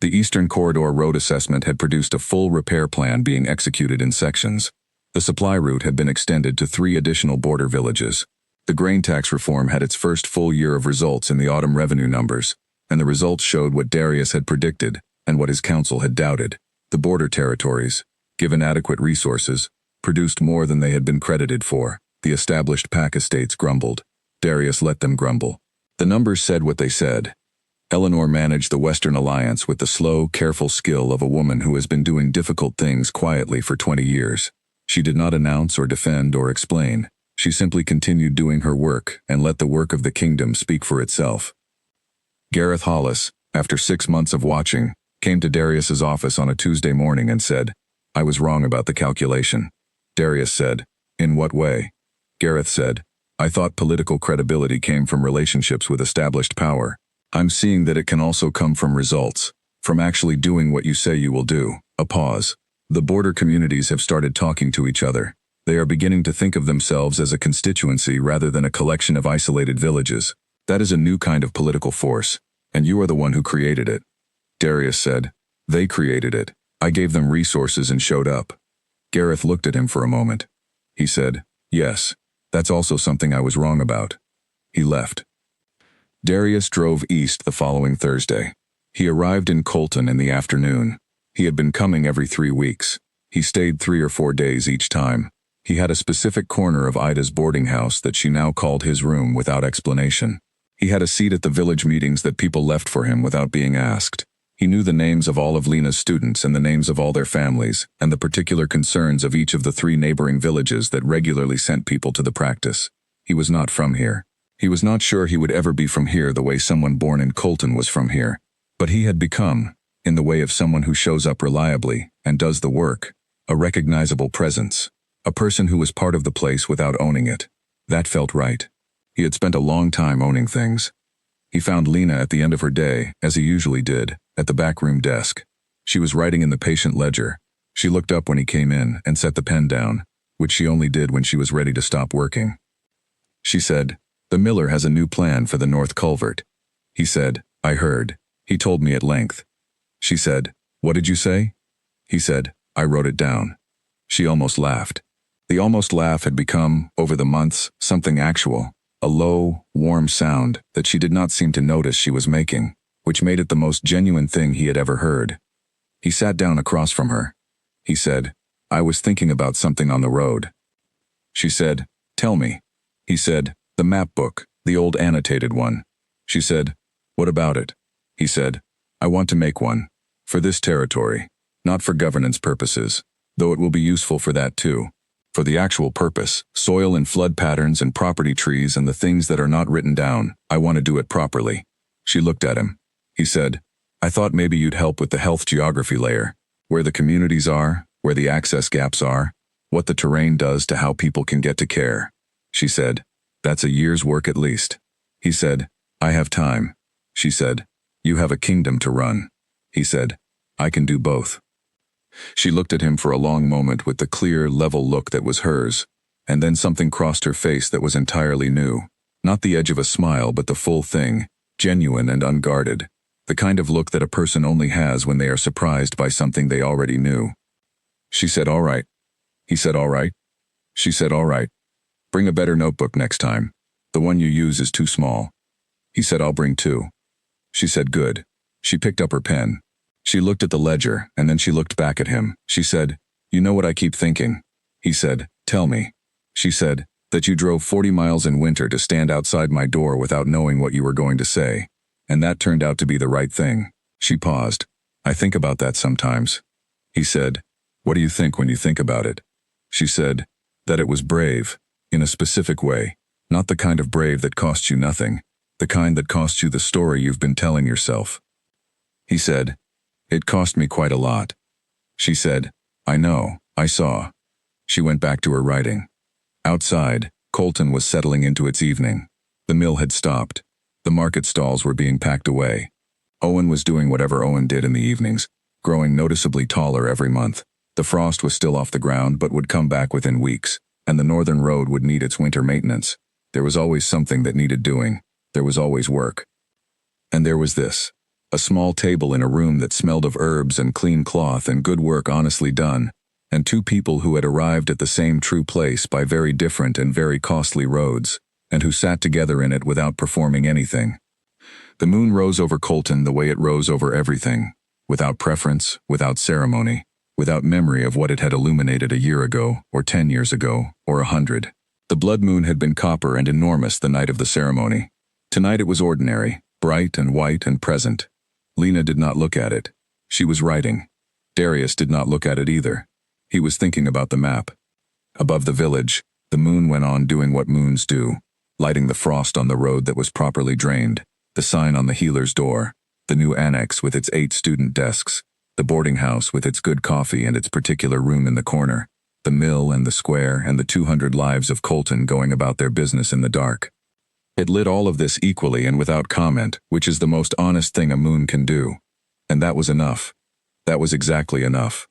S1: The Eastern Corridor Road Assessment had produced a full repair plan being executed in sections. The supply route had been extended to 3 additional border villages. The grain tax reform had its first full year of results in the autumn revenue numbers, and the results showed what Darius had predicted and what his council had doubted. The border territories, given adequate resources, produced more than they had been credited for. The established Pack estates grumbled. Darius let them grumble. The numbers said what they said. Eleanor managed the Western Alliance with the slow, careful skill of a woman who has been doing difficult things quietly for 20 years. She did not announce or defend or explain. She simply continued doing her work and let the work of the kingdom speak for itself. Gareth Hollis, after 6 months of watching, came to Darius's office on a Tuesday morning and said, "I was wrong about the calculation." Darius said, "In what way?" Gareth said, "I thought political credibility came from relationships with established power. I'm seeing that it can also come from results, from actually doing what you say you will do." A pause. The border communities have started talking to each other. They are beginning to think of themselves as a constituency rather than a collection of isolated villages. That is a new kind of political force, and you are the one who created it. Darius said. They created it. I gave them resources and showed up. Gareth looked at him for a moment. He said, yes, that's also something I was wrong about. He left. Darius drove east the following Thursday. He arrived in Colton in the afternoon. He had been coming every 3 weeks. He stayed 3 or 4 days each time. He had a specific corner of Ida's boarding house that she now called his room without explanation. He had a seat at the village meetings that people left for him without being asked. He knew the names of all of Lena's students and the names of all their families, and the particular concerns of each of the 3 neighboring villages that regularly sent people to the practice. He was not from here. He was not sure he would ever be from here the way someone born in Colton was from here. But he had become, in the way of someone who shows up reliably and does the work, a recognizable presence. A person who was part of the place without owning it. That felt right. He had spent a long time owning things. He found Lena at the end of her day, as he usually did, at the backroom desk. She was writing in the patient ledger. She looked up when he came in and set the pen down, which she only did when she was ready to stop working. She said, the miller has a new plan for the north culvert. He said, I heard. He told me at length. She said, what did you say? He said, I wrote it down. She almost laughed. The almost laugh had become, over the months, something actual, a low, warm sound that she did not seem to notice she was making, which made it the most genuine thing he had ever heard. He sat down across from her. He said, I was thinking about something on the road. She said, tell me. He said, the map book, the old annotated one. She said, what about it? He said, I want to make one. For this territory. Not for governance purposes, though it will be useful for that too. For the actual purpose, soil and flood patterns and property trees and the things that are not written down, I want to do it properly. She looked at him. He said, I thought maybe you'd help with the health geography layer, where the communities are, where the access gaps are, what the terrain does to how people can get to care. She said, that's a year's work at least. He said, I have time. She said, you have a kingdom to run. He said, I can do both. She looked at him for a long moment with the clear, level look that was hers, and then something crossed her face that was entirely new. Not the edge of a smile, but the full thing, genuine and unguarded. The kind of look that a person only has when they are surprised by something they already knew. She said, all right. He said, all right. She said, all right. Bring a better notebook next time. The one you use is too small. He said, I'll bring 2. She said, good. She picked up her pen. She looked at the ledger, and then she looked back at him. She said, you know what I keep thinking? He said, tell me. She said, that you drove 40 miles in winter to stand outside my door without knowing what you were going to say. And that turned out to be the right thing. She paused. I think about that sometimes. He said, what do you think when you think about it? She said, that it was brave, in a specific way. Not the kind of brave that costs you nothing. The kind that costs you the story you've been telling yourself. He said, it cost me quite a lot. She said, I know, I saw. She went back to her writing. Outside, Colton was settling into its evening. The mill had stopped. The market stalls were being packed away. Owen was doing whatever Owen did in the evenings, growing noticeably taller every month. The frost was still off the ground but would come back within weeks, and the northern road would need its winter maintenance. There was always something that needed doing. There was always work. And there was this. A small table in a room that smelled of herbs and clean cloth and good work honestly done, and 2 people who had arrived at the same true place by very different and very costly roads, and who sat together in it without performing anything. The moon rose over Colton the way it rose over everything, without preference, without ceremony, without memory of what it had illuminated a year ago, or 10 years ago, or 100. The blood moon had been copper and enormous the night of the ceremony. Tonight it was ordinary, bright and white and present. Lena did not look at it. She was writing. Darius did not look at it either. He was thinking about the map. Above the village, the moon went on doing what moons do, lighting the frost on the road that was properly drained, the sign on the healer's door, the new annex with its 8 student desks, the boarding house with its good coffee and its particular room in the corner, the mill and the square and the 200 lives of Colton going about their business in the dark. It lit all of this equally and without comment, which is the most honest thing a moon can do. And that was enough. That was exactly enough.